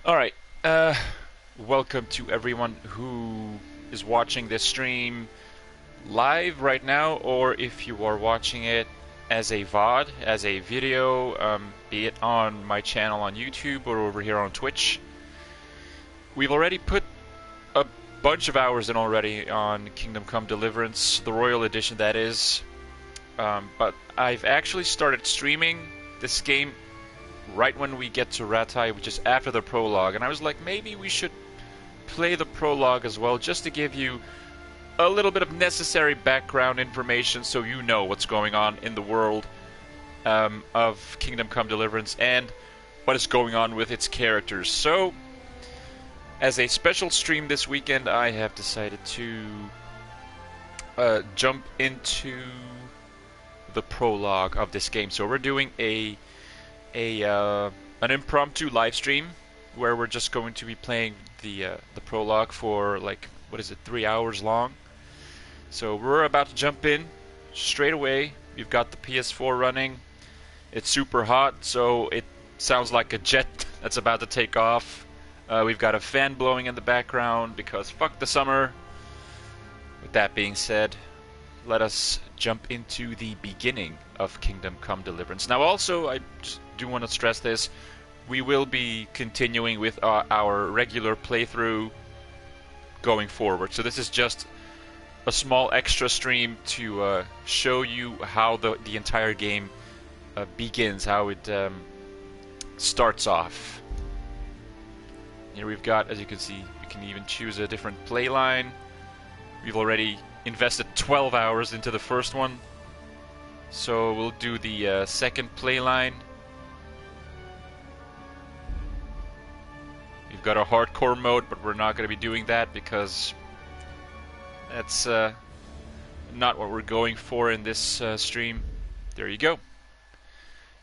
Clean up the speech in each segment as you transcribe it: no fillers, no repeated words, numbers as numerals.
Alright, welcome to everyone who is watching this stream live right now, or if you are watching it as a VOD, as a video, be it on my channel on YouTube or over here on Twitch. We've already put a bunch of hours in already on Kingdom Come Deliverance, the Royal Edition that is, but I've actually started streaming this game right when we get to Ratai, which is after the prologue, and I was like, maybe we should play the prologue as well, just to give you a little bit of necessary background information so you know what's going on in the world of Kingdom Come Deliverance and what is going on with its characters. So, as a special stream this weekend, I have decided to jump into the prologue of this game. So we're doing an impromptu live stream where we're just going to be playing the prologue for, like, what is it, 3 hours long. So we're about to jump in straight away. We've got the PS4 running. It's super hot, so it sounds like a jet that's about to take off. We've got a fan blowing in the background because fuck the summer. With that being said, let us jump into the beginning of Kingdom Come Deliverance. Now also, I do want to stress this, we will be continuing with our regular playthrough going forward. So this is just a small extra stream to show you how the entire game begins, how it starts off. Here we've got, as you can see, you can even choose a different play line. We've already invested 12 hours into the first one, so we'll do the second play line. We've got a hardcore mode, but we're not going to be doing that because that's not what we're going for in this stream. There you go.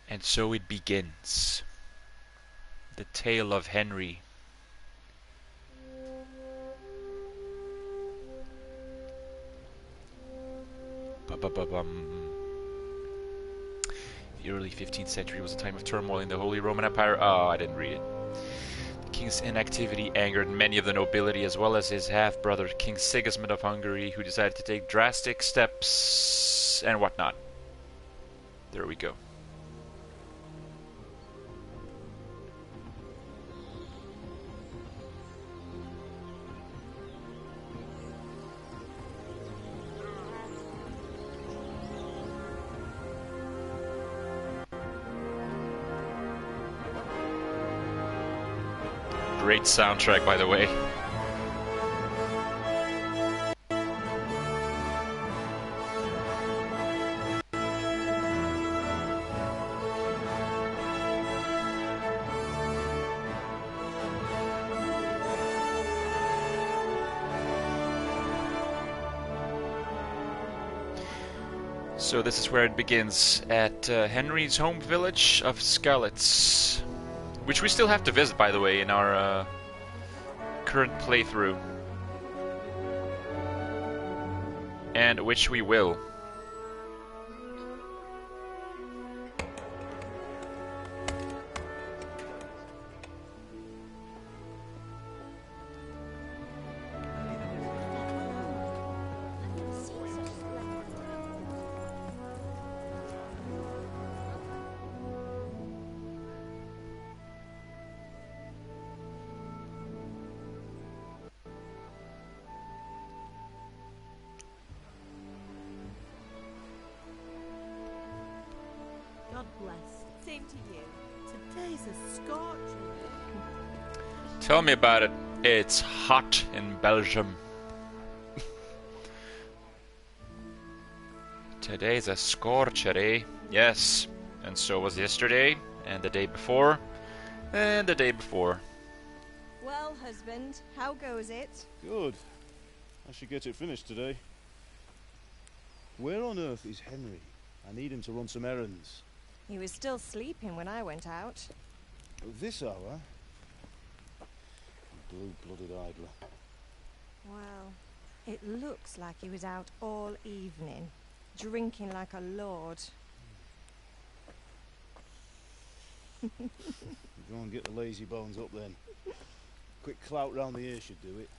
And so it begins. The tale of Henry. The early 15th century was a time of turmoil in the Holy Roman Empire. Oh, I didn't read it. The king's inactivity angered many of the nobility, as well as his half-brother, King Sigismund of Hungary, who decided to take drastic steps and whatnot. There we go. Great soundtrack, by the way. So this is where it begins, at Henry's home village of Skalitz, which we still have to visit, by the way, in our current playthrough. And which we will. God bless. Same to you. Today's a scorcher. Tell me about it. It's hot in Belgium. Today's a scorcher, eh? Yes. And so was yesterday, and the day before, and the day before. Well, husband, how goes it? Good. I should get it finished today. Where on earth is Henry? I need him to run some errands. He was still sleeping when I went out. This hour? Blue-blooded idler. Well, it looks like he was out all evening, drinking like a lord. Go and get the lazy bones up then. Quick clout round the ear should do it.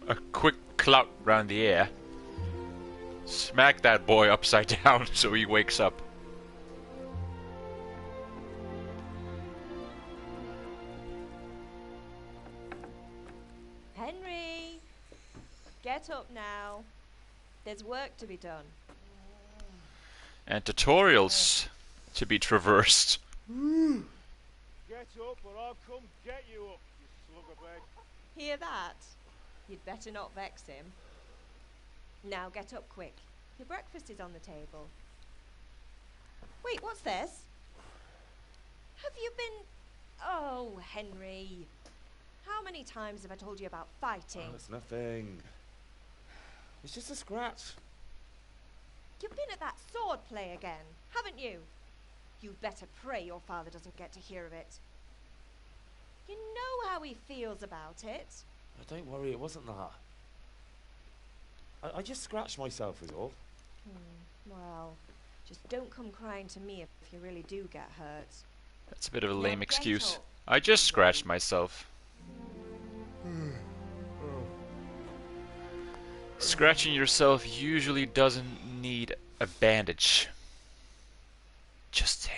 A quick clout round the air. Smack that boy upside down so he wakes up. Henry! Get up now. There's work to be done. And tutorials to be traversed. Get up or I'll come get you up, you sluggerbag. Hear that? You'd better not vex him. Now get up quick. Your breakfast is on the table. Wait, what's this? Have you been... Oh, Henry. How many times have I told you about fighting? Oh, it's nothing. It's just a scratch. You've been at that sword play again, haven't you? You'd better pray your father doesn't get to hear of it. You know how he feels about it. Oh, don't worry, it wasn't that. I just scratched myself is all. Well, just don't come crying to me if you really do get hurt. That's a bit of a Now lame get excuse. up. I just scratched myself. Scratching yourself usually doesn't need a bandage. Just saying.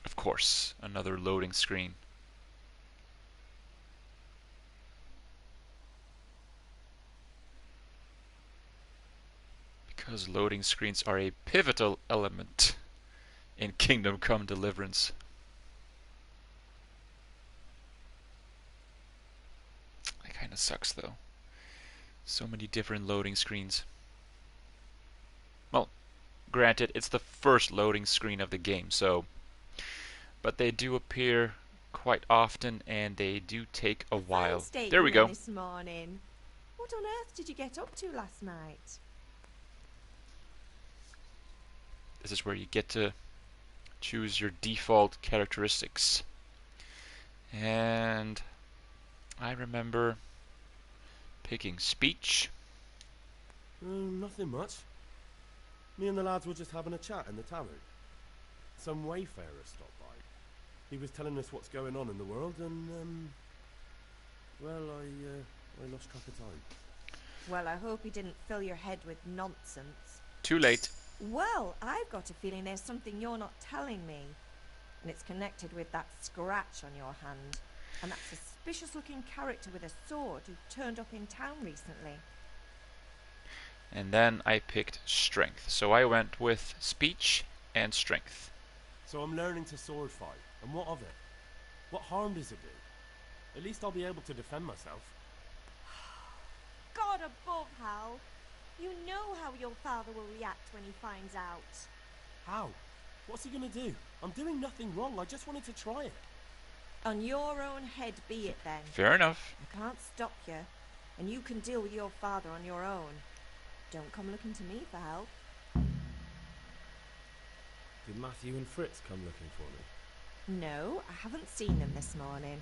Of course, another loading screen. Because loading screens are a pivotal element in Kingdom Come Deliverance. That kinda sucks though. So many different loading screens. Well, granted, it's the first loading screen of the game, so... But they do appear quite often, and they do take a while. There we go. This morning. What on earth did you get up to last night? This is where you get to choose your default characteristics. And I remember picking speech. Nothing much. Me and the lads were just having a chat in the tavern. Some wayfarer stopped by. He was telling us what's going on in the world, and well, I lost track of time. Well, I hope he didn't fill your head with nonsense. Too late. Well, I've got a feeling there's something you're not telling me. And it's connected with that scratch on your hand. And that suspicious-looking character with a sword who turned up in town recently. And then I picked strength. So I went with speech and strength. So I'm learning to sword fight, and what of it? What harm does it do? At least I'll be able to defend myself. God above, Hal. You know how your father will react when he finds out. How? What's he gonna do? I'm doing nothing wrong, I just wanted to try it. On your own head be it then. Fair enough. I can't stop you, and you can deal with your father on your own. Don't come looking to me for help. Did Matthew and Fritz come looking for me? No, I haven't seen them this morning.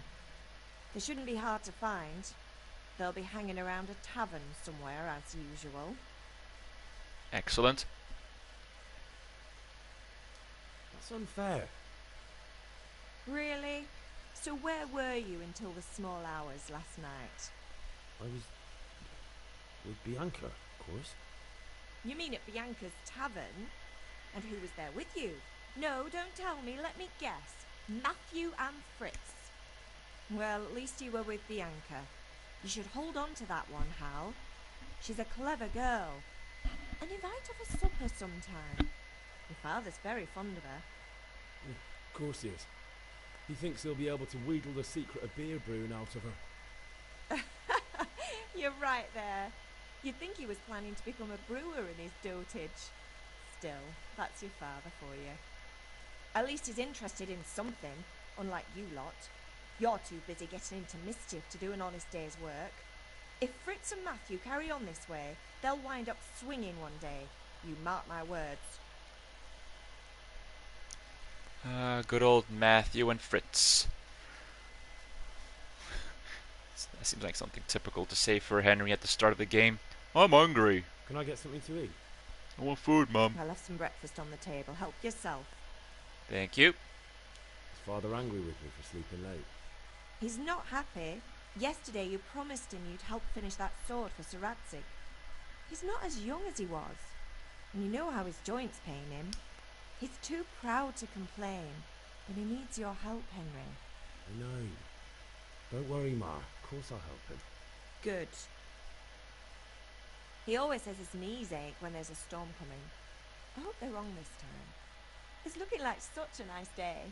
They shouldn't be hard to find. They'll be hanging around a tavern somewhere, as usual. Excellent. That's unfair. Really? So where were you until the small hours last night? I was with Bianca, of course. You mean at Bianca's tavern? And who was there with you? No, don't tell me, let me guess. Matthew and Fritz. Well, at least you were with Bianca. You should hold on to that one, Hal. She's a clever girl. And invite her for supper sometime. Your father's very fond of her. Of course he is. He thinks he'll be able to wheedle the secret of beer brewing out of her. You're right there. You'd think he was planning to become a brewer in his dotage. Still, that's your father for you. At least he's interested in something, unlike you lot. You're too busy getting into mischief to do an honest day's work. If Fritz and Matthew carry on this way, they'll wind up swinging one day. You mark my words. Good old Matthew and Fritz. That seems like something typical to say for Henry at the start of the game. I'm hungry. Can I get something to eat? I want food, Mum. I'll have some breakfast on the table. Help yourself. Thank you. Is Father angry with me for sleeping late? He's not happy. Yesterday you promised him you'd help finish that sword for Sir Radzig. He's not as young as he was. And you know how his joints pain him. He's too proud to complain. But he needs your help, Henry. I know. Don't worry, Ma. Of course I'll help him. Good. He always says his knees ache when there's a storm coming. I hope they're wrong this time. It's looking like such a nice day.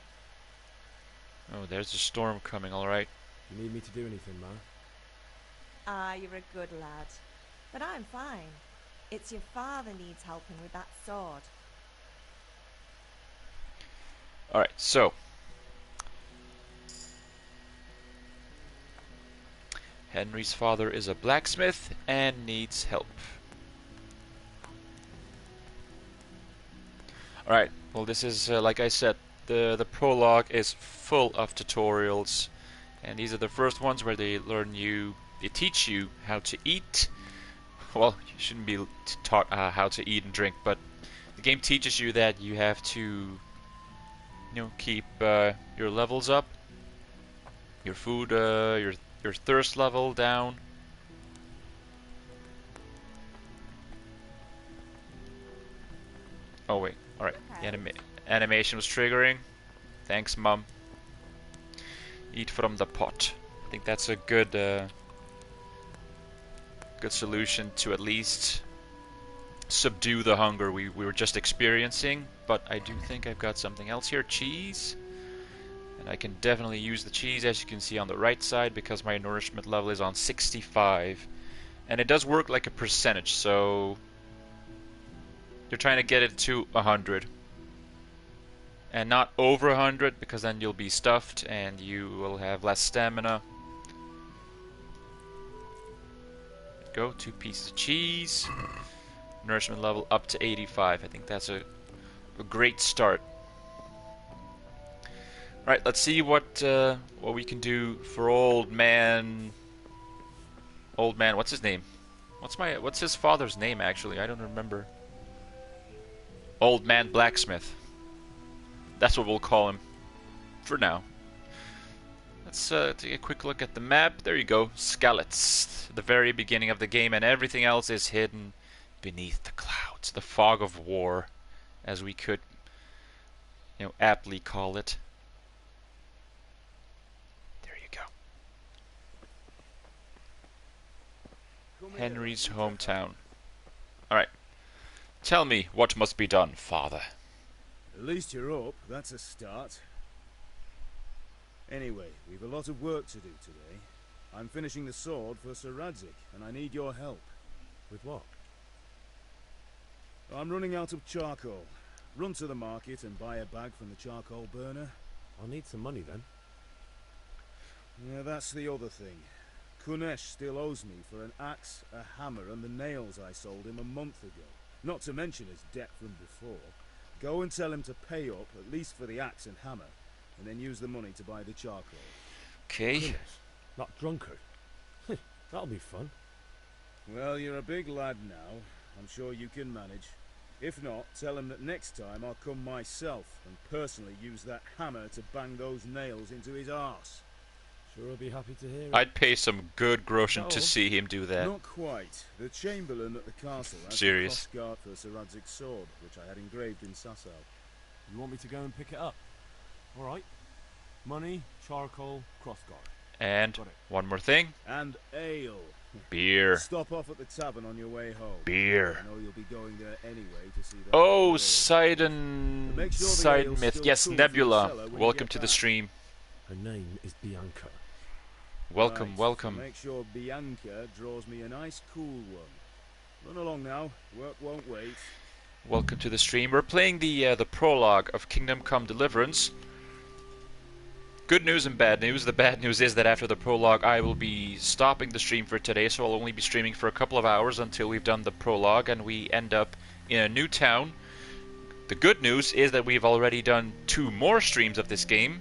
Oh, there's a storm coming, alright. You need me to do anything, Ma? Ah, you're a good lad. But I'm fine. It's your father needs helping with that sword. Alright, so. Henry's father is a blacksmith and needs help. Alright, well this is, like I said, the prologue is full of tutorials. And these are the first ones where they teach you how to eat. Well, you shouldn't be taught how to eat and drink, but the game teaches you that you have to, keep your levels up, your food, your thirst level down. Oh wait, all right. The animation was triggering. Thanks, Mum. Eat from the pot. I think that's a good solution to at least subdue the hunger we were just experiencing. But I do think I've got something else here. Cheese. And I can definitely use the cheese, as you can see on the right side, because my nourishment level is on 65. And it does work like a percentage, so you're trying to get it to 100. And not over 100, because then you'll be stuffed and you will have less stamina. Go, 2 pieces of cheese. Nourishment level up to 85. I think that's a great start. Right, let's see what we can do for old man. Old man, what's his name? What's his father's name actually? I don't remember. Old man blacksmith. That's what we'll call him for now. Let's take a quick look at the map. There you go, Skalitz, the very beginning of the game, and everything else is hidden beneath the clouds, the fog of war, as we could, aptly call it. There you go. Henry's hometown. Alright. Tell me what must be done, father. At least you're up, that's a start. Anyway, we've a lot of work to do today. I'm finishing the sword for Sir Radzig, and I need your help. With what? I'm running out of charcoal. Run to the market and buy a bag from the charcoal burner. I'll need some money then. Yeah, that's the other thing. Kunesh still owes me for an axe, a hammer, and the nails I sold him a month ago. Not to mention his debt from before. Go and tell him to pay up, at least for the axe and hammer, and then use the money to buy the charcoal. Okay. Goodness, not drunkard. That'll be fun. Well, you're a big lad now. I'm sure you can manage. If not, tell him that next time I'll come myself and personally use that hammer to bang those nails into his arse. Sure, I'll be happy to hear it. I'd pay some good groschen No, to see him do that. Not quite. The Chamberlain at the castle has Serious. the cross guard for Sir Radzig's sword, which I had engraved in Sasau. You want me to go and pick it up? Alright. Money, charcoal, crossguard. And Got it. one more thing. And ale. Beer. Stop off at the tavern on your way home. Beer. I know you'll be going there anyway to see that. Oh, ale. Sidon... Make sure the Side ale's myth. still Yes, cool for the Nebula. cellar when you Welcome get to the back. stream. Her name is Bianca. Welcome, Right, welcome. so make sure Bianca draws me a nice cool one. Run along now. Work won't wait. Welcome to the stream. We're playing the prologue of Kingdom Come Deliverance. Good news and bad news. The bad news is that after the prologue I will be stopping the stream for today, so I'll only be streaming for a couple of hours until we've done the prologue and we end up in a new town. The good news is that we've already done 2 more streams of this game,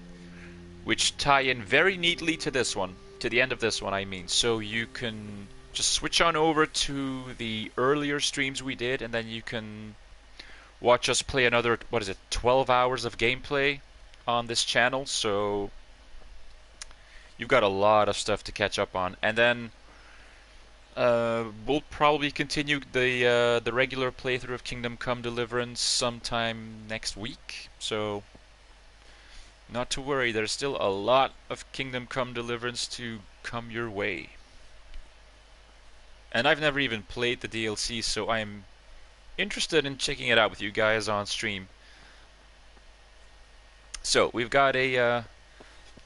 which tie in very neatly to this one. to the end of this one, I mean. So you can just switch on over to the earlier streams we did, and then you can watch us play another, 12 hours of gameplay on this channel. So you've got a lot of stuff to catch up on. And then we'll probably continue the regular playthrough of Kingdom Come Deliverance sometime next week. So not to worry, there's still a lot of Kingdom Come Deliverance to come your way. And I've never even played the DLC, so I'm interested in checking it out with you guys on stream. So we've got a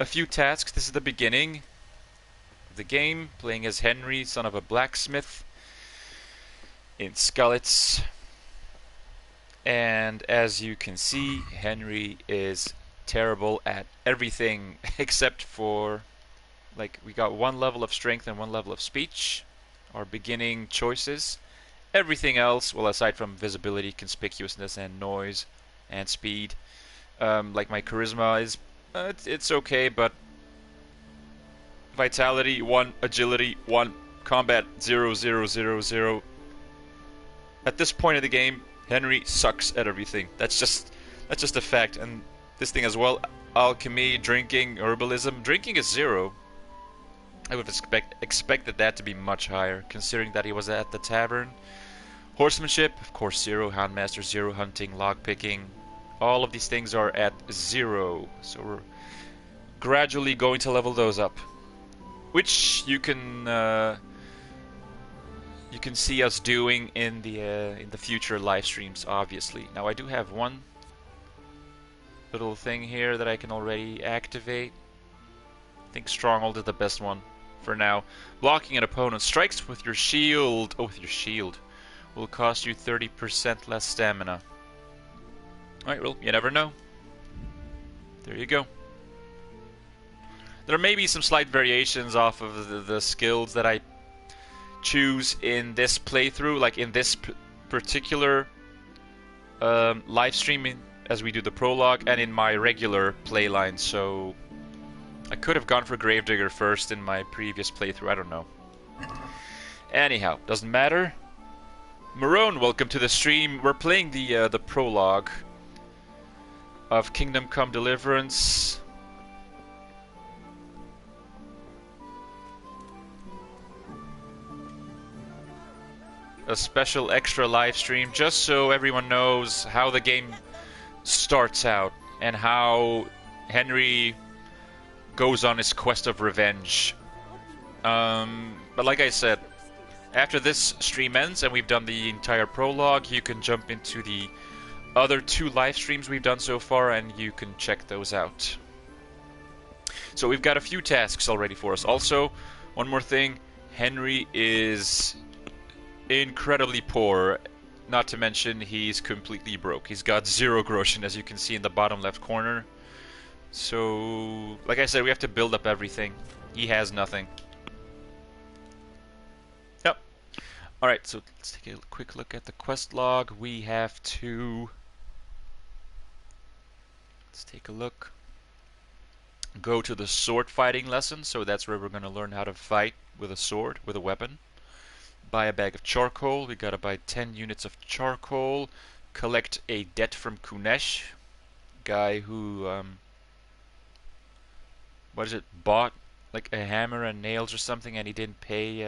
few tasks. This is the beginning of the game, playing as Henry, son of a blacksmith, in Skalitz. And as you can see, Henry is terrible at everything except for, like, we got one level of strength and one level of speech, our beginning choices. Everything else, well, aside from visibility, conspicuousness, and noise, and speed, like my charisma is, it's okay, but vitality 1, agility 1, combat 0, 0, 0, 0. At this point in the game, Henry sucks at everything. That's just a fact. And this thing as well, alchemy, drinking, herbalism. Drinking is 0. I would have expected that to be much higher, considering that he was at the tavern. Horsemanship, of course, 0. Houndmaster, 0. Hunting, lockpicking. All of these things are at 0. So we're gradually going to level those up, which you can see us doing in the future live streams, obviously. Now I do have one little thing here that I can already activate. I think Stronghold is the best one for now. Blocking an opponent strikes with your shield. Oh, with your shield will cost you 30% less stamina. Alright, well, you never know. There you go. There may be some slight variations off of the skills that I choose in this playthrough, like in this particular live streaming as we do the prologue, and in my regular playline. So I could have gone for Gravedigger first in my previous playthrough, I don't know. Anyhow, doesn't matter. Marone, welcome to the stream. We're playing the prologue of Kingdom Come Deliverance. A special extra live stream just so everyone knows how the game starts out and how Henry goes on his quest of revenge. But like I said, after this stream ends and we've done the entire prologue, you can jump into the other 2 live streams we've done so far and you can check those out. So we've got a few tasks already for us. Also, one more thing, Henry is incredibly poor, not to mention he's completely broke. He's got 0 groschen, as you can see in the bottom left corner. So, like I said, we have to build up everything. He has nothing. Yep. Alright, so let's take a quick look at the quest log. We have to... Let's take a look. Go to the sword fighting lesson, so that's where we're going to learn how to fight with a sword, with a weapon. Buy a bag of charcoal. We gotta buy 10 units of charcoal. Collect a debt from Kunesh, guy who bought like a hammer and nails or something, and he didn't pay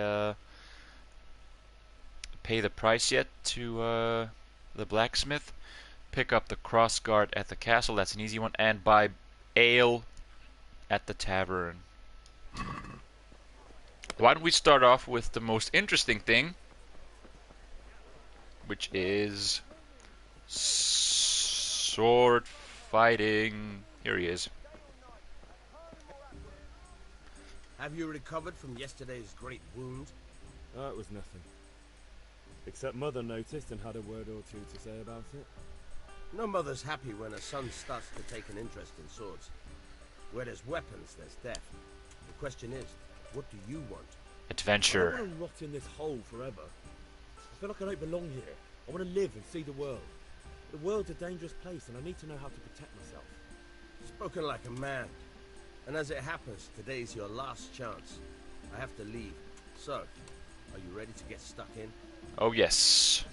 the price yet to the blacksmith. Pick up the cross guard at the castle. That's an easy one. And buy ale at the tavern. Why don't we start off with the most interesting thing, which is sword fighting. Here he is. Have you recovered from yesterday's great wound? That was nothing. Except Mother noticed and had a word or 2 to say about it. No mother's happy when her son starts to take an interest in swords. Where there's weapons, there's death. The question is, what do you want? Adventure. I don't want to rot in this hole forever. I feel like I don't belong here. I want to live and see the world. The world's a dangerous place and I need to know how to protect myself. Spoken like a man. And as it happens, today's your last chance. I have to leave. So, are you ready to get stuck in? Oh yes.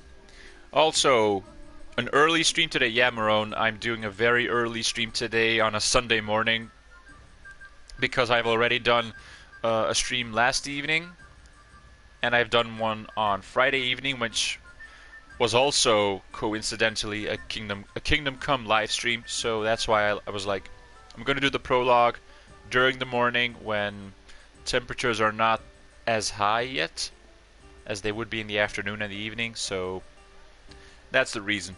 Also, an early stream today. Yeah, Marone, I'm doing a very early stream today on a Sunday morning because I've already done a stream last evening, and I've done one on Friday evening, which was also coincidentally a Kingdom Come live stream. So that's why I was like, I'm going to do the prologue during the morning when temperatures are not as high yet as they would be in the afternoon and the evening. So that's the reason.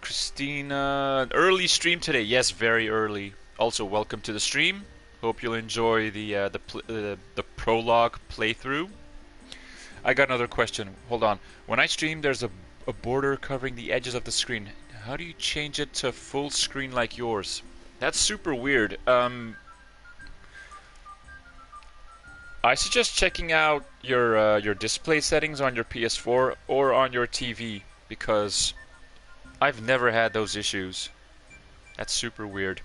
Christina, an early stream today. Yes, very early. Also, welcome to the stream. Hope you'll enjoy the prologue playthrough. I got another question. Hold on. When I stream, there's a border covering the edges of the screen. How do you change it to full screen like yours? That's super weird. I suggest checking out your display settings on your PS4 or on your TV, because I've never had those issues. That's super weird.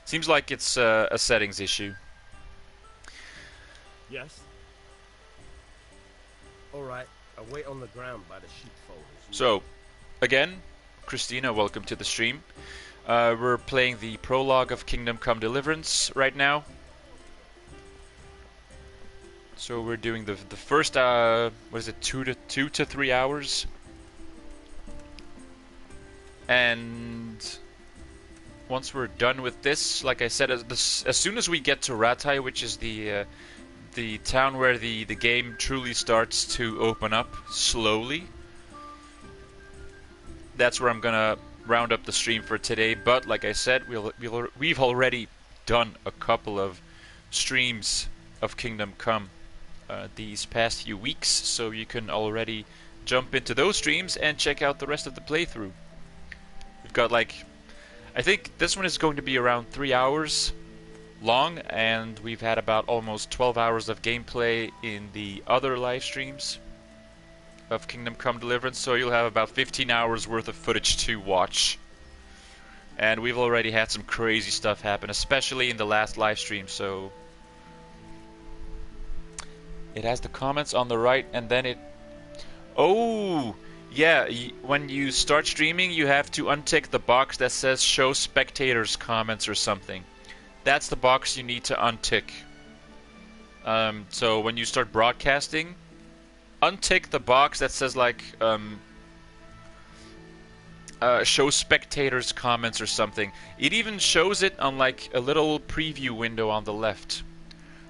Seems like it's a settings issue. Yes? Alright, I'll wait on the ground by the sheepfold. So, again, Christina, welcome to the stream. We're playing the prologue of Kingdom Come Deliverance right now. So we're doing the first, what is it, 2 to 3 hours? And once we're done with this, like I said, as soon as we get to Ratai, which is the town where the game truly starts to open up slowly, that's where I'm gonna round up the stream for today. But like I said, we've already done a couple of streams of Kingdom Come these past few weeks, so you can already jump into those streams and check out the rest of the playthrough. We've got, like, I think this one is going to be around 3 hours long, and we've had about almost 12 hours of gameplay in the other live streams of Kingdom Come Deliverance, so you'll have about 15 hours worth of footage to watch. And we've already had some crazy stuff happen, especially in the last live stream, so it has the comments on the right, and then it... Oh! Yeah, when you start streaming, you have to untick the box that says show spectators comments or something. That's the box you need to untick. So when you start broadcasting, untick the box that says, like, show spectators comments or something. It even shows it on, like, a little preview window on the left.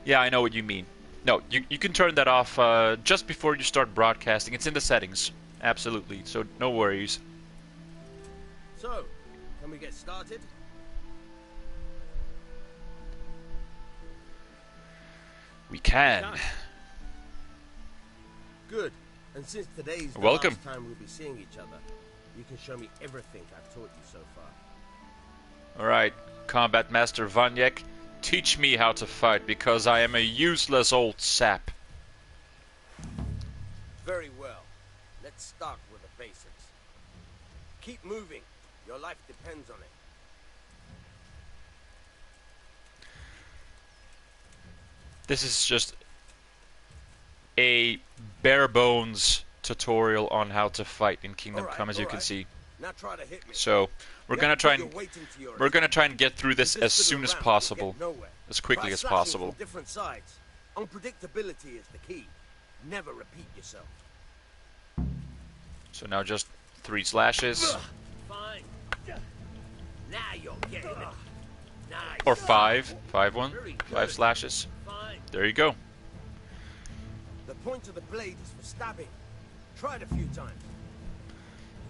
Yeah, I know what you mean. No, you can turn that off just before you start broadcasting. It's in the settings. Absolutely. So no worries. So, can we get started? We can. Good. And since today's the Welcome. last time we'll be seeing each other, you can show me everything I've taught you so far. Alright, Combat Master Vanyek, teach me how to fight, because I am a useless old sap. Very well. Let's start with the basics. Keep moving. Your life depends on it. This is just a bare bones tutorial on how to fight in Kingdom Come, as you can see. Now try to hit me. So we're gonna try and get through this as soon as possible, as quickly as possible. Different sides. Unpredictability is the key. Never repeat yourself. So now just 3 slashes. Fine. Now you're getting it. Nice. Or 5. 5 slashes. Fine. There you go. The point of the blade is for stabbing. Try it a few times.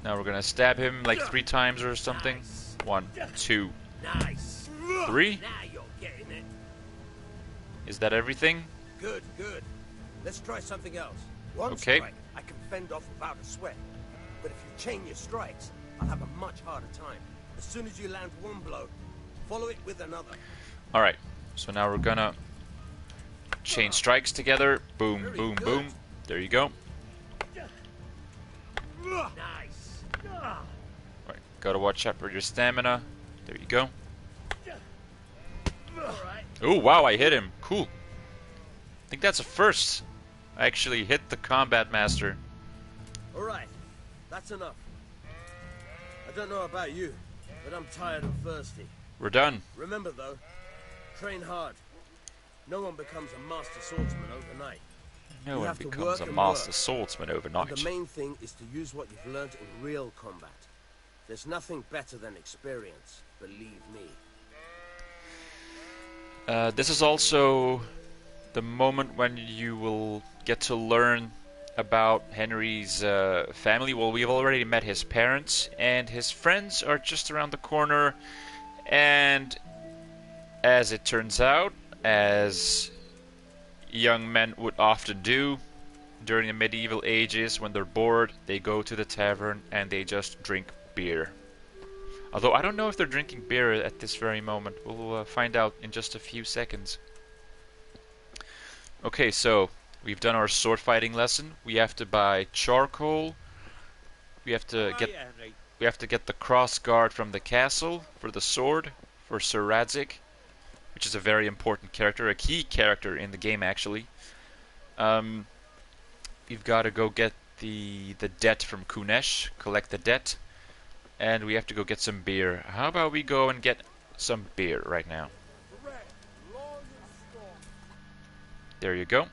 Now we're gonna stab him like 3 times or something. Nice. 1, 2, Nice. 3. Now you're getting it. Is that everything? Good, good. Let's try something else. One Okay. strike, I can fend off without a sweat. But if you chain your strikes, I'll have a much harder time. As soon as you land one blow, follow it with another. Alright, so now we're gonna chain strikes together. Boom, Very boom, good. boom. There you go. Nice. Right, gotta watch out for your stamina. There you go. Oh wow, I hit him. Cool. I think that's a first. I actually hit the combat master. Alright, that's enough. I don't know about you, but I'm tired and thirsty. We're done. Remember though, train hard. No one becomes a master swordsman overnight. No You one have to becomes work a and master work. swordsman And overnight. the main thing is to use what you've learned in real combat. There's nothing better than experience, believe me. This is also the moment when you will get to learn about Henry's family. Well, we've already met his parents, and his friends are just around the corner. And as it turns out, as young men would often do during the medieval ages, when they're bored, they go to the tavern and they just drink beer. Although I don't know if they're drinking beer at this very moment. We'll find out in just a few seconds. Okay, so we've done our sword fighting lesson. We have to buy charcoal. We have to get the cross guard from the castle for the sword for Sir Radzig, which is a very important character, a key character in the game actually. We've got to go get the debt from Kunesh, collect the debt, and we have to go get some beer. How about we go and get some beer right now? There you go.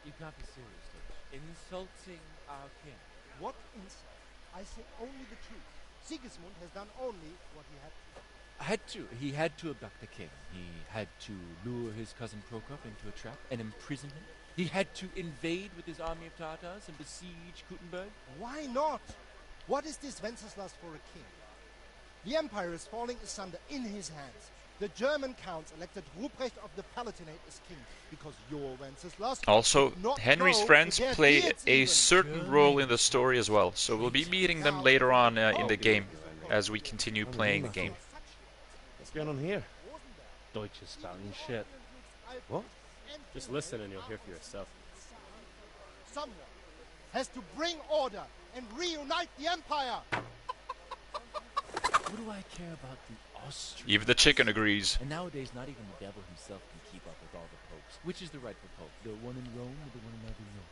You can't be serious, Dutch. Insulting our king. What insult? I say only the truth. Sigismund has done only what he had to. He had to abduct the king. He had to lure his cousin Prokop into a trap and imprison him. He had to invade with his army of Tartars and besiege Kuttenberg. Why not? What is this Wenceslas for a king? The empire is falling asunder in his hands. The German counts elected Ruprecht of the Palatinate as king because your Wenceslas... Also, did not Henry's know friends their play deeds a even. certain role in the story as well, so we'll be meeting them later on in the game as we continue playing the game. What's going on here? Deutsch is spouting shit. What? Just listen and you'll hear for yourself. Someone has to bring order and reunite the empire. What do I care about the Austrians? Even the chicken agrees. And nowadays, not even the devil himself can keep up with all the popes. Which is the rightful pope? The one in Rome or the one in Avignon?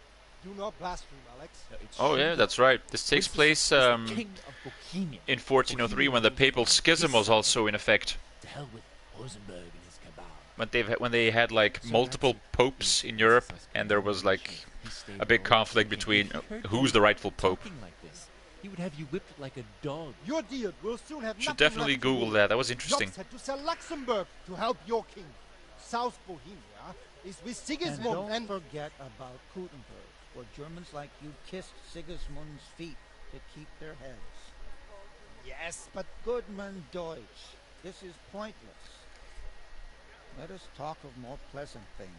Do not blaspheme, Alex. No, it's Oh yeah, that's right. This takes place the king of Bohemia. in 1403 when the papal schism was also in effect. To hell with Rosenberg and his cabal. When they had like multiple popes in Europe, and there was like a big conflict between who's the rightful pope. Like this. He would have you whipped like a dog. Your deal will soon have Should nothing definitely left to Google do. that. That was interesting. Jobbs had to sell Luxembourg to help your king. South Bohemia is with Sigismund And don't forget about Kuttenberg, where Germans like you kissed Sigismund's feet to keep their heads. Yes, but Goodman Deutsch, this is pointless. Let us talk of more pleasant things.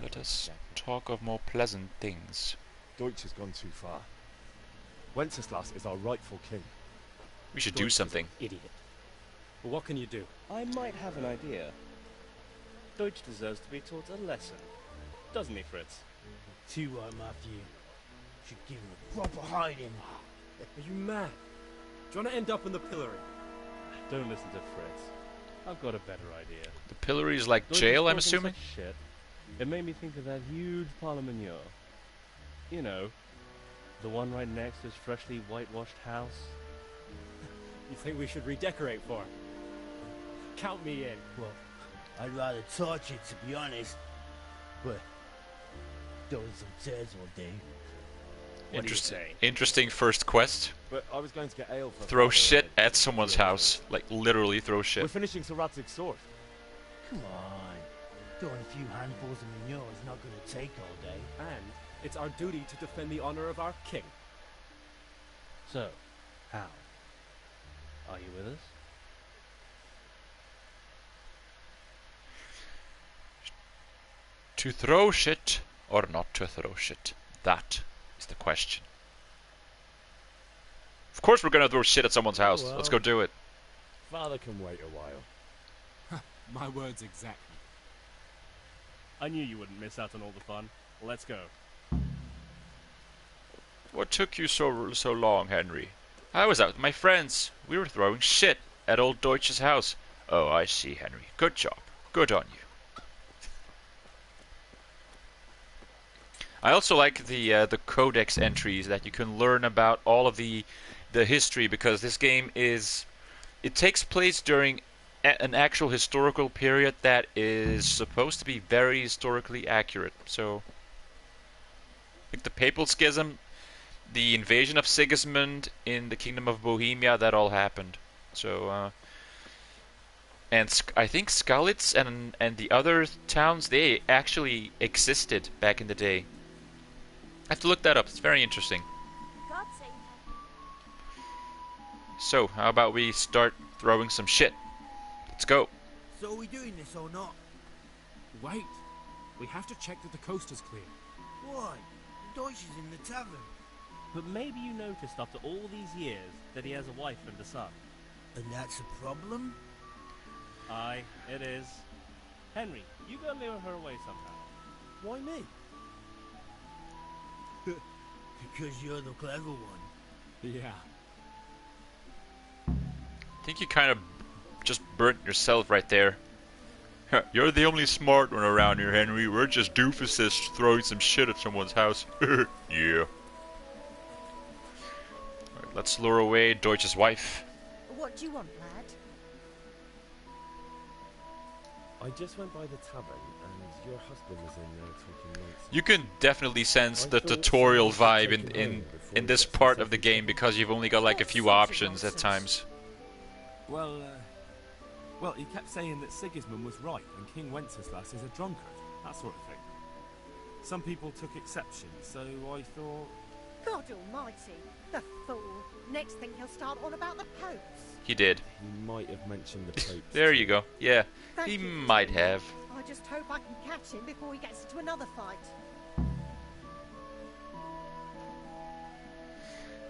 Let us talk of more pleasant things. Deutsch has gone too far. Wenceslas is our rightful king. We should do something. Idiot. But what can you do? I might have an idea. Deutsch deserves to be taught a lesson. Doesn't he, Fritz? too right, Matthew. Should give him a proper hiding. Are you mad? Do you want to end up in the pillory? Don't listen to Fritz. I've got a better idea. The pillory is like Deutsch jail, is I'm talking assuming. such shit. It made me think of that huge parliament. You know, the one right next to his freshly whitewashed house. You think we should redecorate for him? Count me in. Well, I'd rather torch it, to be honest. But throwing some chairs all day. Interesting first quest. But I was going to get ale for... Throw father shit and- at someone's house. Like, literally throw We're shit. finishing Sir Radzig's sword. Come on. Throwing a few handfuls of manure is not going to take all day. And it's our duty to defend the honor of our king. So, how? Are you with us? To throw shit or not to throw shit? That is the question. Of course we're gonna throw shit at someone's house. well. Let's go do it. Father can wait a while. My words exactly. I knew you wouldn't miss out on all the fun. Let's go. What took you so long, Henry? I was out with my friends. We were throwing shit at old Deutsch's house. Oh, I see, Henry. Good job. Good on you. I also like the codex entries that you can learn about all of the history, because this game it takes place during an actual historical period that is supposed to be very historically accurate. So, like the Papal Schism, the invasion of Sigismund in the Kingdom of Bohemia, that all happened. So, and I think Skalitz and the other towns, they actually existed back in the day. I have to look that up. It's very interesting. God save her. So, how about we start throwing some shit? Let's go. So are we doing this or not? Wait. We have to check that the coast is clear. Why? Deutsch is in the tavern. But maybe you noticed after all these years that he has a wife and a son. And that's a problem? Aye, it is. Henry, you go lure her away somehow. Why me? Because you're the clever one. Yeah. I think you kind of just burnt yourself right there. You're the only smart one around here, Henry. We're just doofuses throwing some shit at someone's house. Yeah. Right, let's lure away Deutsch's wife. What do you want, lad? I just went by the tavern, and your husband was in there talking nonsense. You can definitely sense the tutorial vibe in this part of the game, because you've only got like a few options at times. Well, he kept saying that Sigismund was right and King Wenceslas is a drunkard, that sort of thing. Some people took exception, so I thought... God almighty, the fool. Next thing he'll start on about the popes. He did. He might have mentioned the Pope. There you go. Yeah, Thank he you. might have. I just hope I can catch him before he gets into another fight.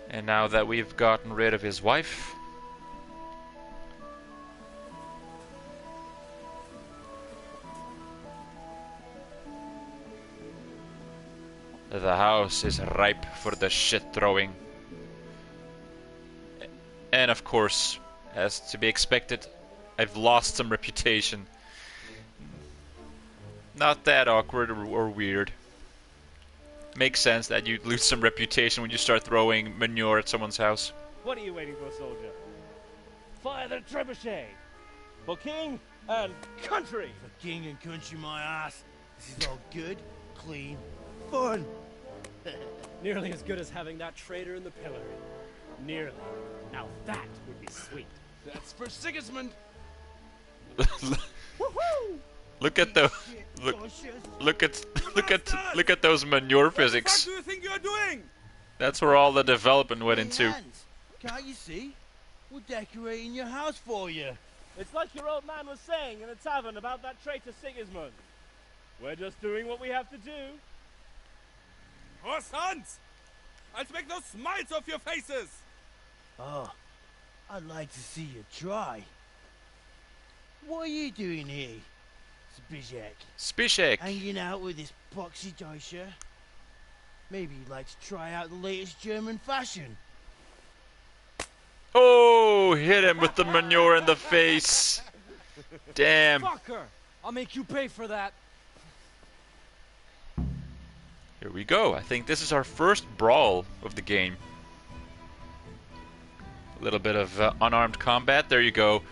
And now that we've gotten rid of his wife, the house is ripe for the shit throwing. And of course, as to be expected, I've lost some reputation. Not that awkward or weird. Makes sense that you'd lose some reputation when you start throwing manure at someone's house. What are you waiting for, soldier? Fire the trebuchet! For king and country! For king and country, my ass. This is all good, clean, fun. Nearly as good as having that traitor in the pillory. Nearly. Now that would be sweet. That's for Sigismund! Look at the look at those manure physics. What do you think you're doing? That's where all the development went into. Hands. Can't you see? We're decorating your house for you. It's like your old man was saying in the tavern about that traitor Sigismund. We're just doing what we have to do. Oh, sons! I'll make those smiles off your faces! Oh, I'd like to see you try. What are you doing here, Zbyszek? Zbyszek! Hanging out with this boxy Deutscher? Maybe you'd like to try out the latest German fashion. Oh, hit him with the manure in the face. Damn. Fucker! I'll make you pay for that. Here we go. I think this is our first brawl of the game. A little bit of unarmed combat. There you go.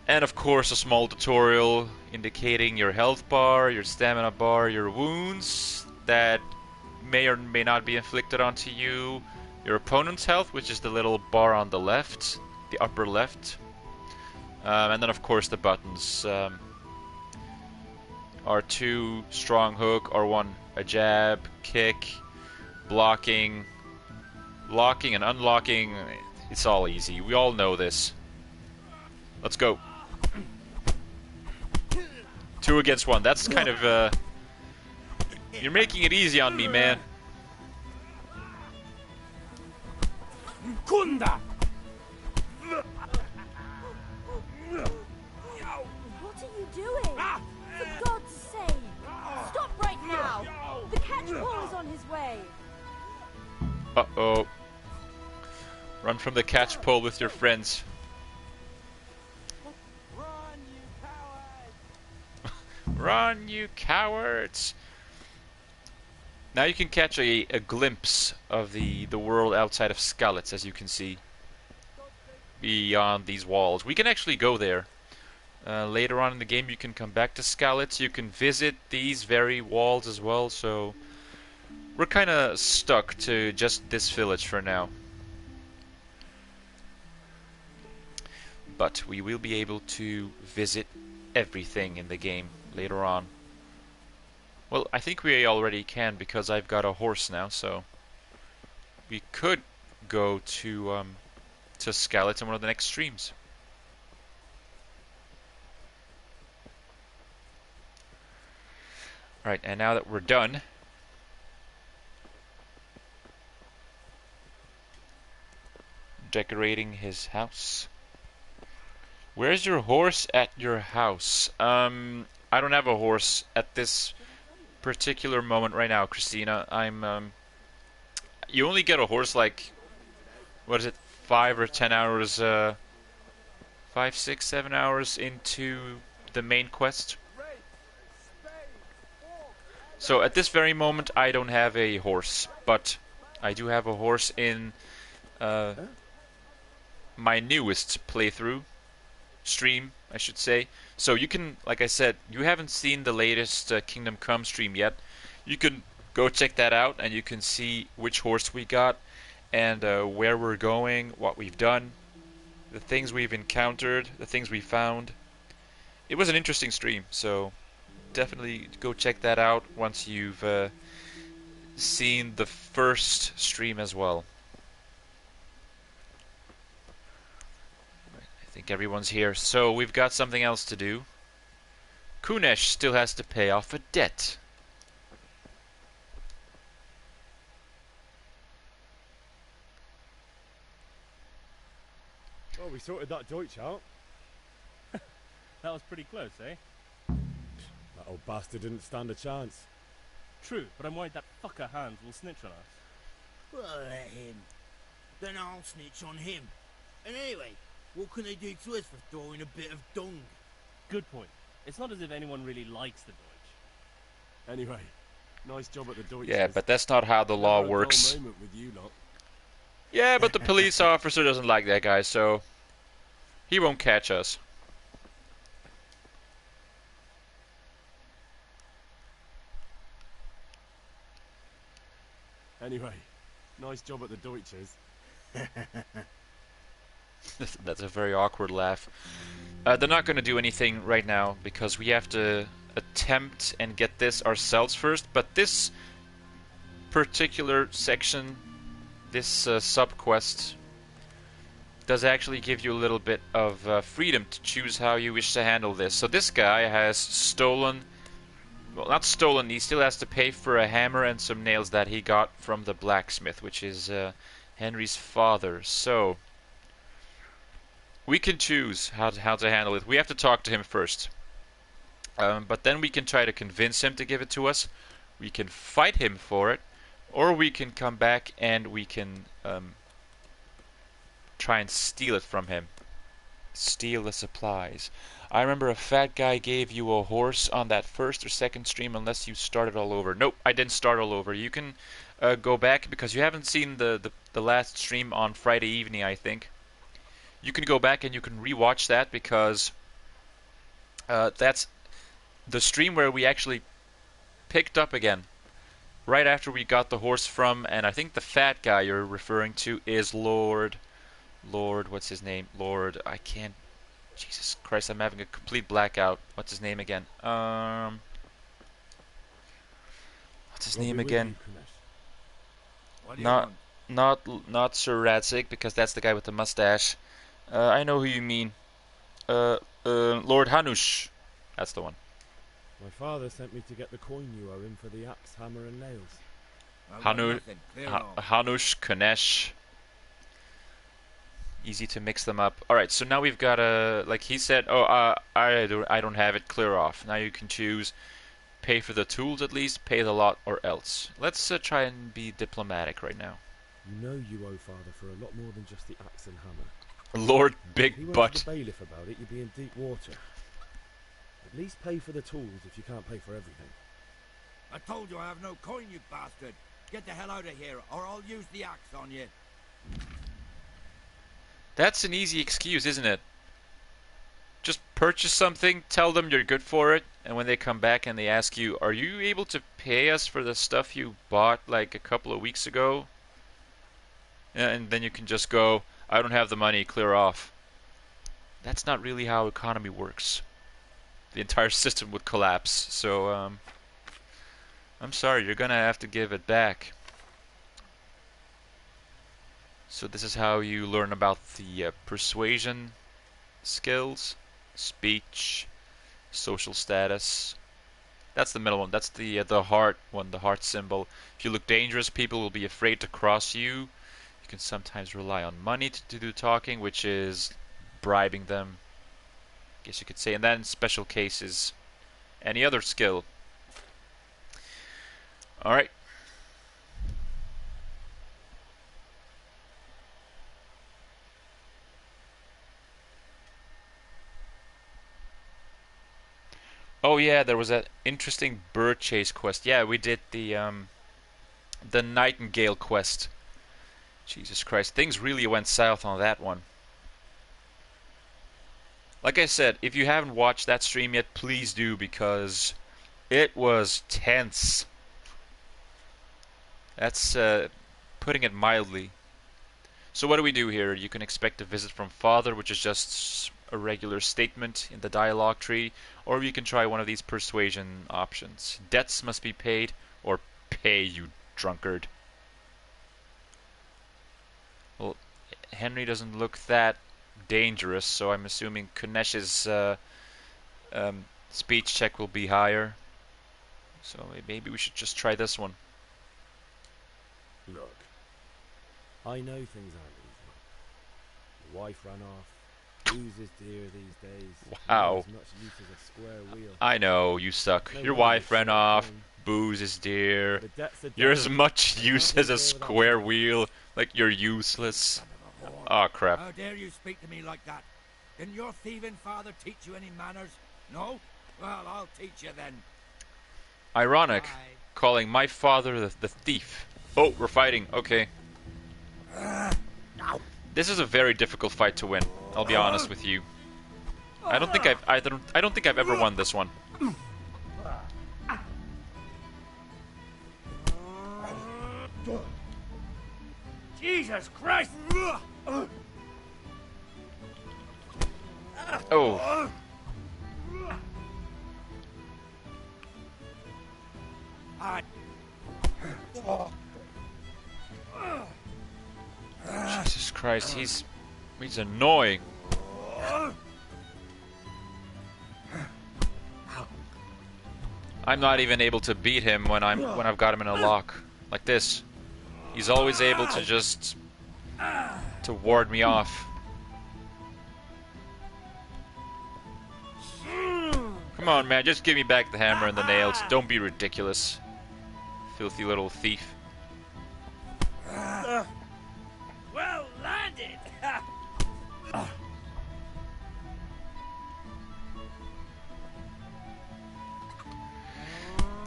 And of course a small tutorial indicating your health bar, your stamina bar, your wounds that may or may not be inflicted onto you, your opponent's health, which is the little bar on the left, the upper left, and then of course the buttons. R2, strong hook, R1, a jab, kick, blocking, locking and unlocking. It's all easy. We all know this. Let's go. 2 against 1. That's kind of, you're making it easy on me, man. Kunda! What are you doing? For God's sake! Stop right now! The catch ball is on his way! Uh-oh. Run from the catch pole with your friends. Run, you cowards! Now you can catch a glimpse of the world outside of Skalitz, as you can see. Beyond these walls. We can actually go there. Later on in the game you can come back to Skalitz. You can visit these very walls as well, so... We're kinda stuck to just this village for now. But we will be able to visit everything in the game later on. Well, I think we already can because I've got a horse now, so we could go to Skalitz in one of the next streams. Alright, and now that we're done, decorating his house. Where's your horse at your house? I don't have a horse at this particular moment right now, Christina. You only get a horse like, what is it, 5 or 10 hours, 5, 6, 7 hours into the main quest. So at this very moment I don't have a horse, but I do have a horse in my newest playthrough, stream, I should say. So you can, like I said, you haven't seen the latest Kingdom Come stream yet. You can go check that out and you can see which horse we got and where we're going, what we've done, the things we've encountered, the things we found. It was an interesting stream, so definitely go check that out once you've seen the first stream as well. I think everyone's here, so we've got something else to do. Kunesh still has to pay off a debt. Well, we sorted that Deutsch out. That was pretty close, eh? That old bastard didn't stand a chance. True, but I'm worried that fucker Hans will snitch on us. Well, let him. Then I'll snitch on him. And anyway, what can they do to us for throwing a bit of dung? Good point. It's not as if anyone really likes the Deutsch. Anyway, nice job at the Deutsch. Yeah, but that's not how the law works. Moment with you lot. Yeah, but the police officer doesn't like that guy, so he won't catch us. Anyway, nice job at the Deutsches. That's a very awkward laugh. They're not going to do anything right now because we have to attempt and get this ourselves first. But this particular section, this sub-quest, does actually give you a little bit of freedom to choose how you wish to handle this. So this guy has stolen... Well, not stolen, he still has to pay for a hammer and some nails that he got from the blacksmith, which is Henry's father. So, we can choose how to handle it. We have to talk to him first. But then we can try to convince him to give it to us. We can fight him for it. Or we can come back and we can try and steal it from him. Steal the supplies. I remember a fat guy gave you a horse on that first or second stream unless you started all over. Nope, I didn't start all over. You can go back because you haven't seen the last stream on Friday evening, I think. You can go back and you can rewatch that because that's the stream where we actually picked up again. Right after we got the horse from, and I think the fat guy you're referring to is Lord, what's his name? Lord, I can't... Jesus Christ, I'm having a complete blackout. What's his name again? What's his name again? Not Sir Radzik, because that's the guy with the mustache. I know who you mean. Lord Hanush. That's the one. My father sent me to get the coin you owe him for the axe, hammer, and nails. Hanush, Kunesh. Easy to mix them up. Alright, so now we've got a... Like he said, I don't have it, clear off. Now you can choose pay for the tools at least, pay the lot, or else. Let's try and be diplomatic right now. You know you owe Father for a lot more than just the axe and hammer. Lord If Big he went Butt. to the bailiff about it, you'd be in deep water. At least pay for the tools if you can't pay for everything. I told you I have no coin, you bastard. Get the hell out of here, or I'll use the axe on you. That's an easy excuse, isn't it? Just purchase something, tell them you're good for it, and when they come back and they ask you, are you able to pay us for the stuff you bought like a couple of weeks ago? And then you can just go, I don't have the money, clear off. That's not really how economy works. The entire system would collapse, so I'm sorry, you're gonna have to give it back. So this is how you learn about the persuasion skills, speech, social status. That's the middle one. That's the heart one, the heart symbol. If you look dangerous, people will be afraid to cross you. You can sometimes rely on money to do talking, which is bribing them, I guess you could say. And then special cases, any other skill. All right. Oh yeah, there was an interesting bird chase quest. Yeah, we did the Nightingale quest. Jesus Christ, things really went south on that one. Like I said, if you haven't watched that stream yet, please do, because it was tense. That's putting it mildly. So what do we do here? You can expect a visit from Father, which is just a regular statement in the dialogue tree, or you can try one of these persuasion options. Debts must be paid, or pay, you drunkard. Well, Henry doesn't look that dangerous, so I'm assuming Kunesh's speech check will be higher. So maybe we should just try this one. Look, I know things aren't easy. The wife ran off. Booze is dear these days. Wow. As much use as a square wheel. I know, you suck. No Your wonder wife it's ran so off. boring. Booze is dear. The debt's a You're debt. as much I use can't as a live there without square you. wheel. Like, you're useless. Oh, crap. How dare you speak to me like that? Didn't your thieving father teach you any manners? No? Well, I'll teach you then. Ironic. Calling my father the thief. Oh, we're fighting. Okay. This is a very difficult fight to win. I'll be honest with you. I don't think I've ever won this one. Jesus Christ! Oh. Jesus Christ, he's annoying. I'm not even able to beat him when I've got him in a lock like this. He's always able to just to ward me off. Come on, man, just give me back the hammer and the nails. Don't be ridiculous. Filthy little thief. Well landed!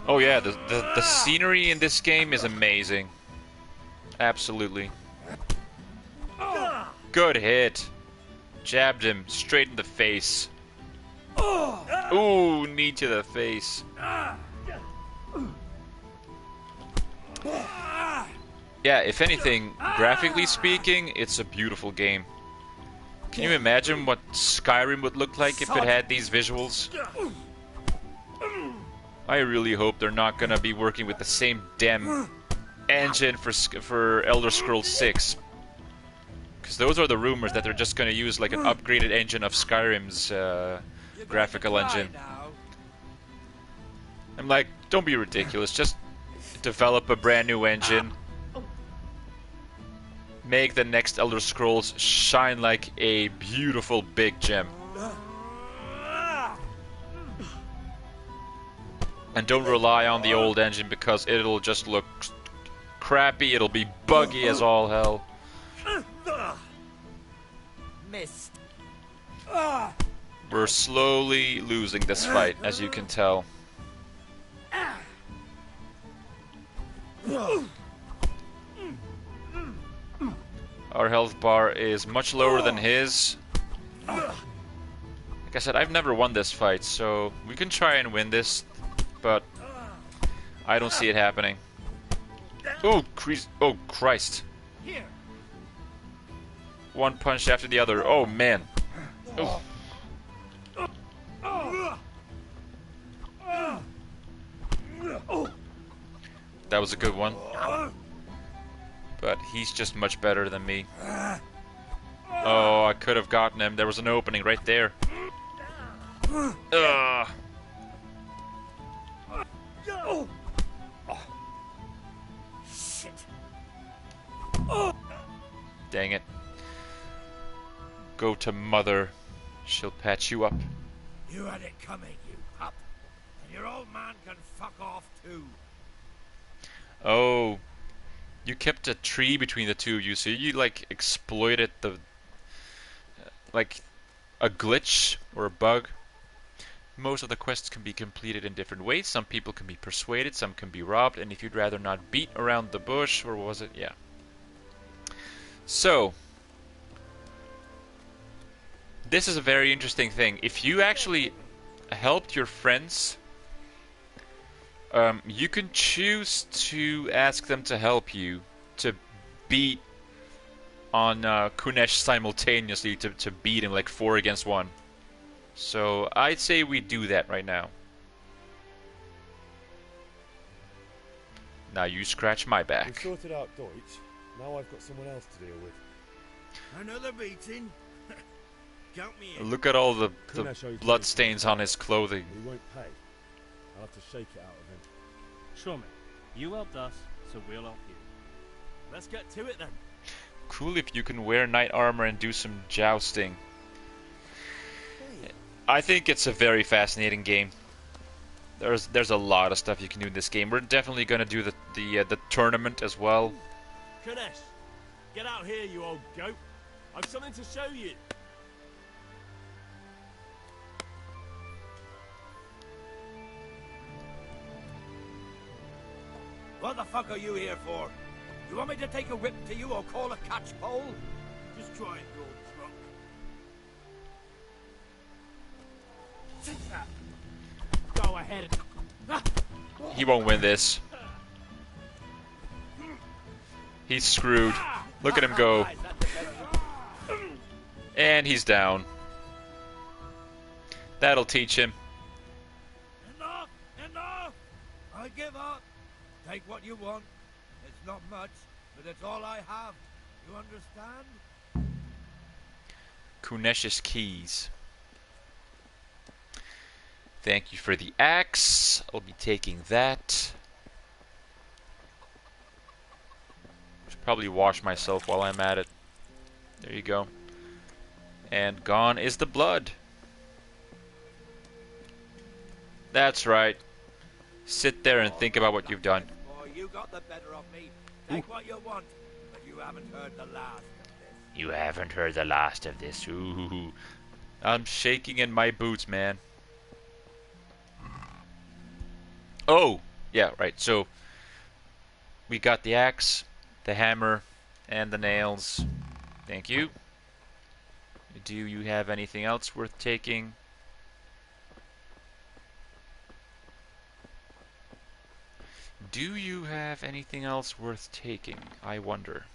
Oh yeah, the scenery in this game is amazing. Absolutely. Good hit. Jabbed him straight in the face. Ooh, knee to the face. Yeah, if anything, graphically speaking, it's a beautiful game. Can you imagine what Skyrim would look like if it had these visuals? I really hope they're not gonna be working with the same damn engine for Elder Scrolls 6. Because those are the rumors, that they're just gonna use like an upgraded engine of Skyrim's graphical engine. I'm like, don't be ridiculous, just develop a brand new engine. Make the next Elder Scrolls shine like a beautiful big gem. And don't rely on the old engine, because it'll just look crappy, it'll be buggy as all hell. Missed. We're slowly losing this fight, as you can tell. Our health bar is much lower than his. Like I said, I've never won this fight, so we can try and win this, but I don't see it happening. Oh, Christ. One punch after the other. Oh, man. Oh. That was a good one. But he's just much better than me. Oh, I could have gotten him. There was an opening right there. Shit. Dang it. Go to mother. She'll patch you up. You had it coming, you pup. And your old man can fuck off too. Oh. You kept a tree between the two of you, so you, like, exploited the... like, a glitch or a bug. Most of the quests can be completed in different ways. Some people can be persuaded, some can be robbed, and if you'd rather not beat around the bush, or was it? Yeah. So... this is a very interesting thing. If you actually helped your friends... you can choose to ask them to help you to beat on Kunesh simultaneously, to beat him like 4 against 1. So I'd say we do that right now. Now you scratch my We've back. sorted out Deutsch. Now I've got someone else to deal with. Another beating? Count me in. Look at all the Kunesh owes blood me stains on his clothing. He won't pay. I'll have to shake it out of him. Sure, mate. You helped us, so we'll help you. Let's get to it then. Cool if you can wear knight armor and do some jousting. I think it's a very fascinating game. There's a lot of stuff you can do in this game. We're definitely gonna do the tournament as well. Kunesh, get out here, you old goat. I've something to show you. What the fuck are you here for? You want me to take a whip to you or call a catch pole? Just try it, you old drunk. Go ahead. He won't win this. He's screwed. Look at him go. And he's down. That'll teach him. Enough! Enough! I give up. Take what you want. It's not much, but it's all I have. You understand? Kunesh's keys. Thank you for the axe. I'll be taking that. Should probably wash myself while I'm at it. There you go. And gone is the blood. That's right. Sit there and think about what you've done. Boy, you got the better of me. Take what you want, but you haven't heard the last of this. You haven't heard the last of this. Ooh. I'm shaking in my boots, man. Oh! Yeah, right. So, we got the axe, the hammer, and the nails. Thank you. Do you have anything else worth taking? Do you have anything else worth taking? I wonder.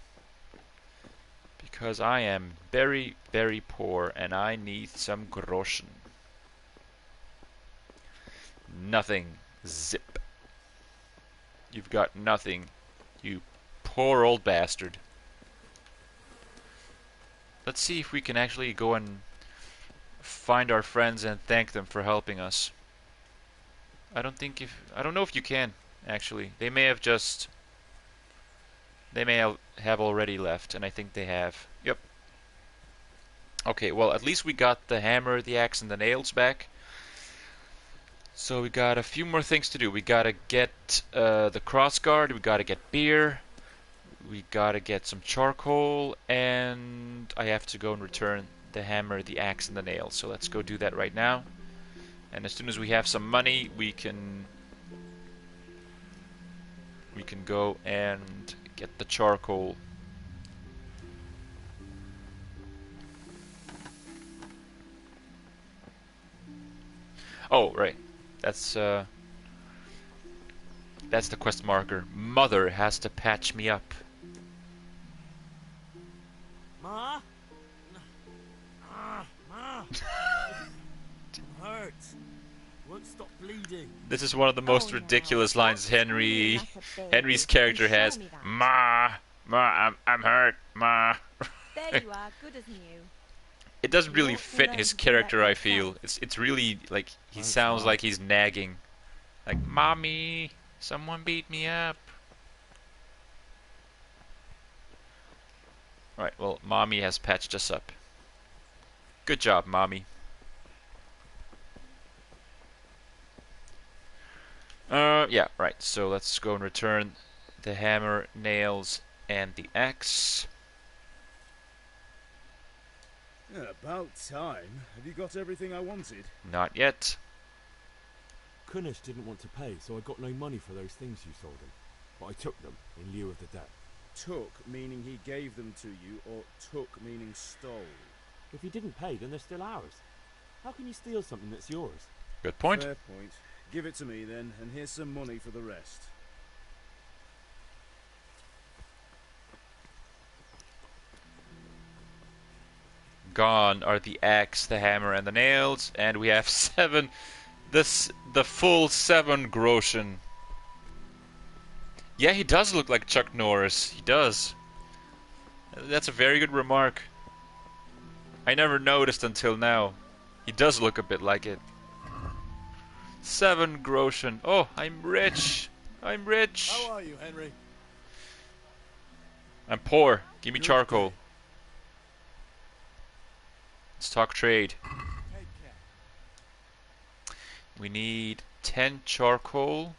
Because I am very, very poor and I need some groschen. Nothing. Zip. You've got nothing, you poor old bastard. Let's see if we can actually go and find our friends and thank them for helping us. I don't know if you can, actually. They may have have already left, and I think they have. Yep. Okay, well, at least we got the hammer, the axe, and the nails back. So we got a few more things to do. We gotta get the crossguard, we gotta get beer, We gotta get some charcoal, and I have to go and return the hammer, the axe, and the nails. So let's go do that right now. And as soon as we have some money, we can go and get the charcoal. Oh, right. That's the quest marker. Mother has to patch me up. Ma? Ma? Hurts. Won't stop bleeding. This is one of the most ridiculous lines Henry's character has. Ma, I'm hurt, Ma. There you are, good as new. It doesn't really fit his character, I feel. It's really like he sounds like he's nagging. Like, Mommy, someone beat me up. Alright, well, Mommy has patched us up. Good job, Mommy. Yeah, right, so let's go and return the hammer, nails, and the axe. Yeah, about time. Have you got everything I wanted? Not yet. Kunish didn't want to pay, so I got no money for those things you sold him. But I took them in lieu of the debt. Took, meaning he gave them to you, or took, meaning stole? If he didn't pay, then they're still ours. How can you steal something that's yours? Good point. Fair point. Give it to me then, and here's some money for the rest. Gone are the axe, the hammer, and the nails, and we have 7. The full 7 groschen. Yeah, he does look like Chuck Norris. He does. That's a very good remark. I never noticed until now. He does look a bit like it. 7 groschen. Oh, I'm rich. I'm rich. How are you, Henry? I'm poor. Give me charcoal. Let's talk trade. We need 10 charcoal.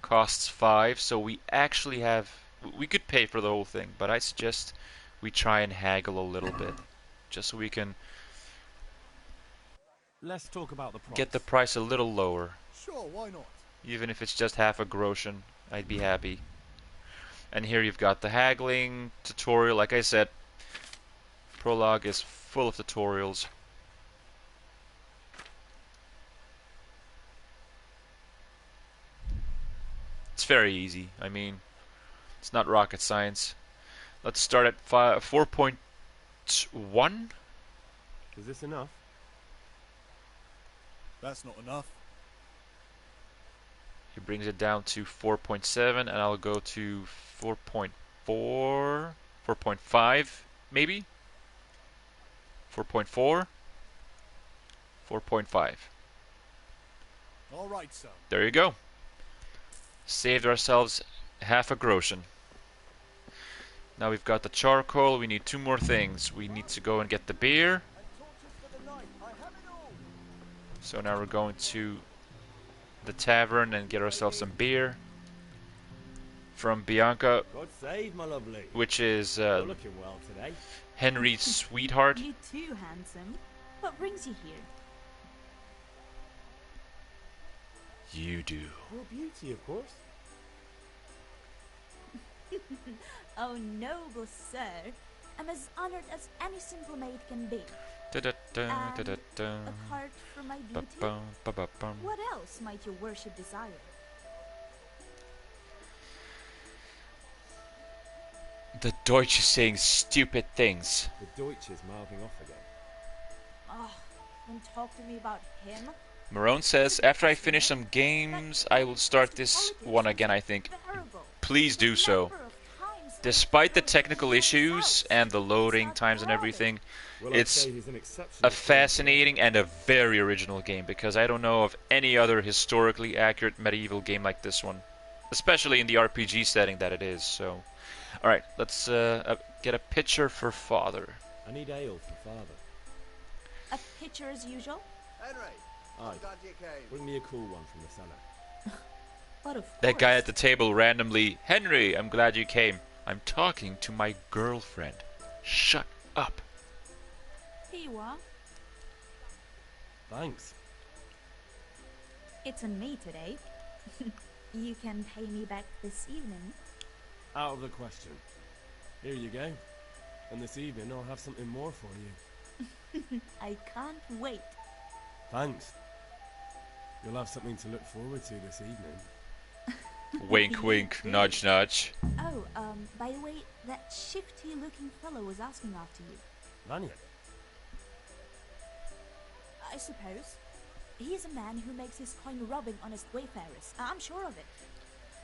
Costs 5, so we actually have... We could pay for the whole thing, but I suggest we try and haggle a little bit. Just so we can... Let's talk about the price. Get the price a little lower. Sure, why not? Even if it's just half a groschen, I'd be happy. And here you've got the haggling tutorial. Like I said, Prologue is full of tutorials. It's very easy. I mean, it's not rocket science. Let's start at 4.1. Is this enough? That's not enough. He brings it down to 4.7, and I'll go to 4.4, 4.5, maybe? 4.4, 4.5. All right, son. There you go. Saved ourselves half a groschen. Now we've got the charcoal. We need 2 more things. We need to go and get the beer. So now we're going to the tavern and get ourselves some beer from Bianca, God save my lovely. which is You're looking well today. Henry's sweetheart. You too, handsome. What brings you here? You do. Your beauty, of course. Oh, noble sir. I'm as honored as any simple maid can be. And a cart for my beauty? What else might your worship desire? The Deutsch is saying stupid things. The Deutsch is mouthing off again. Oh, don't talk to me about him. Marone says, after I finish some games, I will start this one again, I think. Please do so. Despite the technical issues and the loading times and everything, it's a fascinating and a very original game, because I don't know of any other historically accurate medieval game like this one. Especially in the RPG setting that it is, so... Alright, let's get a pitcher for father. I need ale for father. A pitcher as usual? Henry, Aye. I'm glad you came. Bring me a cool one from the cellar. But of That guy course. at the table randomly, Henry, I'm glad you came. I'm talking to my girlfriend. Shut up. Here you are. Thanks. It's on me today. You can pay me back this evening. Out of the question. Here you go. And this evening I'll have something more for you. I can't wait. Thanks. You'll have something to look forward to this evening. Wink, wink, nudge, nudge. Oh, by the way, that shifty-looking fellow was asking after you. Vanya? I suppose. He's a man who makes his coin robbing honest wayfarers. I'm sure of it.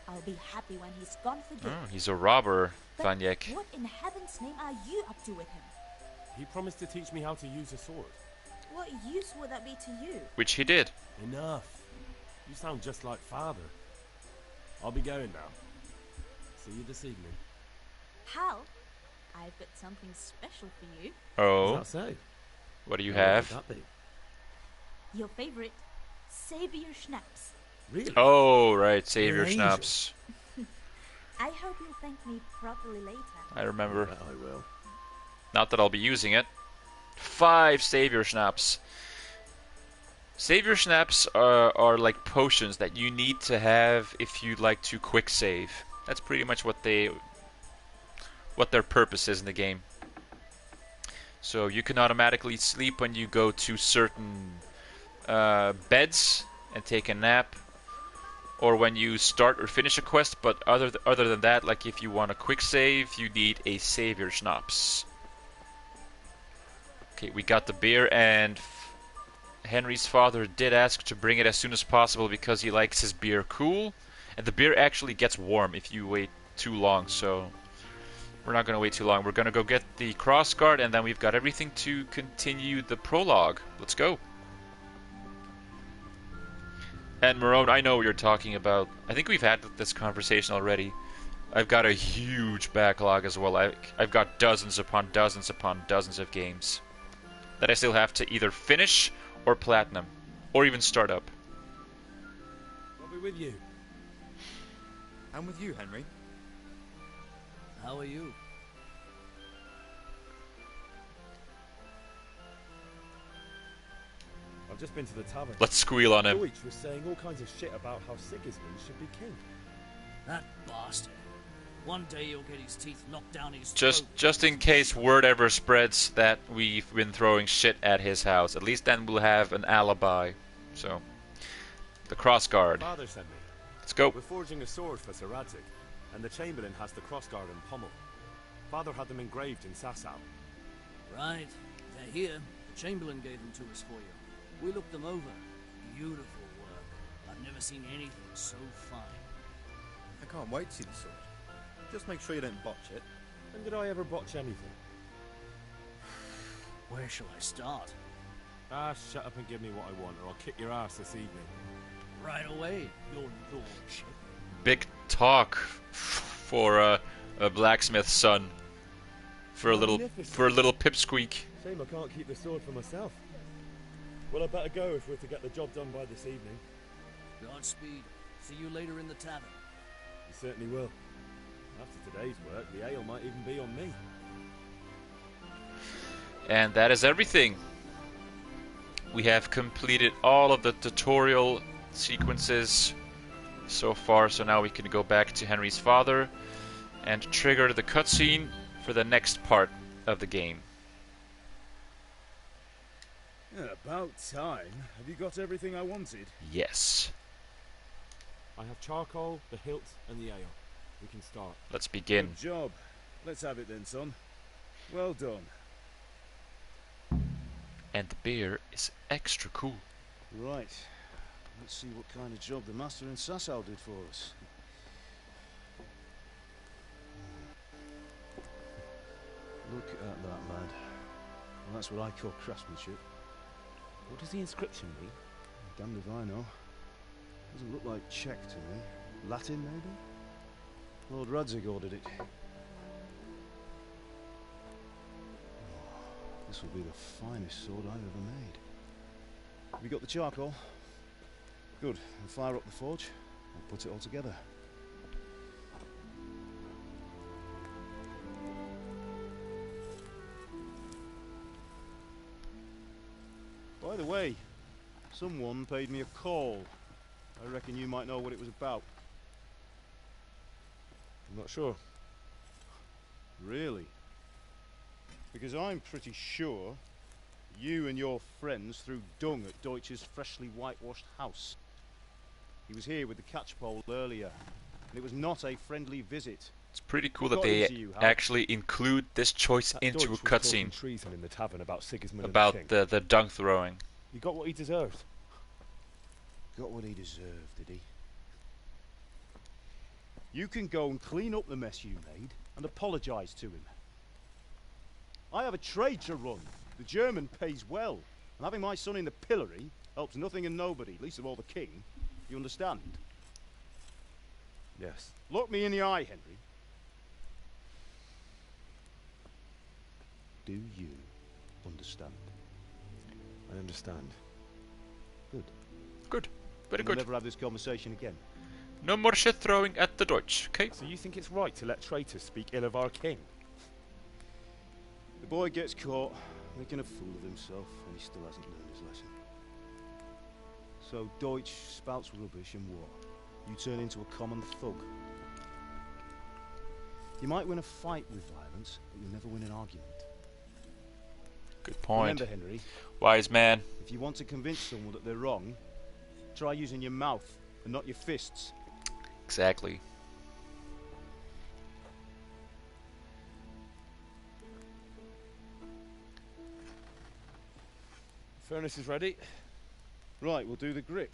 I'll be happy when he's gone for good. Oh, he's a robber, But Vanyek. what in heaven's name are you up to with him? He promised to teach me how to use a sword. What use would that be to you? Which he did. Enough. You sound just like father. I'll be going now. See you this evening. Hal, I've got something special for you. Oh. What's that say? What do you What have? would that be? Your favorite, Savior Schnapps. Really? Oh, right, Savior You're an Schnapps. I hope you'll thank me properly later. I remember. Yeah, I will. Not that I'll be using it. 5 Savior Schnapps. Savior Schnapps are like potions that you need to have if you'd like to quick save. That's pretty much what their purpose is in the game. So you can automatically sleep when you go to certain beds and take a nap, or when you start or finish a quest. But other than that, like if you want a quick save, you need a Savior Schnapps. Okay, we got the beer, and Henry's father did ask to bring it as soon as possible because he likes his beer cool, and the beer actually gets warm if you wait too long, so we're not going to wait too long. We're going to go get the crossguard, and then we've got everything to continue the prologue. Let's go. And Marone, I know what you're talking about. I think we've had this conversation already. I've got a huge backlog as well. I've got dozens upon dozens upon dozens of games that I still have to either finish or platinum, or even start up. I'll be with you. I'm with you, Henry. How are you? I've just been to the tavern. Let's squeal on him. Deutsch was saying all kinds of shit about how Sigismund should be king. That bastard. One day he'll get his teeth knocked down his throat. Just in case word ever spreads that we've been throwing shit at his house. At least then we'll have an alibi. So, the crossguard. Father sent me. Let's go. We're forging a sword for Sir Radzig, and the Chamberlain has the crossguard and pommel. Father had them engraved in Sasau. Right. They're here. The Chamberlain gave them to us for you. We looked them over. Beautiful work. I've never seen anything so fine. I can't wait to see the sword. Just make sure you don't botch it. When did I ever botch anything? Where shall I start? Ah, shut up and give me what I want, or I'll kick your ass this evening. Right away, your lordship. Big talk for a blacksmith's son. For a little pipsqueak. Shame I can't keep the sword for myself. Well, I better go if we're to get the job done by this evening. Godspeed. See you later in the tavern. You certainly will. After today's work, the ale might even be on me. And that is everything. We have completed all of the tutorial sequences so far, so now we can go back to Henry's father and trigger the cutscene for the next part of the game. Yeah, about time. Have you got everything I wanted? Yes. I have charcoal, the hilt, and the ale. We can start. Let's begin. Good job. Let's have it then, son. Well done. And the beer is extra cool. Right. Let's see what kind of job the master in Sasau did for us. Look at that, lad. Well, that's what I call craftsmanship. What does the inscription mean? Damned if I know. Doesn't look like Czech to me. Latin, maybe? Lord Radzig ordered it. Oh, this will be the finest sword I've ever made. Have you got the charcoal? Good. And fire up the forge. We'll put it all together. By the way, someone paid me a call. I reckon you might know what it was about. I'm not sure. Really? Because I'm pretty sure you and your friends threw dung at Deutsch's freshly whitewashed house. He was here with the catchpole earlier, and it was not a friendly visit. It's pretty cool that they actually include this choice into a cutscene. Treason in the tavern about Sigismund about and the king. the dung throwing. He got what he deserved. Got what he deserved, did he? You can go and clean up the mess you made and apologise to him. I have a trade to run. The German pays well, and having my son in the pillory helps nothing and nobody, least of all the king. You understand? Yes. Look me in the eye, Henry. Do you understand? I understand. Good. Good. Very We'll good. never have this conversation again. No more shit throwing at the Deutsch, okay? So you think it's right to let traitors speak ill of our king? The boy gets caught, making a fool of himself, and he still hasn't learned his lesson. So Deutsch spouts rubbish in war. You turn into a common thug. You might win a fight with violence, but you'll never win an argument. Good point. Remember, Henry, wise man. If you want to convince someone that they're wrong, try using your mouth and not your fists. Exactly. Furnace is ready. Right, we'll do the grip.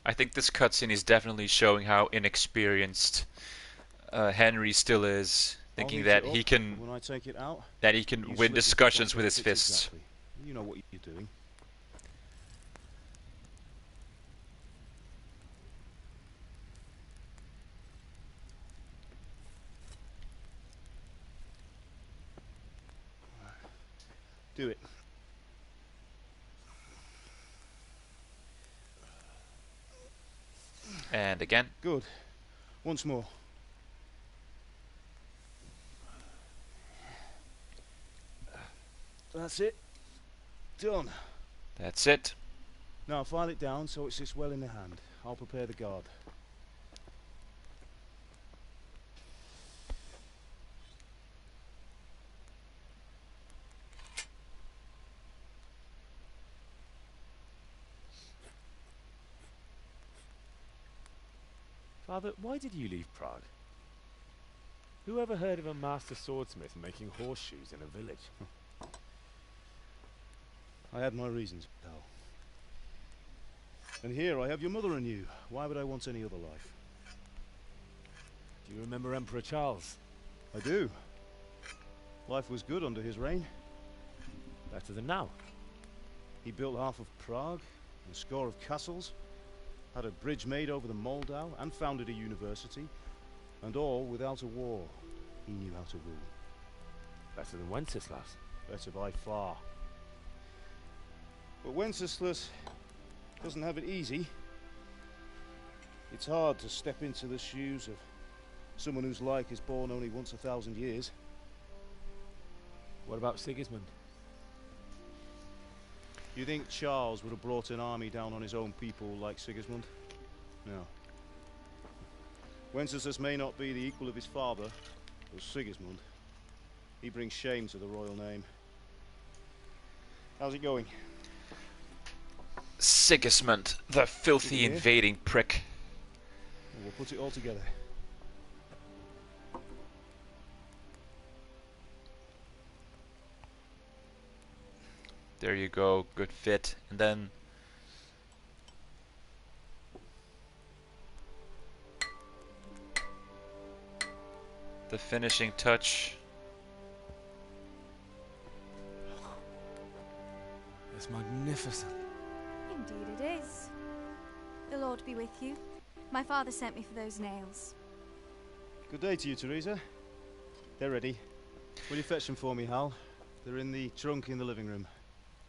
I think this cutscene is definitely showing how inexperienced Henry still is, thinking that he can when I take it out, win discussions with his fists. Exactly. You know what you're doing. Do it. And again. Good. Once more. That's it. Done. That's it. Now file it down so it sits well in the hand. I'll prepare the guard. Father, why did you leave Prague? Who ever heard of a master swordsmith making horseshoes in a village? I had my reasons, pal. And here I have your mother and you. Why would I want any other life? Do you remember Emperor Charles? I do. Life was good under his reign. Better than now. He built half of Prague, and a score of castles, had a bridge made over the Moldau, and founded a university, and all without a war. He knew how to rule. Better than Wenceslas. Better by far. But Wenceslas doesn't have it easy. It's hard to step into the shoes of someone whose like is born only once 1,000 years. What about Sigismund? You think Charles would have brought an army down on his own people like Sigismund? No. Wenceslas may not be the equal of his father, but Sigismund, he brings shame to the royal name. How's it going? Sigismund, the filthy invading prick. We'll put it all together. There you go, good fit. And then the finishing touch. It's magnificent. Indeed it is. The Lord be with you. My father sent me for those nails. Good day to you, Teresa. They're ready. Will you fetch them for me, Hal? They're in the trunk in the living room.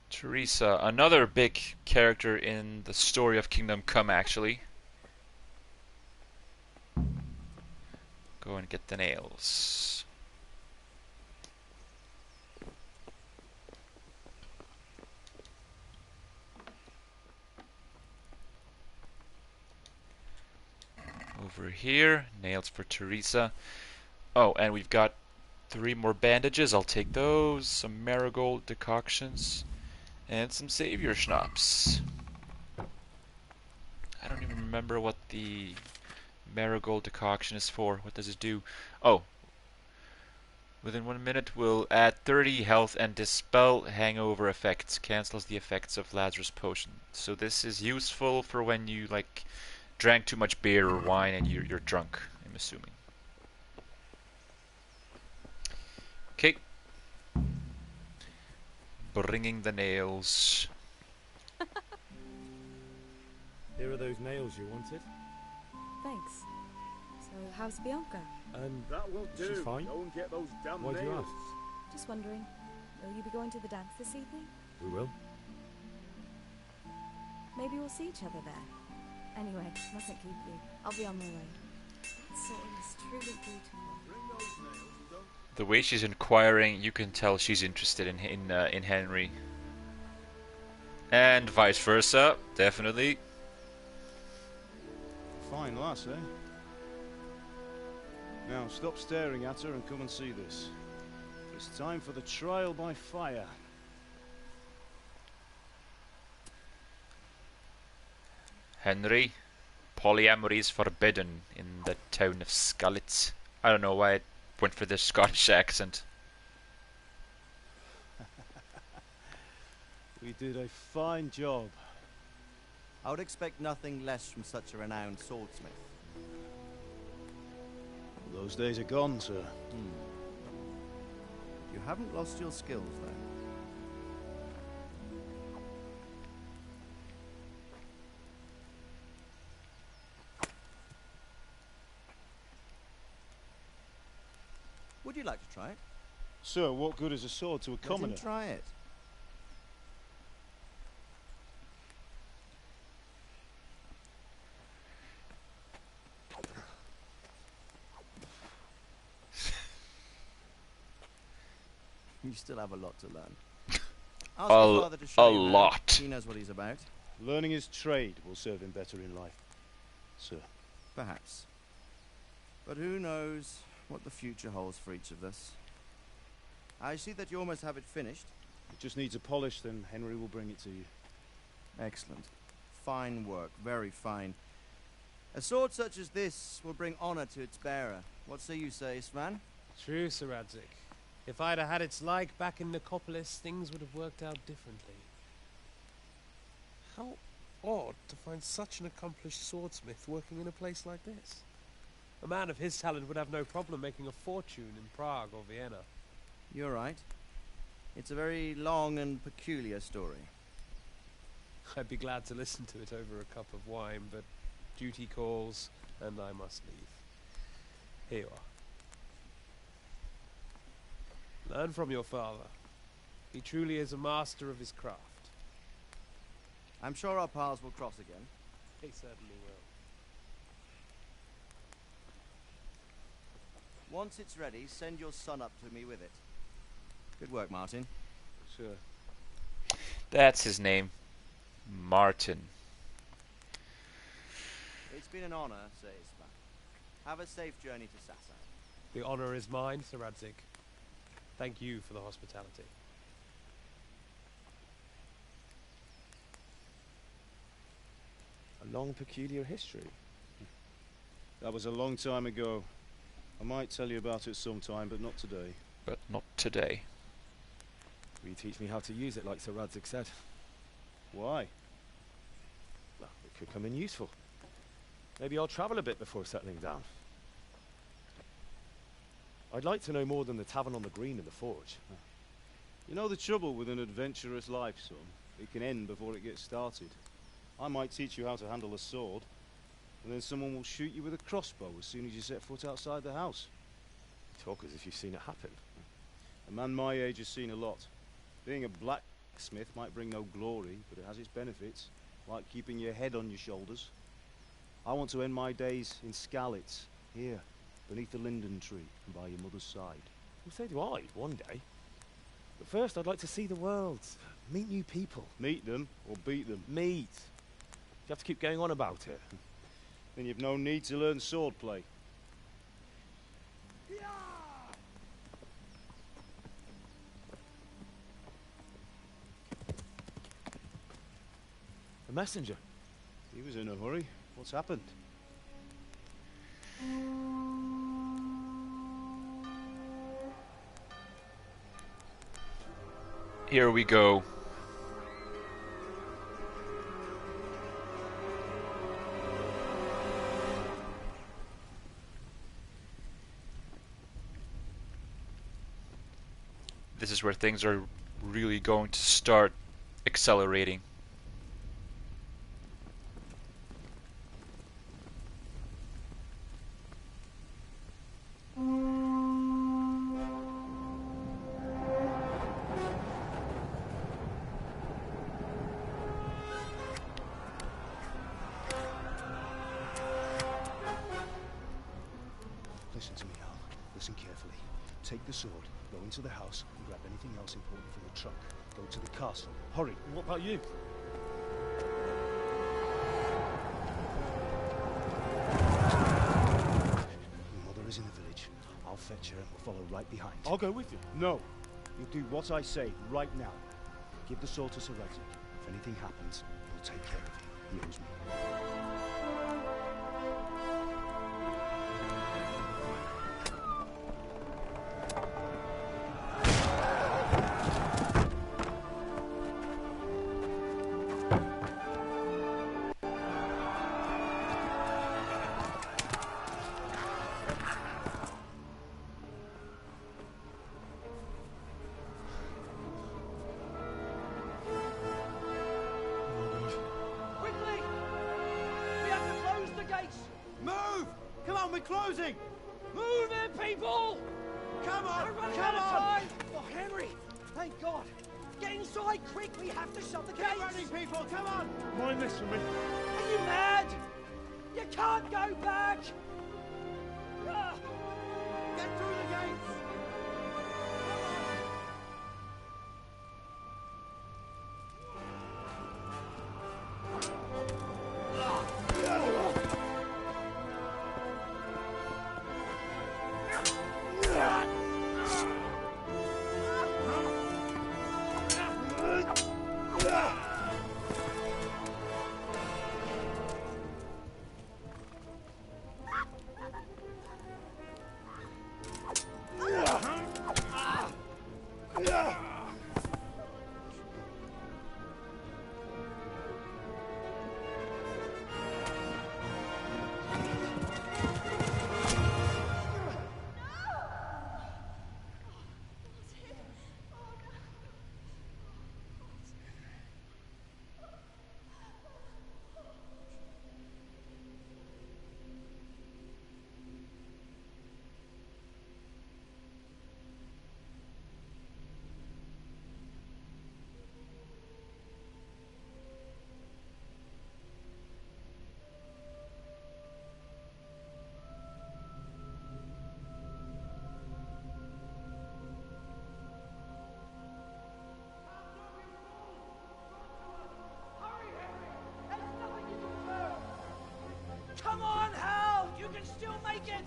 Teresa, another big character in the story of Kingdom Come, actually. Go and get the nails. Over here, nails for Teresa. Oh, and we've got 3 more bandages. I'll take those. Some marigold decoctions. And some savior schnapps. I don't even remember what the marigold decoction is for. What does it do? Oh. Within 1 minute will add 30 health and dispel hangover effects. Cancels the effects of Lazarus potion. So this is useful for when you like drank too much beer or wine and you're drunk, I'm assuming. Okay. Bringing the nails. Here are those nails you wanted. Thanks. So, how's Bianca? That will do. She's fine. Go and get those damn Why nails. do you ask? Just wondering, will you be going to the dance this evening? We will. Maybe we'll see each other there. Anyway, mustn't keep you. I'll be on my way. That sword is truly beautiful. Bring those nails and don't... The way she's inquiring, you can tell she's interested in Henry. And vice versa, definitely. Fine lass, eh? Now stop staring at her and come and see this. It's time for the trial by fire. Henry, polyamory is forbidden in the town of Scarlet. I don't know why I went for this Scottish accent. We did a fine job. I would expect nothing less from such a renowned swordsmith. Those days are gone, sir. You haven't lost your skills, then. Would you like to try it? Sir, what good is a sword to a commoner? Let him try it. You still have a lot to learn. Ask your father to show you around. Lot. He knows what he's about. Learning his trade will serve him better in life, sir. Perhaps. But who knows what the future holds for each of us. I see that you almost have it finished. It just needs a polish, then Henry will bring it to you. Excellent. Fine work, very fine. A sword such as this will bring honor to its bearer. What say you, Svan? True, Sir Radzik. If I'd have had its like back in Nicopolis, things would have worked out differently. How odd to find such an accomplished swordsmith working in a place like this. A man of his talent would have no problem making a fortune in Prague or Vienna. You're right. It's a very long and peculiar story. I'd be glad to listen to it over a cup of wine, but duty calls, and I must leave. Here you are. Learn from your father. He truly is a master of his craft. I'm sure our paths will cross again. They certainly will. Once it's ready, send your son up to me with it. Good work, Martin. Sure. That's his name. Martin. It's been an honor, Sir Isma. Have a safe journey to Sasau. The honor is mine, Sir Radzik. Thank you for the hospitality. A long, peculiar history. That was a long time ago. I might tell you about it sometime, but not today. But not today. Will you teach me how to use it like Sir Radzik said? Why? Well, it could come in useful. Maybe I'll travel a bit before settling down. I'd like to know more than the tavern on the green and the forge. You know the trouble with an adventurous life, son? It can end before it gets started. I might teach you how to handle a sword, and then someone will shoot you with a crossbow as soon as you set foot outside the house. You talk as if you've seen it happen. A man my age has seen a lot. Being a blacksmith might bring no glory, but it has its benefits, like keeping your head on your shoulders. I want to end my days in Skalitz, here, beneath the linden tree and by your mother's side. Well, so do I, one day. But first, I'd like to see the world. Meet new people. Meet them or beat them? Meet. You have to keep going on about it. Then you've no need to learn swordplay. A messenger. He was in a hurry. What's happened? Here we go. This is where things are really going to start accelerating. Listen to me, Al. Listen carefully. Take the sword, go into the house, and grab anything else important from the trunk. Go to the castle. Hurry. What about you? Your mother is in the village. I'll fetch her and we'll follow right behind. I'll go with you. No. You'll do what I say right now. Give the sword to Sir Edric. If anything happens, he'll take care of you. He owes me. Quickly! We have to close the gates! Move! Come on, we're closing! Move it, people! Come on! We're running Come out of on! time! Oh, Henry! Thank God! Get inside, quick! We have to shut the gates! Get running, people! Come on! Mind this for me. Are you mad? You can't go back! Ah. Get through the gates! Come on, Hal! You can still make it!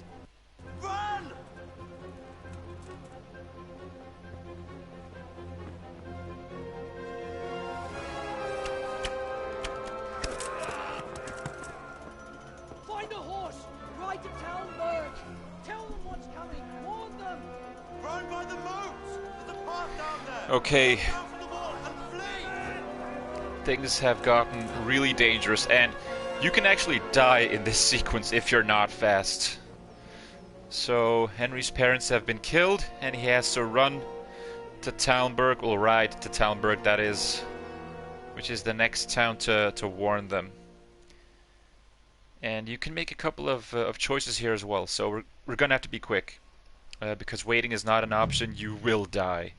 Run! Find a horse! Ride to Talmberg! Tell them what's coming! Warn them! Run by the moat! There's a path down there! Okay. Down from the wall and flee! Things have gotten really dangerous, and you can actually die in this sequence if you're not fast. So Henry's parents have been killed, and he has to run to Talmberg, or ride to Talmberg, that is, which is the next town to warn them. And you can make a couple of choices here as well, so we're gonna have to be quick, because waiting is not an option. You will die,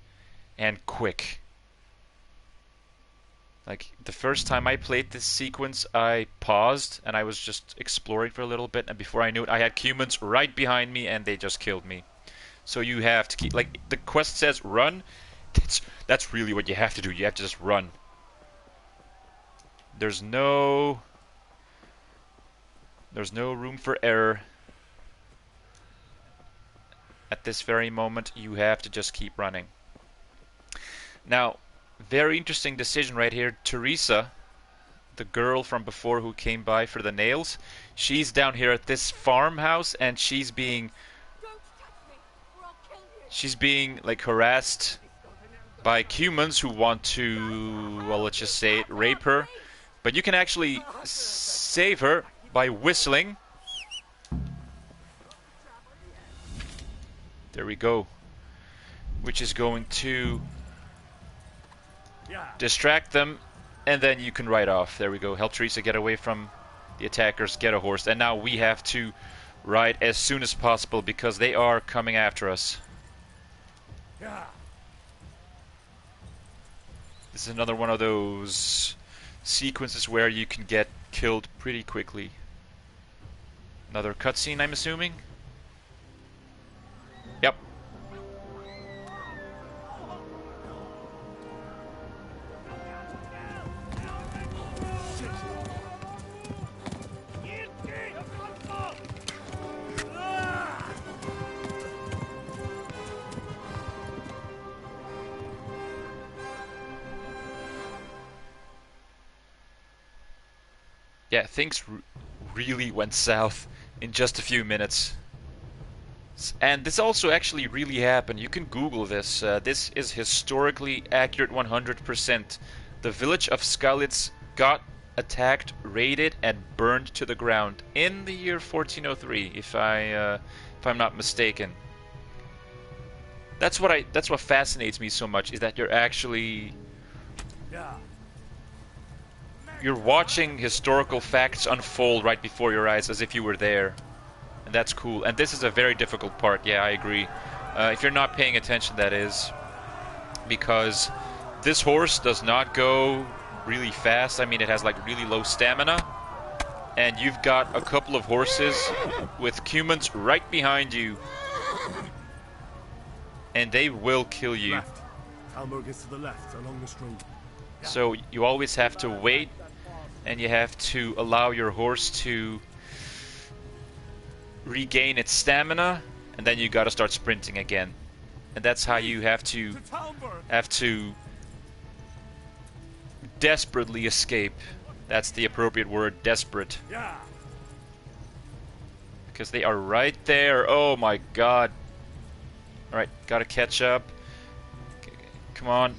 and quick. Like, the first time I played this sequence, I paused and I was just exploring for a little bit, and before I knew it, I had humans right behind me and they just killed me. So you have to keep, like, the quest says run. That's really what you have to do. You have to just run. There's no room for error. At this very moment, you have to just keep running. Now, very interesting decision right here. Teresa, the girl from before who came by for the nails, she's down here at this farmhouse and she's being like harassed by humans who want to, well, let's just say it, rape her. But you can actually save her by whistling. There we go. Which is going to distract them, and then you can ride off. There we go. Help Teresa get away from the attackers, get a horse. And now we have to ride as soon as possible because they are coming after us. This is another one of those sequences where you can get killed pretty quickly. Another cutscene, I'm assuming? Yep. Yeah, things really went south in just a few minutes. And this also actually really happened. You can Google this. This is historically accurate 100%. The village of Skalitz got attacked, raided, and burned to the ground in the year 1403, if I'm not mistaken. That's what fascinates me so much, is that you're actually you're watching historical facts unfold right before your eyes as if you were there. And that's cool. And this is a very difficult part, yeah, I agree. If you're not paying attention, that is. Because this horse does not go really fast. I mean, it has like really low stamina. And you've got a couple of horses with humans right behind you. And they will kill you. Left. Talmud is to the left, along the stream. So you always have to wait, and you have to allow your horse to regain its stamina, and then you gotta start sprinting again. And that's how you have to desperately escape. That's the appropriate word, desperate. Because they are right there. Oh my god. Alright, gotta catch up. Come on.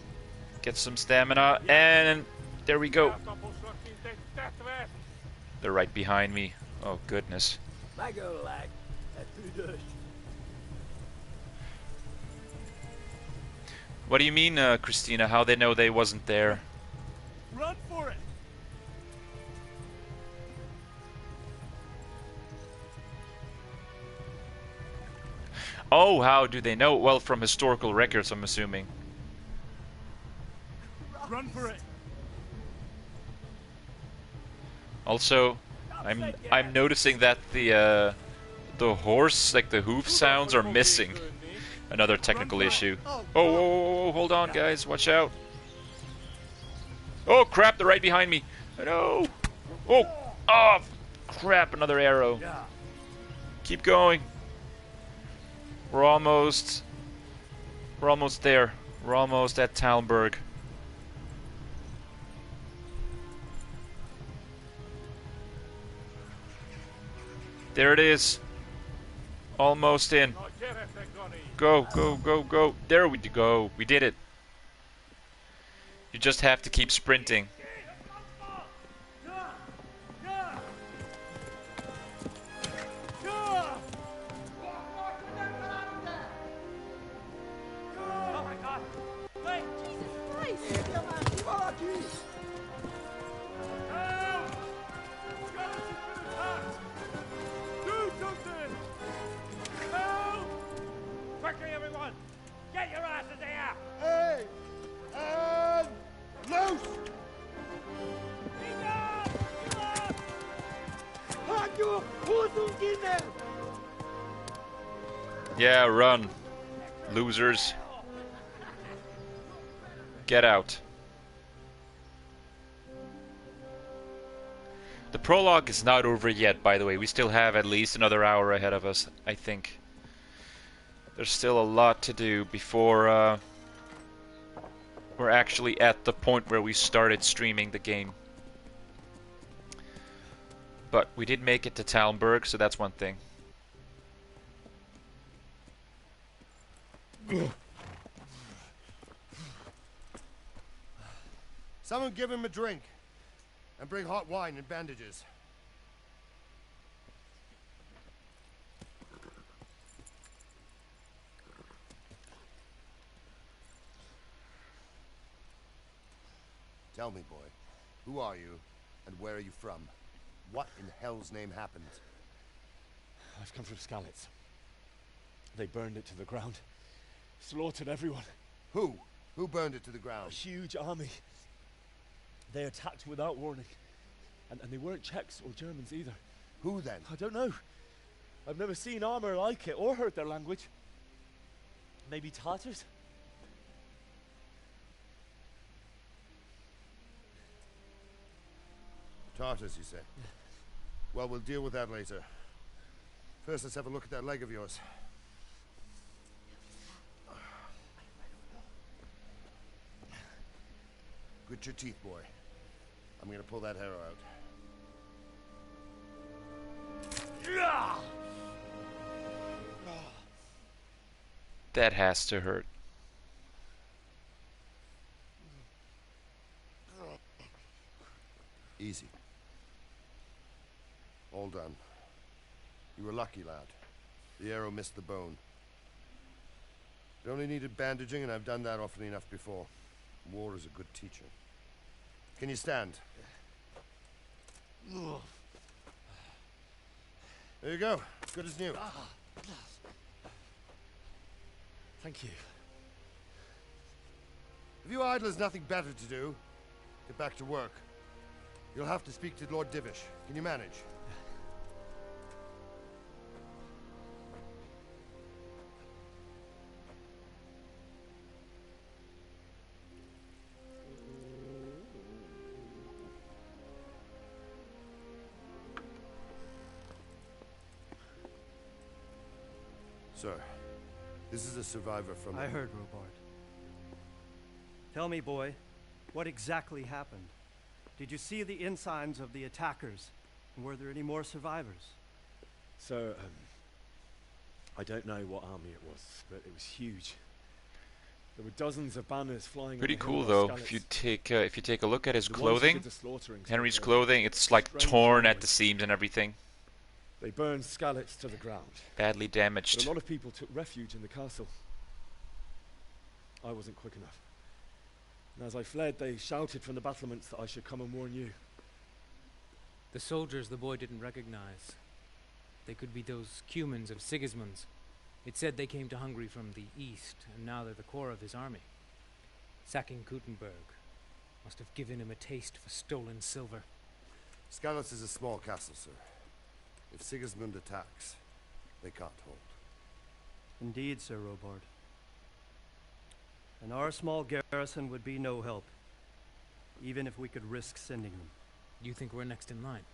Get some stamina, and there we go. They're right behind me. Oh goodness. What do you mean, Christina? How they know they wasn't there? Run for it! Oh, how do they know? Well, from historical records, I'm assuming. Run for it! Also, I'm noticing that the horse, like the hoof sounds, are missing. Another technical issue. Oh, hold on, guys, watch out! Oh crap! They're right behind me. No! Oh, crap! Another arrow. Keep going. We're almost there. We're almost at Talmberg. There it is. Almost in. Go, go, go, go. There we go. We did it. You just have to keep sprinting. Yeah, run. Losers. Get out. The prologue is not over yet, by the way. We still have at least another hour ahead of us, I think. There's still a lot to do before we're actually at the point where we started streaming the game. But we did make it to Talmberg, so that's one thing. Someone give him a drink. And bring hot wine and bandages. Tell me, boy, who are you, and where are you from? What in hell's name happened? I've come from Skalitz. They burned it to the ground. Slaughtered everyone. Who? Who burned it to the ground? A huge army. They attacked without warning. And they weren't Czechs or Germans either. Who then? I don't know. I've never seen armor like it or heard their language. Maybe Tartars? Tartars, you say? Well, we'll deal with that later. First, let's have a look at that leg of yours. Grit your teeth, boy. I'm gonna pull that arrow out. That has to hurt. Easy. All done. You were lucky, lad. The arrow missed the bone. It only needed bandaging, and I've done that often enough before. War is a good teacher. Can you stand? There you go. As good as new. Thank you. If you idlers nothing better to do, get back to work. You'll have to speak to Lord Divish. Can you manage? Sir, this is a survivor from... I heard, Robard. Tell me, boy, what exactly happened? Did you see the ensigns of the attackers? And were there any more survivors? So, I don't know what army it was, but it was huge. There were dozens of banners flying. Pretty cool though. If you take a look at his clothing, Henry's clothing, it's like torn at the seams and everything. They burned Skalitz to the ground. Badly damaged. But a lot of people took refuge in the castle. I wasn't quick enough. And as I fled, they shouted from the battlements that I should come and warn you. The soldiers the boy didn't recognize. They could be those Cumans of Sigismund's. It said they came to Hungary from the east, and now they're the core of his army. Sacking Kuttenberg must have given him a taste for stolen silver. Skalitz is a small castle, sir. If Sigismund attacks, they can't hold. Indeed, Sir Robard. And our small garrison would be no help, even if we could risk sending them. You think we're next in line?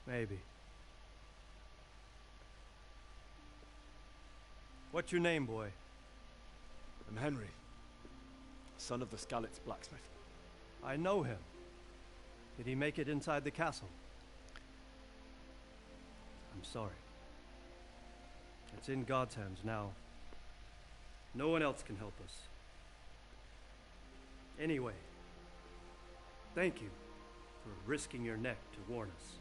Maybe. What's your name, boy? I'm Henry, son of the Skalitz blacksmith. I know him. Did he make it inside the castle? I'm sorry. It's in God's hands now. No one else can help us. Anyway, thank you for risking your neck to warn us.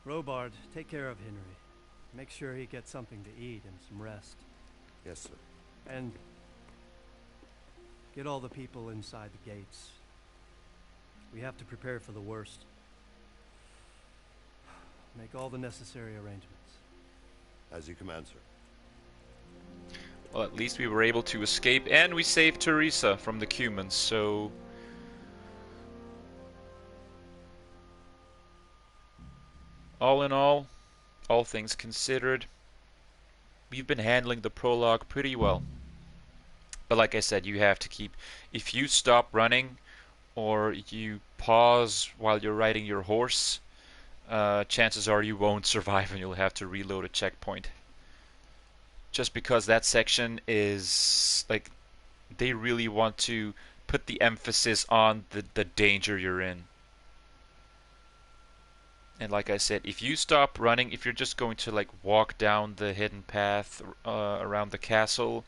Robard, take care of Henry. Make sure he gets something to eat and some rest. Yes, sir. And get all the people inside the gates. We have to prepare for the worst. Make all the necessary arrangements. As you command, sir. Well, at least we were able to escape, and we saved Teresa from the Cumans, so... all in all things considered, we've been handling the prologue pretty well. But like I said, you have to keep... If you stop running or you pause while you're riding your horse, chances are you won't survive and you'll have to reload a checkpoint. Just because that section is... like, they really want to put the emphasis on the danger you're in. And like I said, if you stop running, if you're just going to like walk down the hidden path around the castle,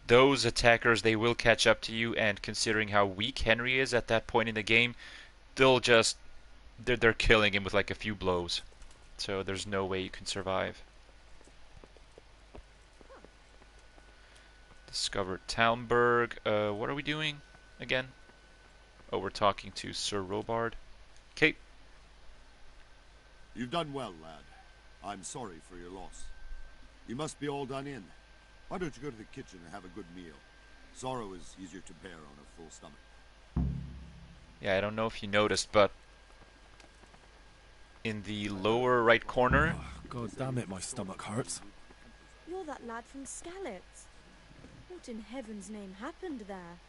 those attackers, they will catch up to you, and considering how weak Henry is at that point in the game, they'll just... they're killing him with like a few blows. So there's no way you can survive. Discovered Talmberg. What are we doing again? Oh, we're talking to Sir Robard. Okay. You've done well, lad. I'm sorry for your loss. You must be all done in. Why don't you go to the kitchen and have a good meal? Sorrow is easier to bear on a full stomach. Yeah, I don't know if you noticed, but in the lower right corner... God damn it, my stomach hurts. You're that lad from Skalitz. What in heaven's name happened there?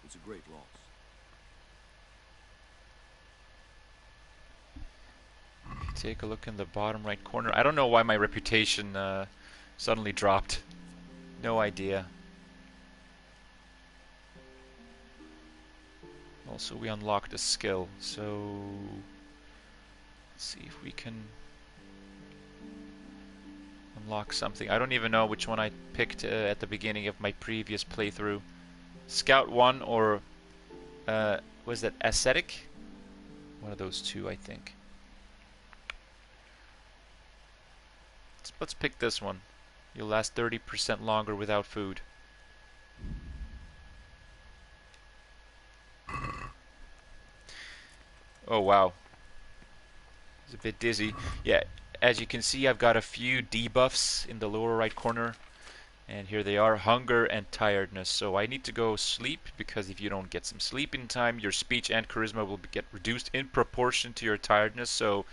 It's a great loss. Take a look in the bottom right corner. I don't know why my reputation suddenly dropped. No idea. Also, we unlocked a skill, so let's see if we can unlock something. I don't even know which one I picked at the beginning of my previous playthrough. Scout 1 or was that Ascetic? One of those two, I think. Let's pick this one. You'll last 30% longer without food. Oh wow. It's a bit dizzy. Yeah, as you can see, I've got a few debuffs in the lower right corner. And here they are, hunger and tiredness. So I need to go sleep, because if you don't get some sleep in time, your speech and charisma will get reduced in proportion to your tiredness. So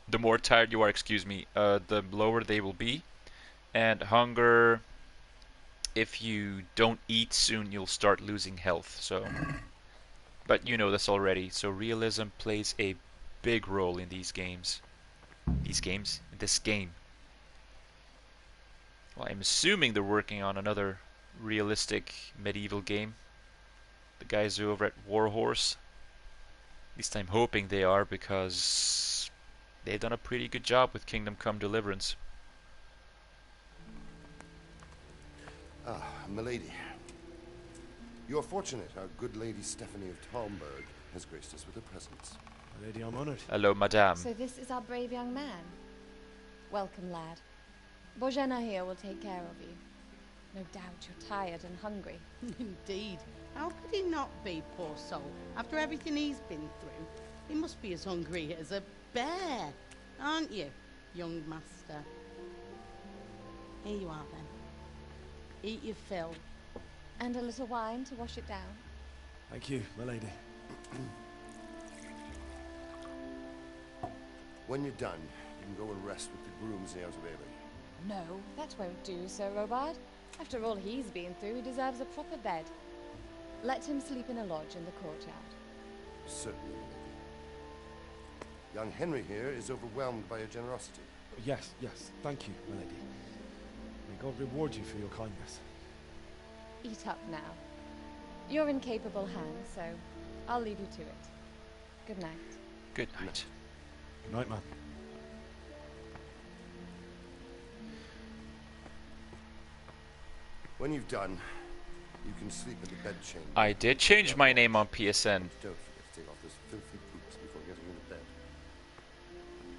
the more tired you are, the lower they will be. And hunger, if you don't eat soon, you'll start losing health. So, but you know this already. So realism plays a big role in these games. This game. Well, I'm assuming they're working on another realistic medieval game. The guys over at Warhorse. At least I'm hoping they are, because they've done a pretty good job with Kingdom Come Deliverance. Ah, milady. You're fortunate our good lady Stephanie of Talmberg has graced us with her presence. Lady, I'm honored. Hello, madame. So this is our brave young man. Welcome, lad. Bojana here will take care of you. No doubt you're tired and hungry. Indeed. How could he not be, poor soul? After everything he's been through, he must be as hungry as a bear, aren't you, young master? Here you are, then. Eat your fill. And a little wine to wash it down. Thank you, my lady. When you're done, you can go and rest with the grooms in the Outer Bailey. No, that won't do, Sir Robard. After all he's been through, he deserves a proper bed. Let him sleep in a lodge in the courtyard. Certainly, lady. Young Henry here is overwhelmed by your generosity. Yes, thank you, my lady. May God reward you for your kindness. Eat up now. You're in capable hands, so I'll leave you to it. Good night. Good night. Good night, man. When you've done, you can sleep in the bedchamber. I did change my name on PSN. Don't forget to take off those filthy boots before getting into bed.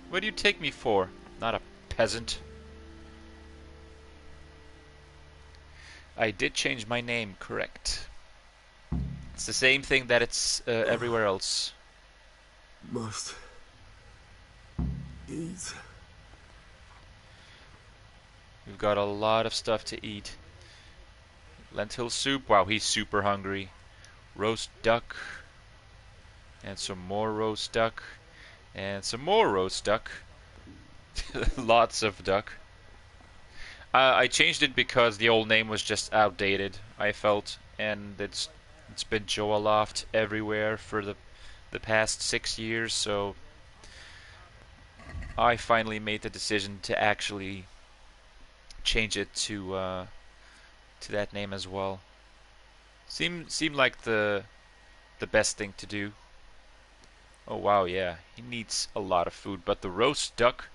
What do you take me for? Not a peasant. I did change my name, correct. It's the same thing that it's everywhere else. Must eat. We've got a lot of stuff to eat. Lentil soup. Wow, he's super hungry. Roast duck. And some more roast duck. And some more roast duck. Lots of duck. I changed it because the old name was just outdated, I felt. And it's been Joe Aloft everywhere for the past 6 years, so I finally made the decision to actually change it to that name as well. Seemed like the best thing to do. Oh wow, yeah, he needs a lot of food, but the roast duck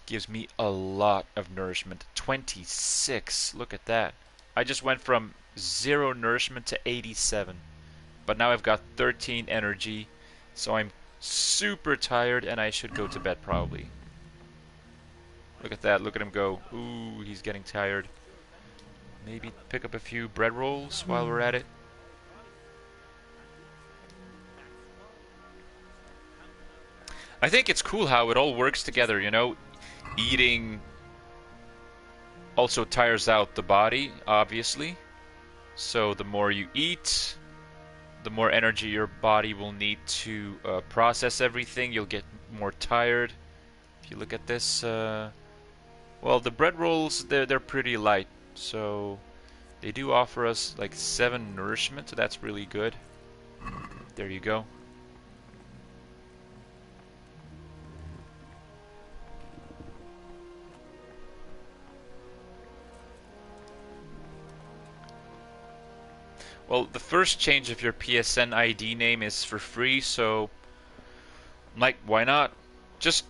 gives me a lot of nourishment. 26, look at that. I just went from 0 nourishment to 87, but now I've got 13 energy, so I'm super tired and I should go to bed probably. Look at that, look at him go. Ooh, he's getting tired. Maybe pick up a few bread rolls while we're at it. I think it's cool how it all works together, you know. Eating also tires out the body, obviously. So the more you eat, the more energy your body will need to process everything. You'll get more tired. If you look at this, well, the bread rolls, they're pretty light. So they do offer us like 7 nourishment, so that's really good. There you go. Well, the first change of your PSN ID name is for free, so like, why not? Just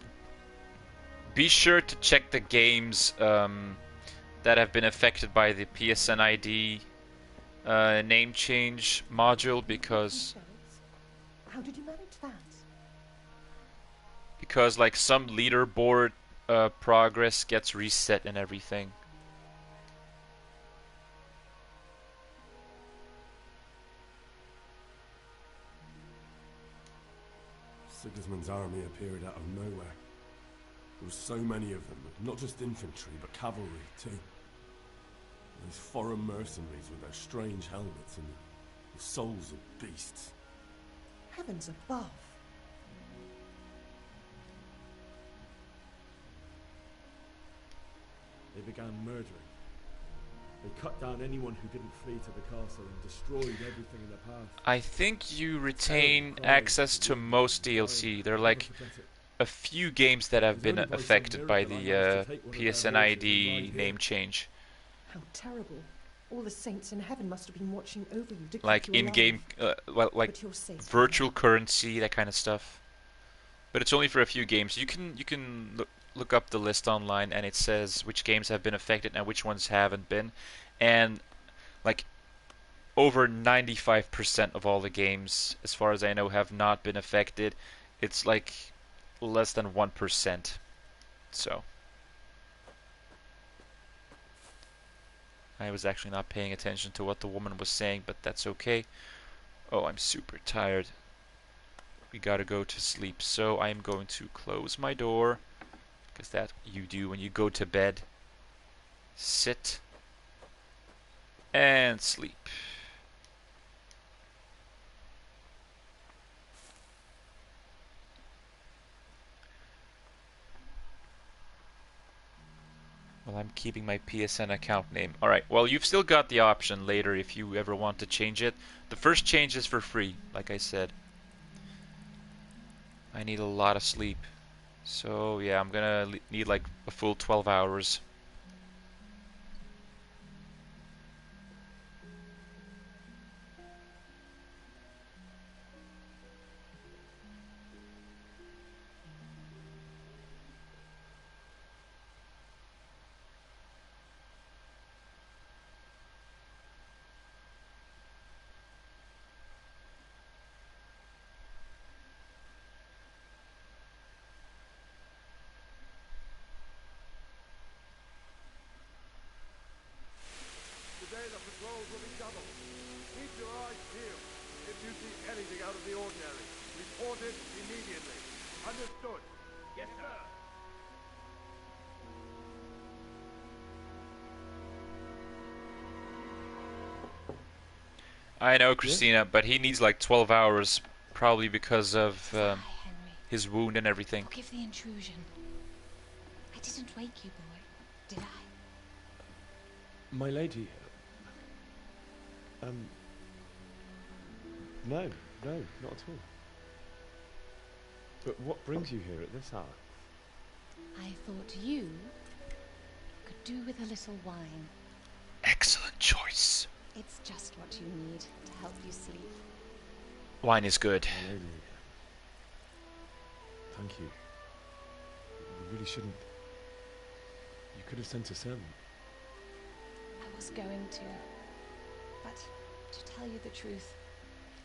be sure to check the games that have been affected by the PSN ID name change module, because How did you manage that? Because like some leaderboard progress gets reset and everything. Sigismund's army appeared out of nowhere. There were so many of them, not just infantry, but cavalry too. These foreign mercenaries with their strange helmets and the souls of beasts. Heavens above. They began murdering. They cut down anyone who didn't flee to the castle and destroyed everything in the path. I think you retain access to most DLC. There are like a few games that have been affected by the PSN ID name change. How terrible. All the saints in heaven must have been watching over you to keep Like you in-game, well, like but you're safe. virtual currency, that kind of stuff. But it's only for a few games. You can look up the list online, and it says which games have been affected and which ones haven't been. And like over 95% of all the games, as far as I know, have not been affected. It's like less than 1%. So I was actually not paying attention to what the woman was saying, but that's okay. Oh, I'm super tired. We gotta go to sleep, so I'm going to close my door, because that you do when you go to bed. Sit and sleep. Well, I'm keeping my PSN account name. Alright, well, you've still got the option later if you ever want to change it. The first change is for free, like I said. I need a lot of sleep. So, yeah, I'm gonna need like a full 12 hours. Today the patrols will be doubled. Keep your eyes peeled. If you see anything out of the ordinary, report it immediately. Understood? Yes, sir. I know, Christina, but he needs like 12 hours, probably because of his wound and everything. Forgive the intrusion. I didn't wake you, boy, did I? My lady... No, not at all. But what brings you here at this hour? I thought you could do with a little wine. Excellent choice. It's just what you need to help you sleep. Wine is good. My lady, thank you. You really shouldn't... You could have sent a servant. I was going to. But to tell you the truth,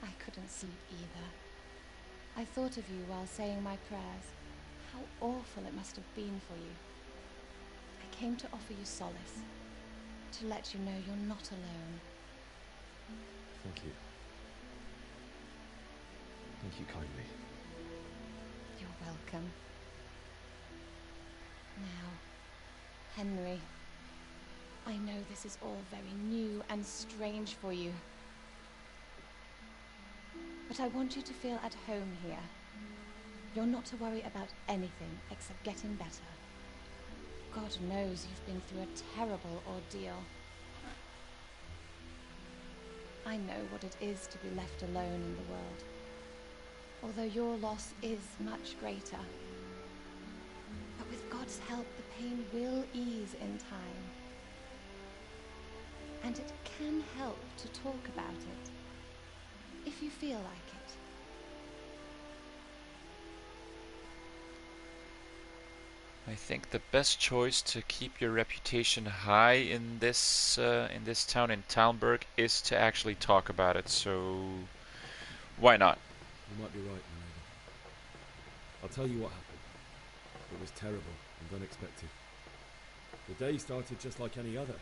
I couldn't sleep either. I thought of you while saying my prayers. How awful it must have been for you. I came to offer you solace. To let you know you're not alone. Thank you. Thank you kindly. You're welcome. Now, Henry, I know this is all very new and strange for you. But I want you to feel at home here. You're not to worry about anything except getting better. God knows you've been through a terrible ordeal. I know what it is to be left alone in the world. Although your loss is much greater. But with God's help, the pain will ease in time. And it can help to talk about it, if you feel like it. I think the best choice to keep your reputation high in this town, in Talmberg, is to actually talk about it. So, why not? You might be right, my lady. I'll tell you what happened. It was terrible and unexpected. The day started just like any other.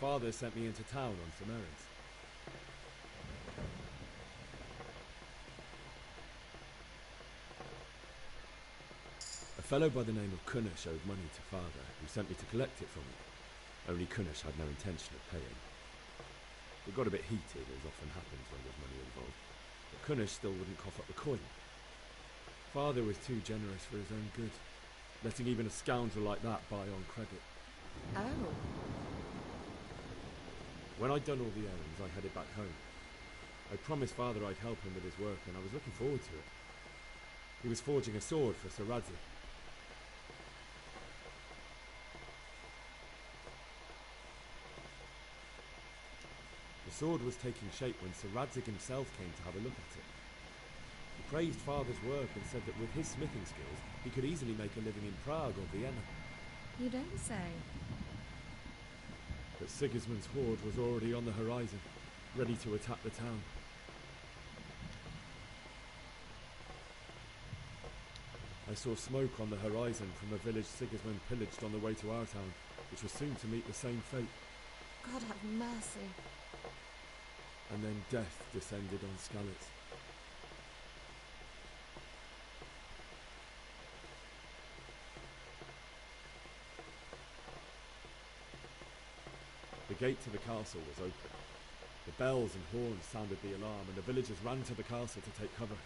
Father sent me into town on some errands. A fellow by the name of Kunnish owed money to Father, who sent me to collect it from him. Only Kunnish had no intention of paying. It got a bit heated, as often happens when there's money involved, but Kunnish still wouldn't cough up the coin. Father was too generous for his own good, letting even a scoundrel like that buy on credit. Oh. When I'd done all the errands, I headed back home. I promised Father I'd help him with his work, and I was looking forward to it. He was forging a sword for Sir Radzig. The sword was taking shape when Sir Radzig himself came to have a look at it. He praised Father's work and said that with his smithing skills, he could easily make a living in Prague or Vienna. You don't say. But Sigismund's horde was already on the horizon, ready to attack the town. I saw smoke on the horizon from a village Sigismund pillaged on the way to our town, which was soon to meet the same fate. God have mercy. And then death descended on Skalitz. The gate to the castle was open. The bells and horns sounded the alarm, and the villagers ran to the castle to take cover.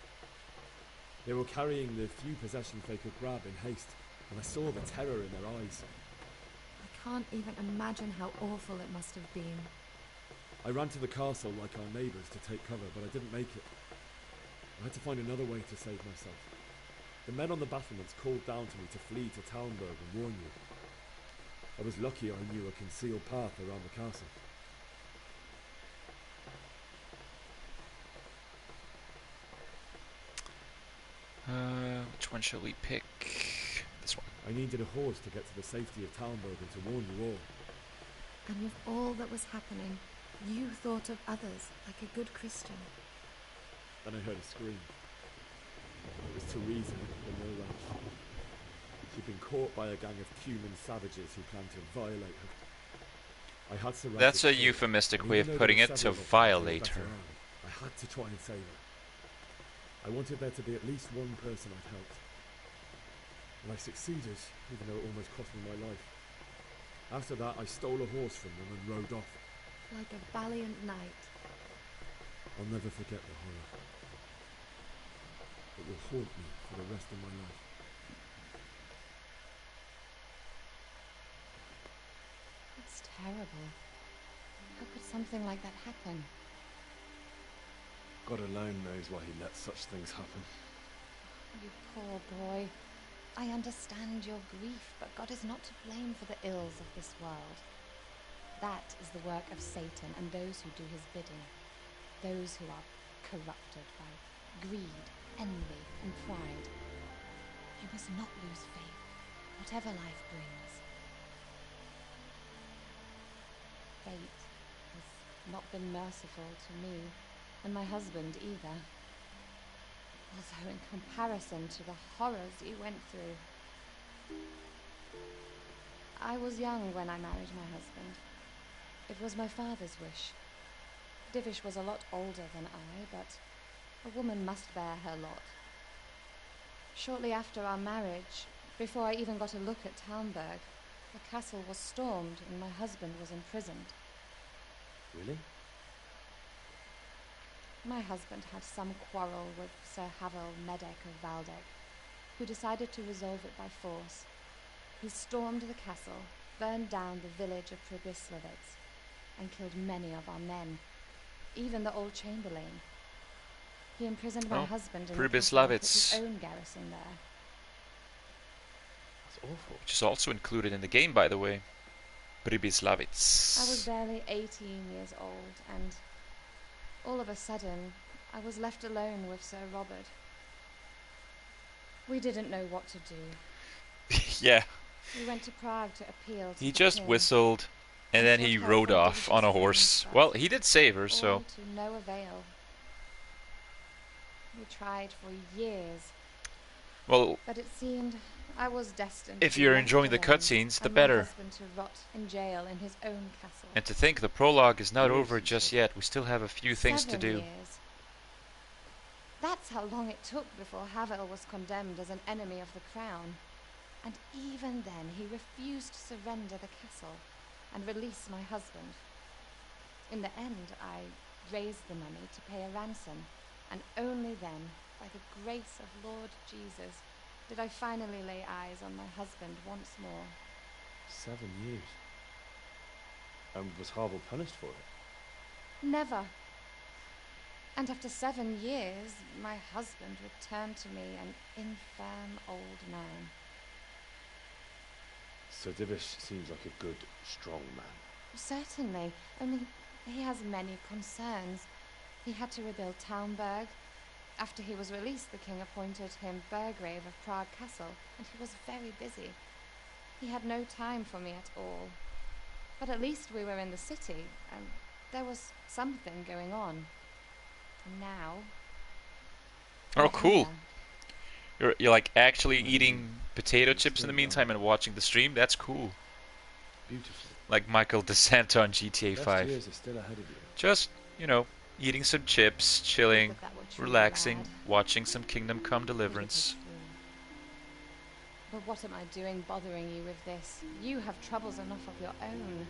They were carrying the few possessions they could grab in haste, and I saw the terror in their eyes. I can't even imagine how awful it must have been. I ran to the castle like our neighbours to take cover, but I didn't make it. I had to find another way to save myself. The men on the battlements called down to me to flee to Talmberg and warn you. I was lucky I knew a concealed path around the castle. Which one shall we pick? This one. I needed a horse to get to the safety of Talmberg and to warn you all. And with all that was happening, you thought of others like a good Christian. Then I heard a scream. It was Teresa, the mill wench. She'd been caught by a gang of human savages who planned to violate her. I had to. That's a euphemistic way of putting it, to violate her. I had to try and save her. I wanted there to be at least one person I'd helped. And I succeeded, even though it almost cost me my life. After that, I stole a horse from them and rode off. Like a valiant knight. I'll never forget the horror. It will haunt me for the rest of my life. It's terrible. How could something like that happen? God alone knows why he lets such things happen. You poor boy. I understand your grief, but God is not to blame for the ills of this world. That is the work of Satan and those who do his bidding. Those who are corrupted by greed, envy, and pride. You must not lose faith, whatever life brings. Fate has not been merciful to me, and my husband either. Although in comparison to the horrors he went through. I was young when I married my husband. It was my father's wish. Divish was a lot older than I, but a woman must bear her lot. Shortly after our marriage, before I even got a look at Townburg, the castle was stormed and my husband was imprisoned. Really? My husband had some quarrel with Sir Havel Medek of Valdek, who decided to resolve it by force. He stormed the castle, burned down the village of Pribyslavitz, and killed many of our men, even the old chamberlain. He imprisoned my husband in the castle and put his own garrison there. That's awful. Which is also included in the game, by the way. Pribyslavitz. I was barely 18 years old, and all of a sudden, I was left alone with Sir Robert. We didn't know what to do. Yeah. We went to Prague to appeal to He the just king. whistled, and then he rode off on a horse. Well, he did save her, so... All to no avail. We tried for years. Well, but it seemed I was destined if to be you're left enjoying the alone, cutscenes, the and my better. husband to rot in jail in his own castle. And to think the prologue is not over just yet. We still have a few things to 7 do. years. That's how long it took before Havel was condemned as an enemy of the crown. And even then he refused to surrender the castle and release my husband. In the end, I raised the money to pay a ransom, and only then, by the grace of Lord Jesus, did I finally lay eyes on my husband once more. 7 years. And was Havel punished for it? Never. And after 7 years, my husband returned to me an infirm old man. So Divish seems like a good, strong man. Certainly, only he has many concerns. He had to rebuild Townburg. After he was released, the king appointed him Burgrave of Prague Castle, and he was very busy. He had no time for me at all. But at least we were in the city, and there was something going on. And now... Oh, cool. You're like actually eating potato chips in the meantime and watching the stream? That's cool. Beautiful. Like Michael DeSanta on GTA 5. Years are still ahead of you. Just, you know, eating some chips, chilling, relaxing, watching some Kingdom Come Deliverance. But what am I doing bothering you with this? You have troubles enough of your own.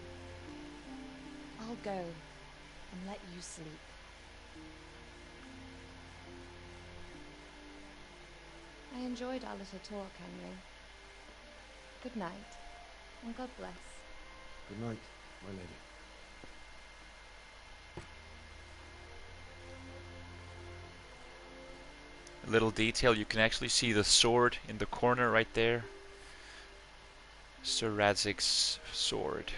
I'll go and let you sleep. I enjoyed our little talk, Henry. Good night, and God bless. Good night, my lady. A little detail, you can actually see the sword in the corner right there. Sir Radzig's sword.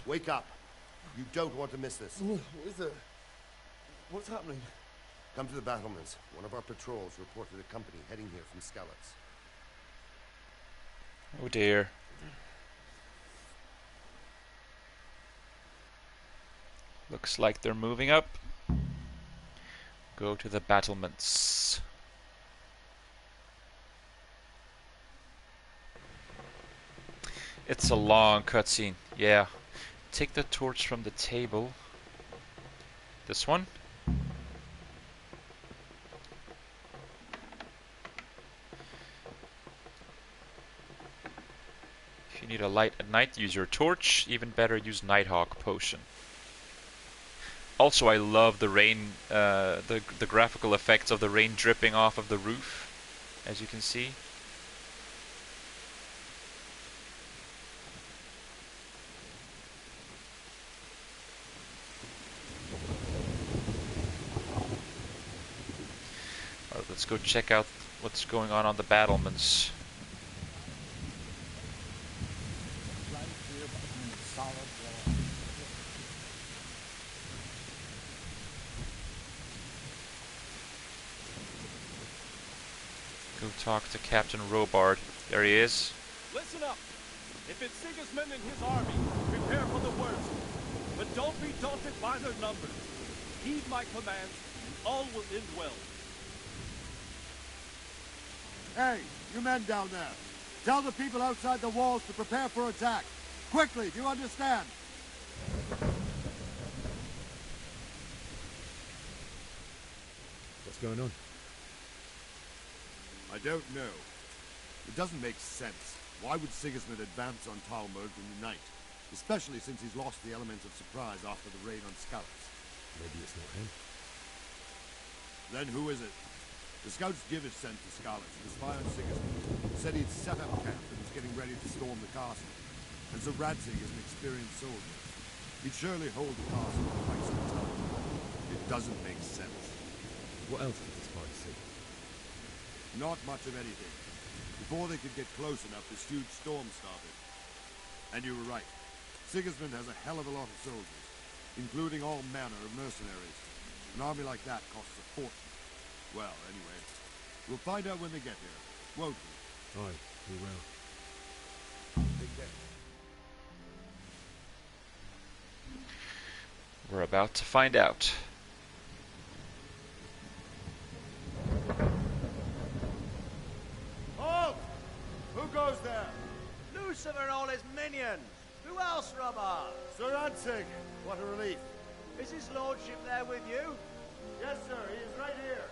Wake up. You don't want to miss this. What is it? What's happening? Come to the battlements. One of our patrols reported a company heading here from Skalitz. Oh dear. Looks like they're moving up. Go to the battlements. It's a long cutscene. Yeah. Take the torch from the table. This one. If you need a light at night, use your torch. Even better, use Nighthawk potion. Also, I love the rain, the graphical effects of the rain dripping off of the roof, as you can see. Alright, let's go check out what's going on the battlements. Go talk to Captain Robard. There he is. Listen up. If it's Sigismund and his army, prepare for the worst. But don't be daunted by their numbers. Heed my commands, and all will end well. Hey, you men down there. Tell the people outside the walls to prepare for attack. Quickly, do you understand? What's going on? I don't know. It doesn't make sense. Why would Sigismund advance on Talmud in the night? Especially since he's lost the element of surprise after the raid on Skalitz. Maybe it's not him. Then who is it? The scouts Divish sent to Skalitz to spy on Sigismund said he'd set up camp and was getting ready to storm the castle. And so Radzig is an experienced soldier. He'd surely hold the castle for quite some time. It doesn't make sense. What else did the spies see? Not much of anything. Before they could get close enough, this huge storm started. And you were right. Sigismund has a hell of a lot of soldiers, including all manner of mercenaries. An army like that costs a fortune. Well, anyway, we'll find out when they get here, won't we? Aye, we will. Take care. We're about to find out. Halt! Who goes there? Lucifer and all his minions. Who else, Robert? Sir Radzig, what a relief. Is his lordship there with you? Yes, sir, he is right here.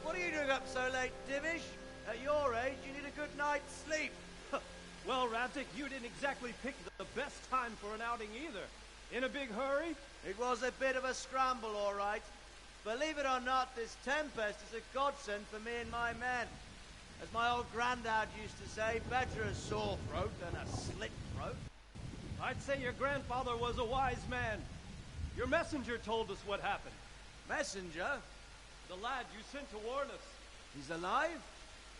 What are you doing up so late, Divish? At your age, you need a good night's sleep. Well, Radzig, you didn't exactly pick the best time for an outing either. In a big hurry? It was a bit of a scramble, all right. Believe it or not, this tempest is a godsend for me and my men. As my old granddad used to say, better a sore throat than a slit throat. I'd say your grandfather was a wise man. Your messenger told us what happened. Messenger? The lad you sent to warn us. He's alive?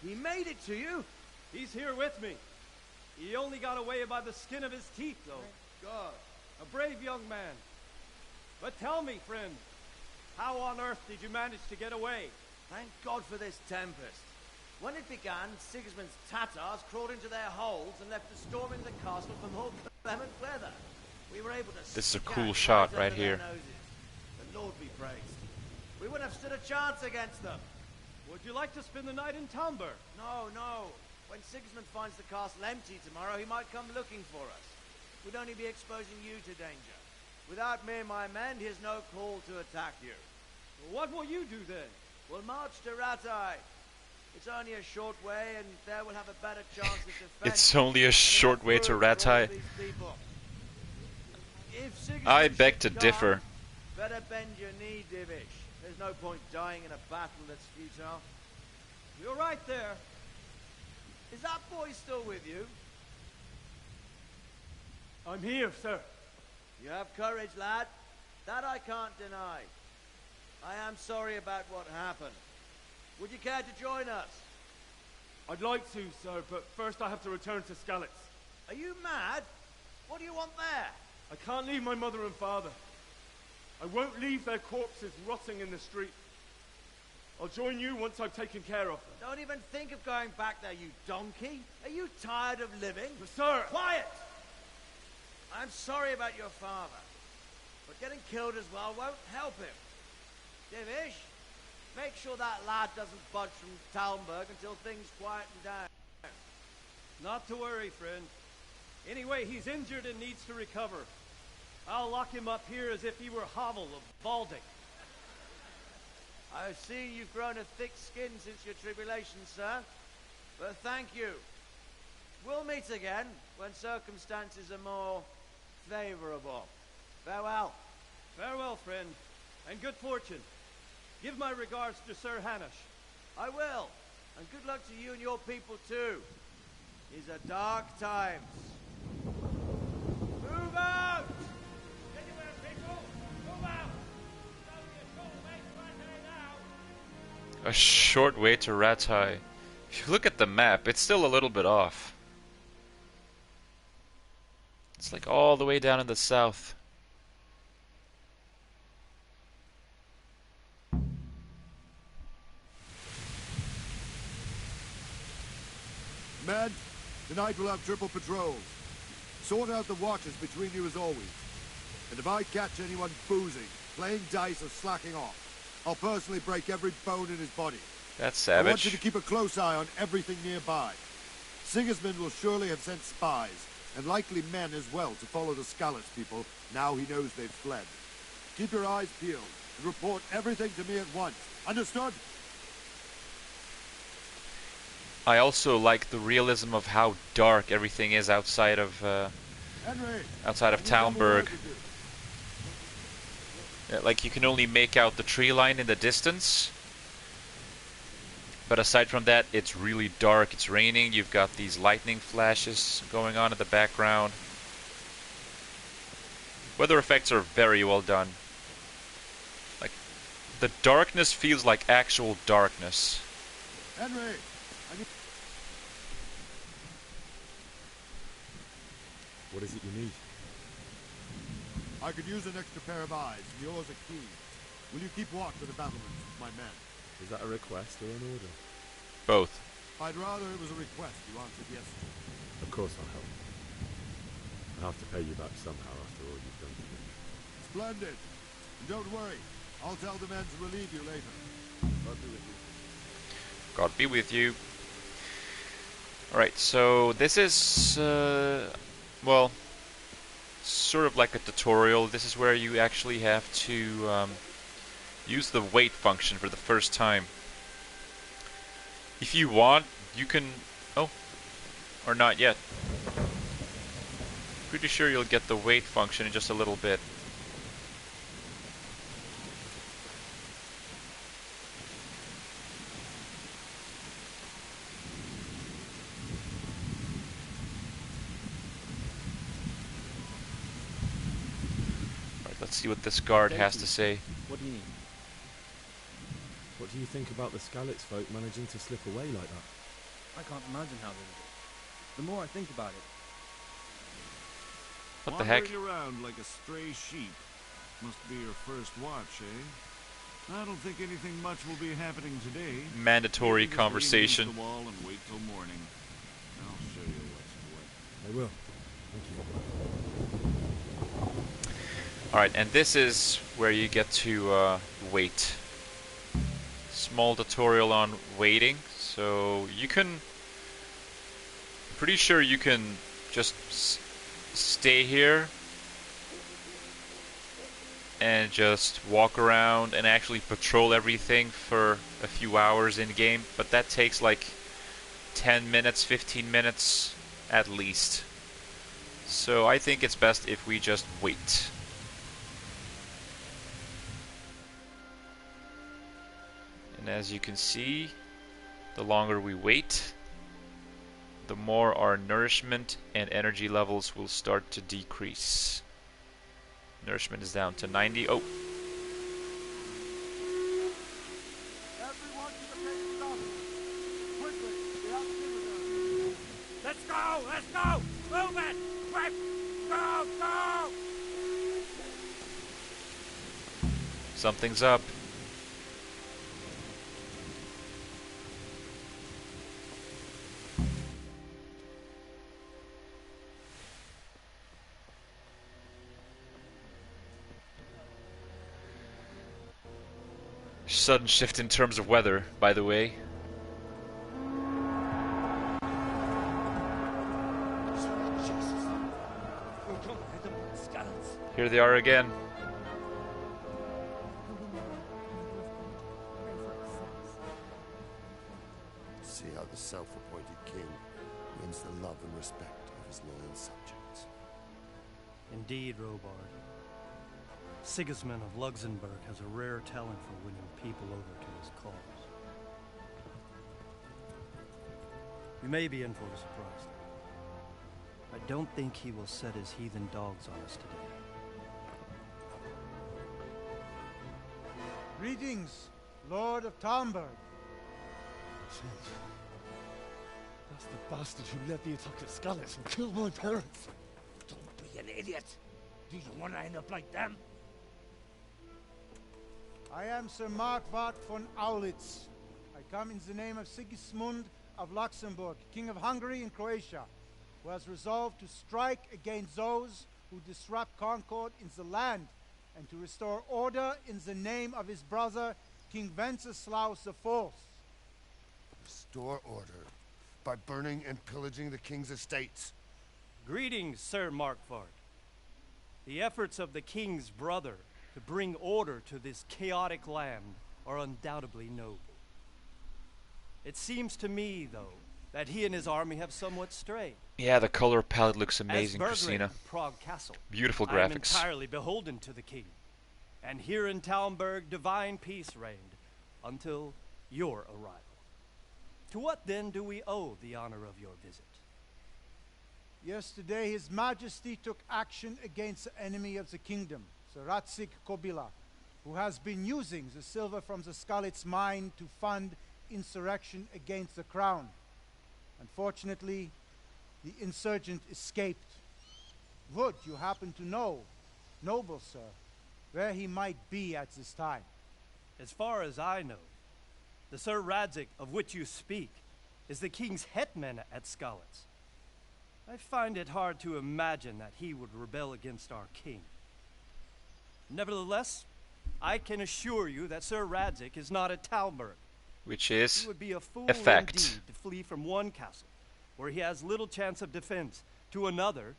He made it to you? He's here with me. He only got away by the skin of his teeth, though. Thank God. A brave young man. But tell me, friend, how on earth did you manage to get away? Thank God for this tempest. When it began, Sigismund's Tatars crawled into their holes and left us storming the castle for more clement weather. We were able to. This is a cool shot right here. The Lord be praised. We wouldn't have stood a chance against them. Would you like to spend the night in Tamber? No, no. When Sigismund finds the castle empty tomorrow, he might come looking for us. We'd only be exposing you to danger. Without me and my men, he has no call to attack you. Well, what will you do then? We'll march to Rattay. It's only a short way, and there we'll have a better chance of defense. It's only a short way to Rattay. I beg to differ. Better bend your knee, Divish. There's no point dying in a battle that's futile. You're right there. Is that boy still with you? I'm here, sir. You have courage, lad. That I can't deny. I am sorry about what happened. Would you care to join us? I'd like to, sir, but first I have to return to Skalitz. Are you mad? What do you want there? I can't leave my mother and father. I won't leave their corpses rotting in the street. I'll join you once I've taken care of them. Don't even think of going back there, you donkey. Are you tired of living? Sir! Quiet! I'm sorry about your father, but getting killed as well won't help him. Divish, make sure that lad doesn't budge from Talmberg until things quieten down. Not to worry, friend. Anyway, he's injured and needs to recover. I'll lock him up here as if he were Hovel of Balding. I see you've grown a thick skin since your tribulation, sir. But thank you. We'll meet again when circumstances are more favorable. Farewell. Farewell, friend, and good fortune. Give my regards to Sir Hanush. I will, and good luck to you and your people too. These are dark times. Move out! Anywhere, people! Move out! A short way to Ratai. If you look at the map, it's still a little bit off. It's like all the way down in the south. Men, tonight we'll have triple patrols. Sort out the watches between you as always. And if I catch anyone boozing, playing dice or slacking off, I'll personally break every bone in his body. That's savage. I want you to keep a close eye on everything nearby. Sigismund will surely have sent spies, and likely men as well, to follow the Skalitz people now he knows they've fled. Keep your eyes peeled and report everything to me at once. Understood? I also like the realism of how dark everything is outside of Talmberg. Yeah, like you can only make out the tree line in the distance. But aside from that, it's really dark. It's raining. You've got these lightning flashes going on in the background. Weather effects are very well done. Like, the darkness feels like actual darkness. Henry! What is it you need? I could use an extra pair of eyes, and yours are keen. Will you keep watch of the battlements with my men? Is that a request or an order? Both. I'd rather it was a request you answered yes to. Of course I'll help. I'll have to pay you back somehow after all you've done to me. Splendid. And don't worry. I'll tell the men to relieve you later. God be with you. God be with you. Alright, so this is, well, sort of like a tutorial. This is where you actually have to use the wait function for the first time. If you want, you can... Oh. Or not yet. Pretty sure you'll get the wait function in just a little bit. Alright, let's see what this guard has to say. What do you need? What do you think about the Skalitz folk managing to slip away like that? I can't imagine how they did it. The more I think about it... What the heck? Wandering around like a stray sheep. Must be your first watch, eh? I don't think anything much will be happening today. Mandatory conversation. The wall and wait till morning. I'll show you what's what. I will. Thank you. Alright, and this is where you get to wait. Small tutorial on waiting. So you can... Pretty sure you can just stay here and just walk around and actually patrol everything for a few hours in game, but that takes like 10 minutes, 15 minutes at least. So I think it's best if we just wait. And as you can see, the longer we wait, the more our nourishment and energy levels will start to decrease. Nourishment is down to 90. Oh! Let's go! Let's go! Move Something's up. Sudden shift in terms of weather, by the way. Here they are again. See how the self-appointed king wins the love and respect of his loyal subjects. Indeed, Robard. Sigismund of Luxembourg has a rare talent for winning people over to his cause. We may be in for a surprise. I don't think he will set his heathen dogs on us today. Greetings, Lord of Talmberg. That's the bastard who led the attack at Scarlet and killed my parents. Don't be an idiot. Do you want to end up like them? I am Sir Markwart von Aulitz. I come in the name of Sigismund of Luxembourg, King of Hungary and Croatia, who has resolved to strike against those who disrupt concord in the land and to restore order in the name of his brother, King Wenceslaus IV. Restore order by burning and pillaging the king's estates. Greetings, Sir Markwart. The efforts of the king's brother to bring order to this chaotic land are undoubtedly noble. It seems to me, though, that he and his army have somewhat strayed. Yeah, the color palette looks amazing, As Christina. Prague Castle, Beautiful I am graphics. entirely beholden to the king. And here in Talmberg, divine peace reigned until your arrival. To what then do we owe the honor of your visit? Yesterday, His Majesty took action against the enemy of the kingdom, Sir Ratzik Kobila, who has been using the silver from the Skalitz mine to fund insurrection against the crown. Unfortunately, the insurgent escaped. Would you happen to know, noble sir, where he might be at this time? As far as I know, the Sir Radzik of which you speak is the king's hetman at Skalitz. I find it hard to imagine that he would rebel against our king. Nevertheless, I can assure you that Sir Radzik is not at Talmberg. Which is He would be a fool a fact. indeed to flee from one castle, where he has little chance of defense, to another,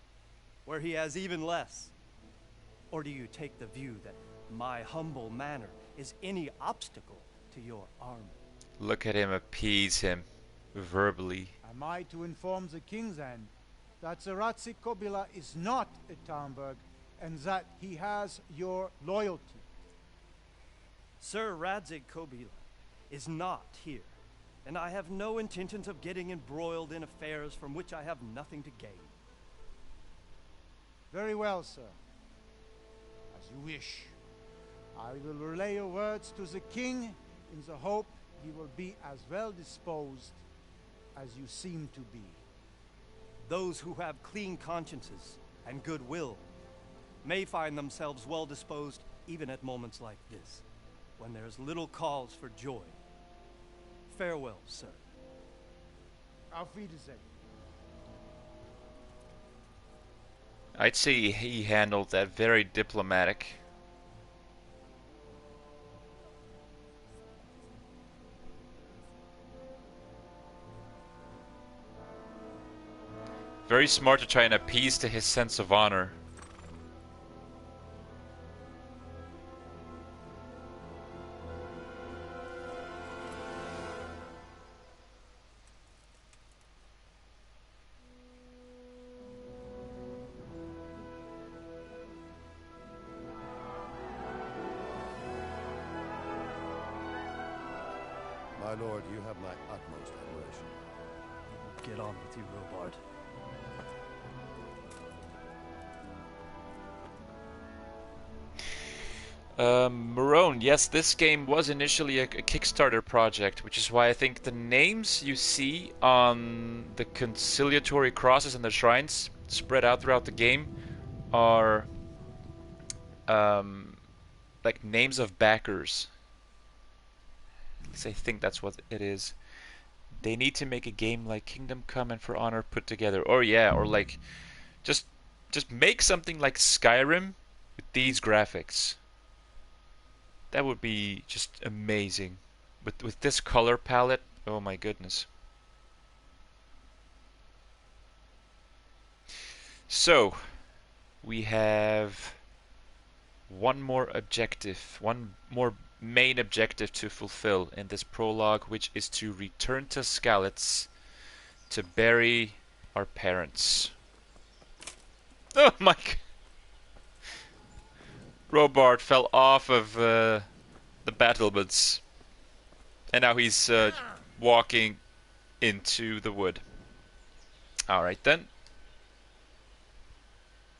where he has even less. Or do you take the view that my humble manner is any obstacle to your army? Look at him appease him verbally. Am I to inform the king then that Sir Ratzik Kobila is not at Talmberg and that he has your loyalty? Sir Radzik Kobila is not here, and I have no intentions of getting embroiled in affairs from which I have nothing to gain. Very well, sir. As you wish. I will relay your words to the king in the hope he will be as well disposed as you seem to be. Those who have clean consciences and goodwill may find themselves well disposed even at moments like this, when there is little cause for joy. Farewell, sir. Auf Wiedersehen. I'd say he handled that very diplomatic. Very smart to try and appease to his sense of honor. My lord, you have my utmost admiration. Get on with you, Robard. Marone, yes, this game was initially a Kickstarter project, which is why I think the names you see on the conciliatory crosses and the shrines spread out throughout the game are like names of backers. At least I think that's what it is. They need to make a game like Kingdom Come and For Honor put together. Or yeah, or like just make something like Skyrim with these graphics. That would be just amazing. With this color palette, oh my goodness. So, we have one more objective, one more main objective to fulfill in this prologue, which is to return to Skalitz to bury our parents. Oh my god. Robart fell off of the battlements. And now he's walking into the wood. Alright then.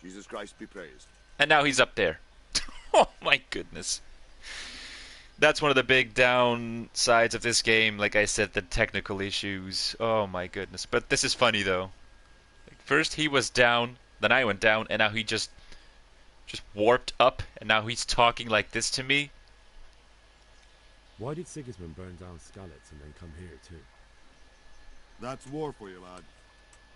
Jesus Christ be praised. And now he's up there. Oh my goodness. That's one of the big downsides of this game. Like I said, the technical issues. Oh my goodness. But this is funny though. Like, first he was down, then I went down, and now he just warped up, and now he's talking like this to me. Why did Sigismund burn down Skalitz and then come here too? That's war for you, lad.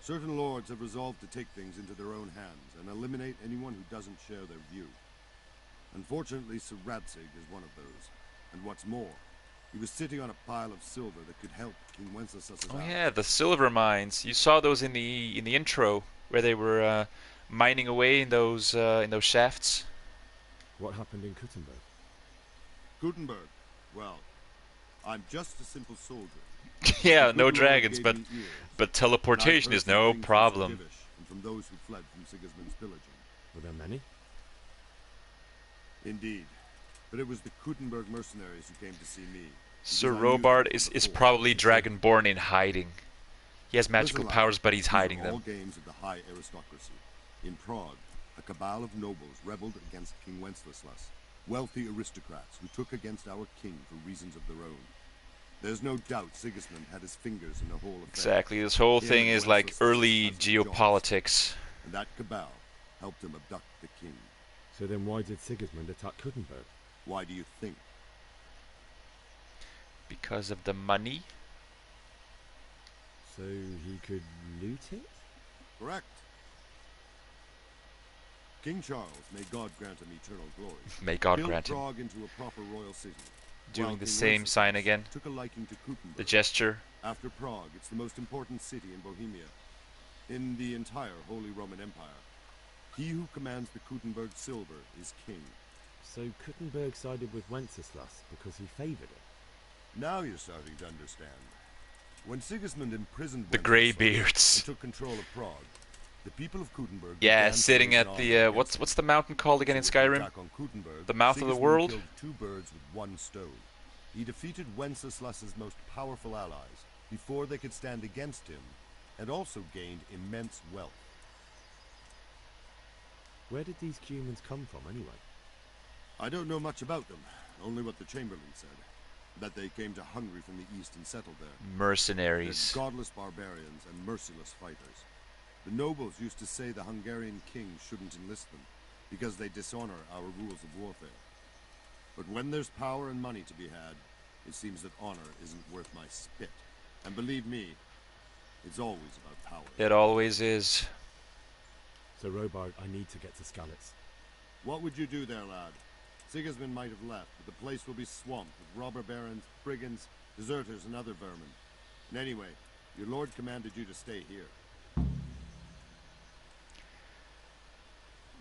Certain lords have resolved to take things into their own hands and eliminate anyone who doesn't share their view. Unfortunately, Sir Radzig is one of those. And what's more, he was sitting on a pile of silver that could help King Wenceslas. Oh yeah, the silver mines. You saw those in the intro where they were mining away in those shafts. What happened in Kuttenberg? Gutenberg. Well, I'm just a simple soldier. Yeah, no dragons, but teleportation is no problem. And from those who fled from Sigismund's pillaging. Were there many? Indeed. But it was the Kuttenberg mercenaries who came to see me. Sir Robart is probably Dragonborn in hiding. He has magical powers, but he's hiding them. All games of the high aristocracy. In Prague, a cabal of nobles rebelled against King Wenceslas, wealthy aristocrats who took against our king for reasons of their own. There's no doubt Sigismund had his fingers in the whole affair. Exactly, this whole thing is like early geopolitics. And that cabal helped him abduct the king. So then why did Sigismund attack Kuttenberg? Why do you think? Because of the money. So he could loot it? Correct. King Charles, may God grant him eternal glory, may God built grant him. Prague into a proper royal city. Doing the same sign again. Took a liking to Kuttenberg. The gesture. After Prague, it's the most important city in Bohemia, in the entire Holy Roman Empire. He who commands the Kuttenberg silver is king. So Kuttenberg sided with Wenceslas because he favoured it. Now you're starting to understand. When Sigismund imprisoned the Greybeards and took control of Prague, the people of Kuttenberg. Yeah, sitting at the what's the mountain called again in Skyrim? The mouth of the world. Killed two birds with one stone. He defeated Wenceslas's most powerful allies before they could stand against him, and also gained immense wealth. Where did these humans come from, anyway? I don't know much about them, only what the Chamberlain said. That they came to Hungary from the east and settled there. Mercenaries. They're godless barbarians and merciless fighters. The nobles used to say the Hungarian king shouldn't enlist them, because they dishonor our rules of warfare. But when there's power and money to be had, it seems that honor isn't worth my spit. And believe me, it's always about power. It always is. So Robart, I need to get to Skalitz. What would you do there, lad? Sigismund might have left, but the place will be swamped with robber barons, brigands, deserters, and other vermin. And anyway, your lord commanded you to stay here.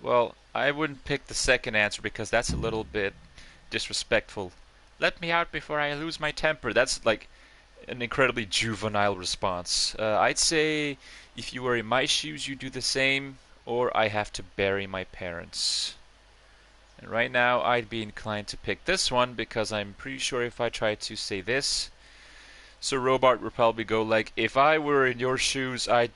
Well, I wouldn't pick the second answer because that's a little bit disrespectful. Let me out before I lose my temper. That's like an incredibly juvenile response. I'd say if you were in my shoes, you do the same, or I have to bury my parents. And right now, I'd be inclined to pick this one because I'm pretty sure if I try to say this, Sir Robart would probably go like, if I were in your shoes, I'd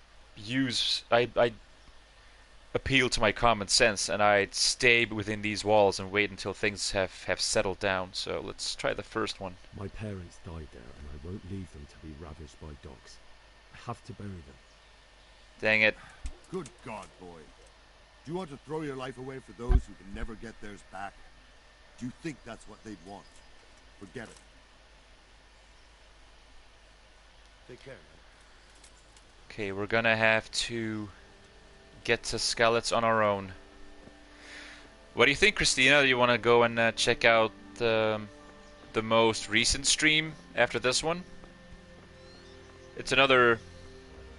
appeal to my common sense and I'd stay within these walls and wait until things have settled down. So let's try the first one. My parents died there and I won't leave them to be ravaged by dogs. I have to bury them. Dang it. Good God, boy. Do you want to throw your life away for those who can never get theirs back? Do you think that's what they'd want? Forget it. Take care, man. Okay, we're gonna have to get to Skalitz on our own. What do you think, Christina? Do you want to go and check out the most recent stream after this one? It's another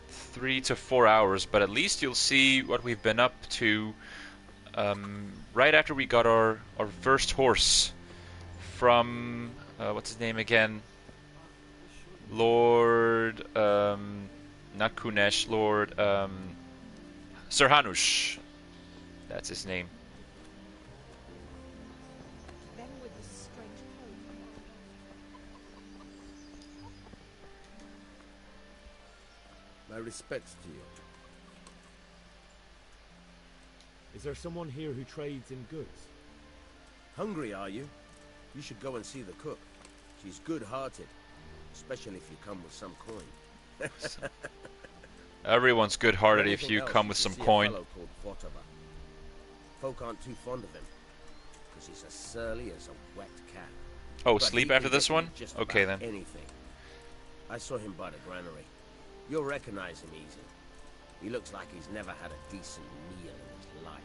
3 to 4 hours, but at least you'll see what we've been up to right after we got our first horse from, what's his name again? Lord, not Kunesh, Lord, Sir Hanush. That's his name. Then with the strange My respects to you. Is there someone here who trades in goods? Hungry, are you? You should go and see the cook. She's good-hearted, especially if you come with some coin. Everyone's good-hearted if Anything you else, come with should some see a coin. fellow called Votava. Folk aren't too fond of him, because he's as surly as a wet cat. Oh, But sleep he after can this get you one? just Okay, about then. Anything. I saw him by the granary. You'll recognize him easy. He looks like he's never had a decent meal in his life.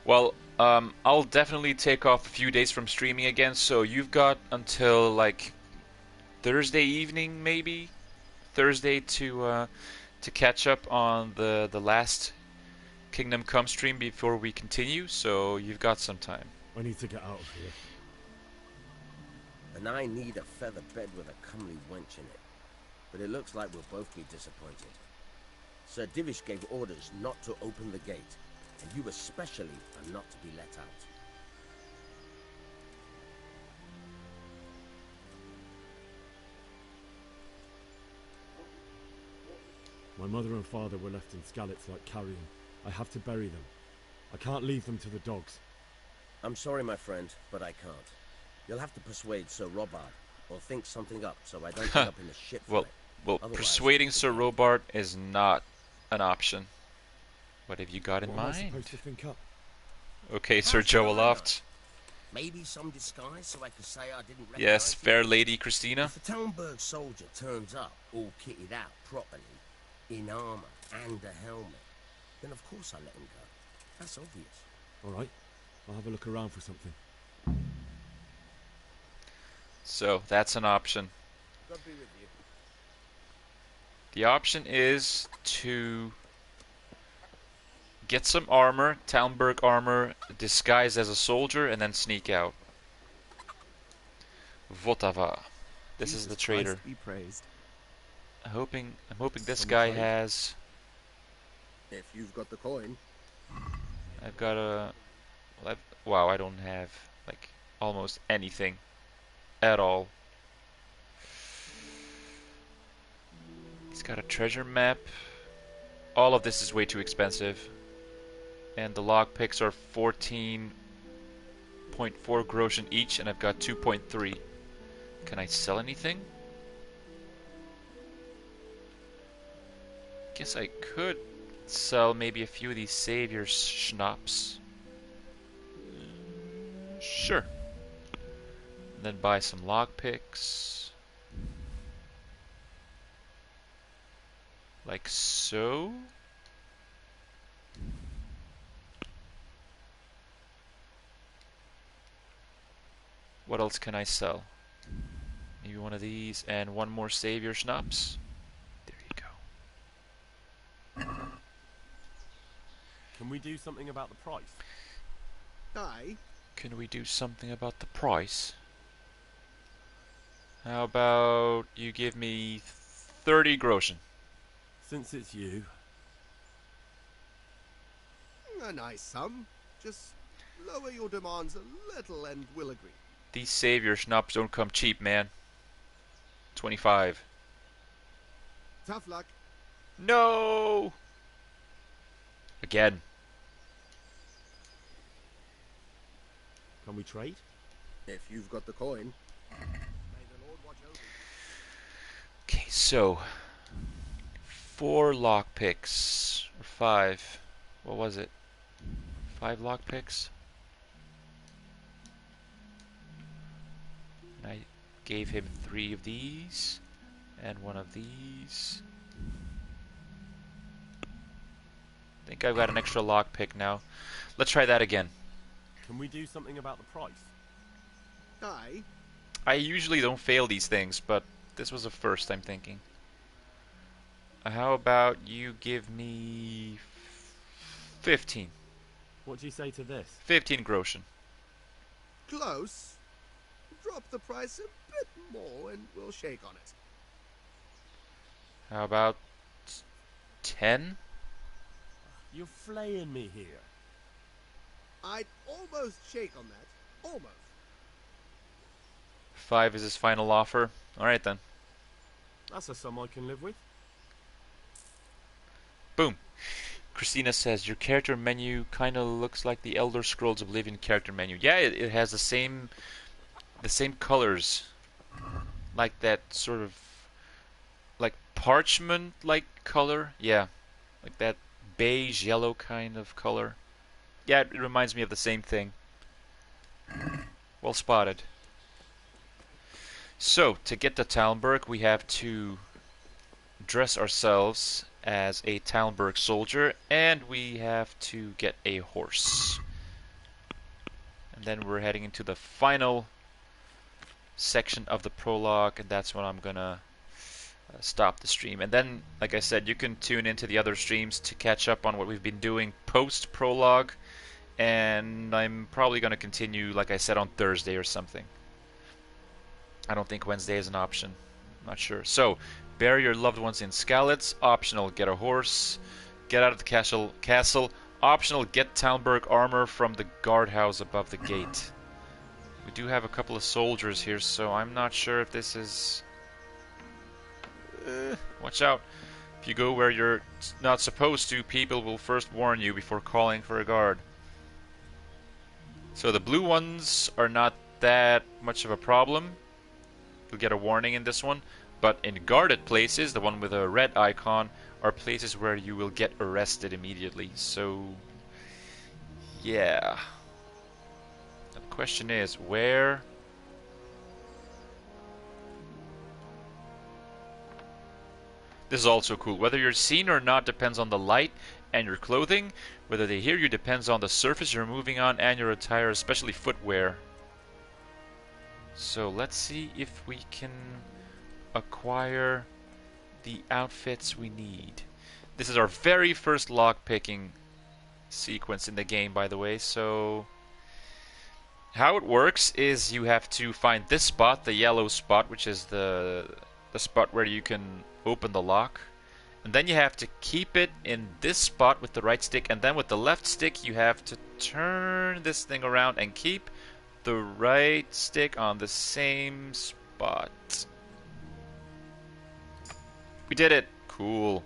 Well, I'll definitely take off a few days from streaming again, so you've got until, like, Thursday evening, maybe? Thursday to catch up on the last Kingdom Come stream before we continue, so you've got some time. I need to get out of here. And I need a feather bed with a comely wench in it. But it looks like we'll both be disappointed. Sir Divish gave orders not to open the gate, and you especially are not to be let out. My mother and father were left in Skalitz like carrion. I have to bury them. I can't leave them to the dogs. I'm sorry, my friend, but I can't. You'll have to persuade Sir Robard, or think something up so I don't end up in the shit for Well, it. well, Otherwise, persuading Sir Robart is not an option. What have you got in What am I mind? supposed to think up? Okay, Sir Joe Aloft. Maybe some disguise so I could say I didn't recognize Yes, you? fair lady Christina. If a Townburg soldier turns up, all kitted out properly, in armor and a helmet, then of course I let him go. That's obvious. All right, I'll have a look around for something. So, that's an option. God be with you. The option is to get some armor, Talmberg armor, disguised as a soldier, and then sneak out. Votava. This is the traitor. Christ be praised. I'm hoping this Some guy fight. has. If you've got the coin. I've got a. Well, wow, I don't have like almost anything at all. He's got a treasure map. All of this is way too expensive. And the lockpicks are 14.4 groschen each, and I've got 2.3. Can I sell anything? Guess I could sell maybe a few of these Savior's schnapps. Sure. And then buy some lockpicks. Like so. What else can I sell? Maybe one of these and one more Savior schnapps. There you go. Can we do something about the price? Aye. Can we do something about the price? How about you give me 30 groschen? Since it's you. A nice sum. Just lower your demands a little and we'll agree. These Savior schnapps don't come cheap, man. 25. Tough luck. No! Again. Can we trade? If you've got the coin. Okay, so 4 lockpicks or 5. What was it? 5 lockpicks. And I gave him 3 of these and 1 of these. I think I've got an extra lockpick now. Let's try that again. Can we do something about the price? Aye. I usually don't fail these things, but this was a first, I'm thinking. How about you give me 15? What do you say to this? 15 groschen. Close. Drop the price a bit more and we'll shake on it. How about 10? You're flaying me here. I'd almost shake on that. Almost. 5 is his final offer. Alright then. That's a sum I can live with. Boom. Christina says, your character menu kind of looks like the Elder Scrolls Oblivion character menu. Yeah, it has the same colors. Like that sort of like parchment-like color. Yeah. Like that beige yellow kind of color. Yeah, it reminds me of the same thing. Well spotted. So, to get to Talmberg, we have to dress ourselves as a Talmberg soldier, and we have to get a horse. And then we're heading into the final section of the prologue, and that's when I'm gonna stop the stream. And then, like I said, you can tune into the other streams to catch up on what we've been doing post-prologue, and I'm probably gonna continue, like I said, on Thursday or something. I don't think Wednesday is an option. Not sure. So, bury your loved ones in Skalitz. Optional, get a horse. Get out of the castle. Optional, get Talmberg armor from the guardhouse above the gate. We do have a couple of soldiers here, so I'm not sure if this is... watch out. If you go where you're not supposed to, people will first warn you before calling for a guard. So the blue ones are not that much of a problem. You'll get a warning in this one, but in guarded places, the one with a red icon, are places where you will get arrested immediately. So, yeah. The question is, where? This is also cool. Whether you're seen or not depends on the light and your clothing. Whether they hear you depends on the surface you're moving on and your attire, especially footwear. So let's see if we can acquire the outfits we need. This is our very first lockpicking sequence in the game, by the way. So how it works is you have to find this spot, the yellow spot, which is the spot where you can open the lock. And then you have to keep it in this spot with the right stick, and then with the left stick you have to turn this thing around and keep the right stick on the same spot. We did it! Cool.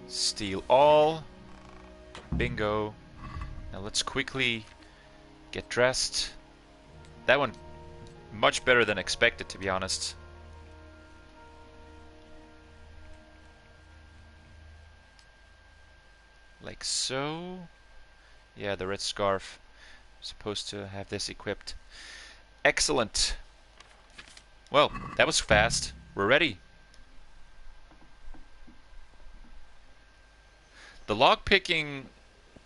Steal all. Bingo. Now let's quickly get dressed. That one much better than expected, to be honest. Like so. Yeah, the red scarf. Supposed to have this equipped. Excellent. Well, that was fast. We're ready. The lockpicking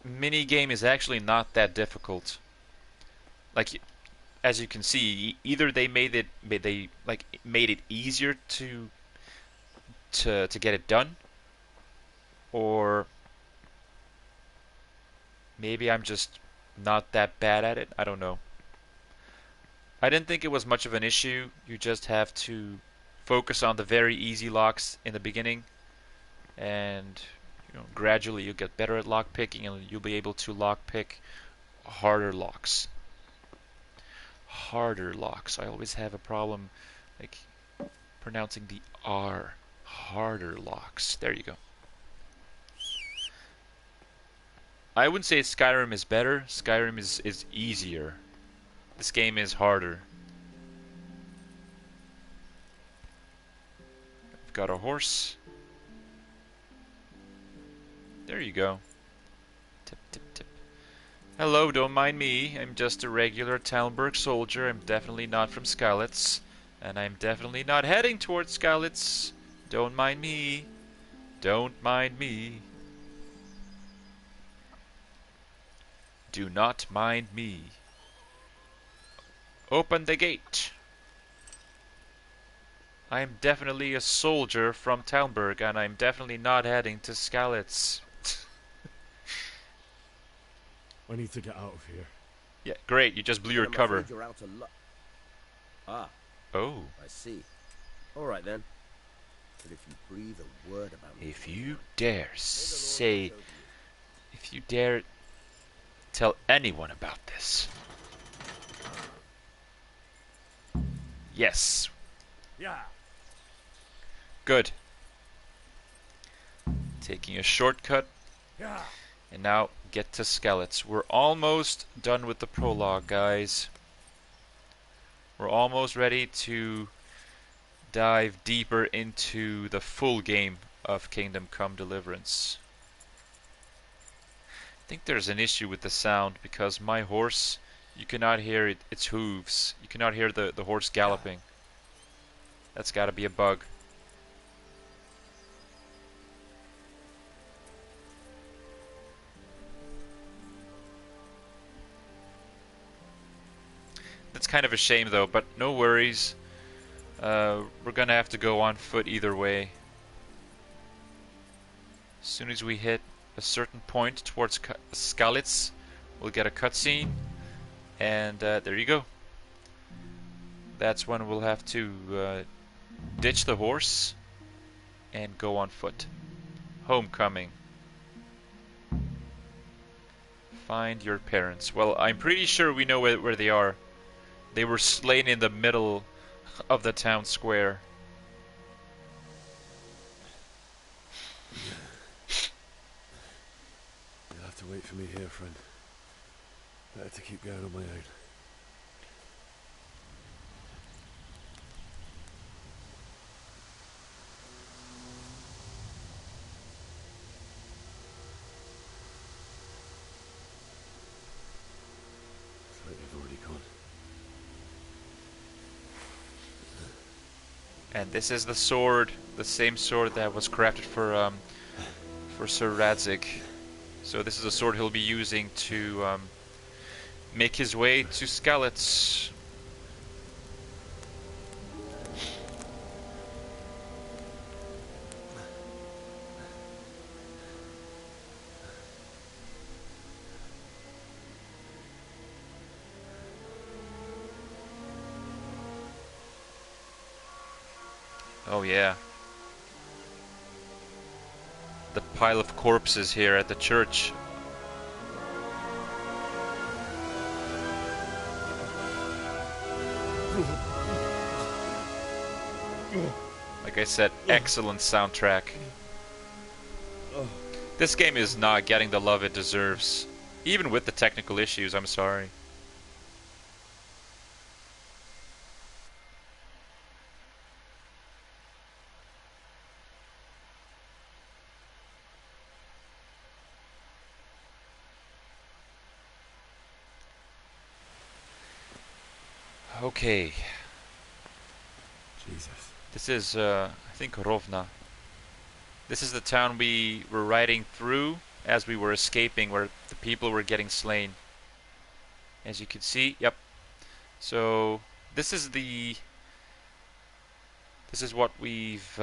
mini game is actually not that difficult. Like, as you can see, either they made it easier to get it done, or maybe I'm just not that bad at it. I don't know. I didn't think it was much of an issue. You just have to focus on the very easy locks in the beginning, and gradually you'll get better at lockpicking, and you'll be able to lockpick harder locks. Harder locks. I always have a problem like pronouncing the R. Harder locks. There you go. I wouldn't say Skyrim is better. Skyrim is easier. This game is harder. I've got a horse. There you go. Tip, tip, tip. Hello, don't mind me. I'm just a regular Talmberg soldier. I'm definitely not from Skalitz. And I'm definitely not heading towards Skalitz. Don't mind me. Don't mind me. Do not mind me. Open the gate. I am definitely a soldier from Talmberg, and I'm definitely not heading to Skalitz. I need to get out of here. Yeah, great. You just blew your I'm cover. afraid you're out of luck. Ah. Oh. I see. All right then. But if you breathe a word about me, If you dare say, if you dare tell anyone about this. Yes. Yeah. Good. Taking a shortcut. Yeah. And now get to Skalitz. We're almost done with the prologue, guys. We're almost ready to dive deeper into the full game of Kingdom Come Deliverance. I think there's an issue with the sound because my horse, you cannot hear its hooves. You cannot hear the horse galloping. That's gotta be a bug. That's kind of a shame though, but no worries. We're gonna have to go on foot either way. As soon as we hit a certain point towards Skalitz, we'll get a cutscene, and there you go. That's when we'll have to ditch the horse and go on foot. Homecoming. Find your parents. Well, I'm pretty sure we know where they are. They were slain in the middle of the town square. You'll have to wait for me here, friend. Better to keep going on my own. Looks like they've already gone. And this is the sword, the same sword that was crafted for Sir Radzig. So this is a sword he'll be using to make his way to Skalitz. Oh yeah. The pile of corpses here at the church. Like I said, excellent soundtrack. This game is not getting the love it deserves. Even with the technical issues, I'm sorry. Okay. Jesus. This is, I think, Rovna. This is the town we were riding through as we were escaping, where the people were getting slain. As you can see, yep. So this is what we've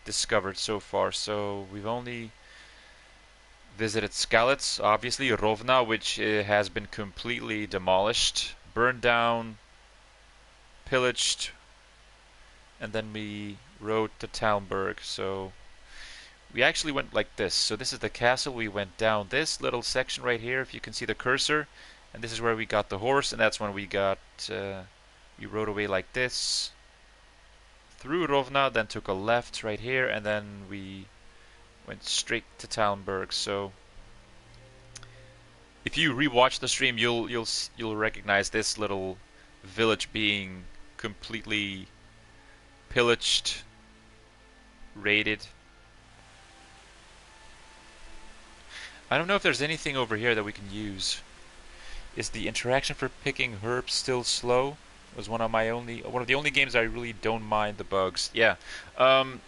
discovered so far. So we've only visited Skalitz, obviously, Rovna, which has been completely demolished, burned down, pillaged, and then we rode to Talmberg. So we actually went like this. So this is the castle. We went down this little section right here, if you can see the cursor, and this is where we got the horse, and that's when we got we rode away like this through Rovna, then took a left right here, and then we went straight to Talmberg. So if you rewatch the stream, you'll recognize this little village being completely pillaged, raided. I don't know if there's anything over here that we can use. Is the interaction for picking herbs still slow? It was one of the only games I really don't mind the bugs. Yeah. Well,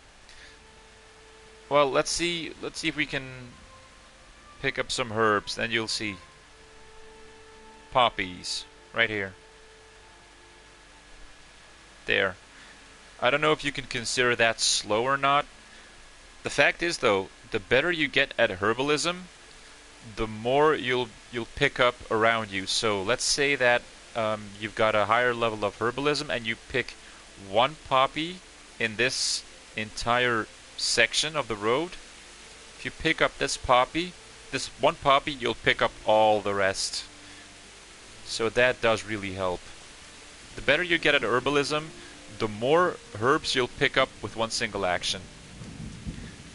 let's see if we can pick up some herbs, then you'll see. Poppies, right here. There. I don't know if you can consider that slow or not. The fact is, though, the better you get at herbalism, the more you'll pick up around you. So let's say that you've got a higher level of herbalism and you pick one poppy in this entire section of the road. If you pick up this one poppy, you'll pick up all the rest. So that does really help. The better you get at herbalism, the more herbs you'll pick up with one single action.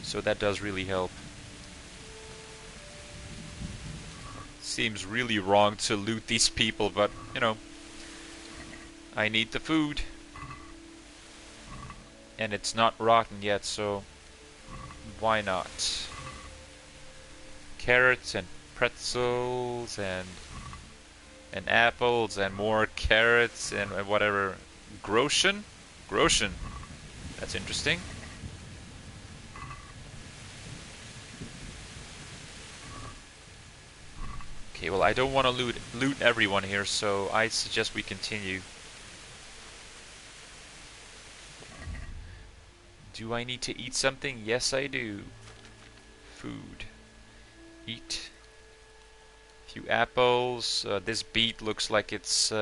So that does really help. Seems really wrong to loot these people, but, you know, I need the food. And it's not rotten yet, so why not? Carrots and pretzels and apples and more carrots and whatever. Groschen? Groschen. That's interesting. Okay, well, I don't want to loot everyone here, so I suggest we continue. Do I need to eat something? Yes, I do. Food. Eat. A few apples. This beet looks like it's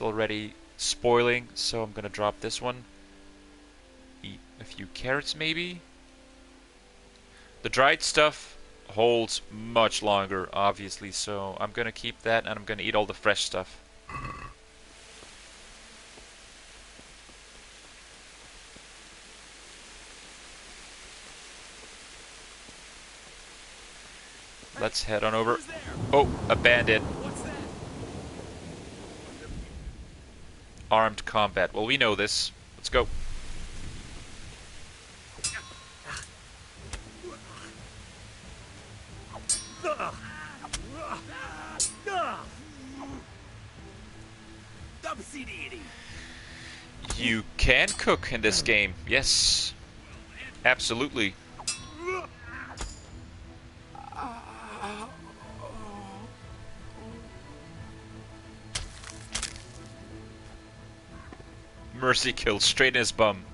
already spoiling, so I'm gonna drop this one. Eat a few carrots, maybe. The dried stuff holds much longer, obviously, so I'm gonna keep that, and I'm gonna eat all the fresh stuff. Let's head on over. Oh, a bandit. Armed combat. Well, we know this. Let's go. You can cook in this game. Yes. Absolutely. Mercy kill straight in his bum.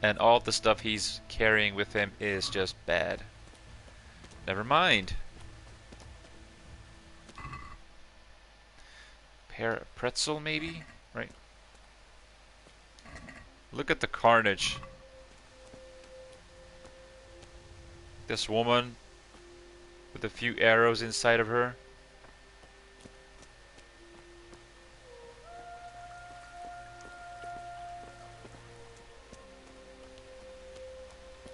And all the stuff he's carrying with him is just bad. Never mind. Pretzel, maybe? Right. Look at the carnage. This woman with a few arrows inside of her.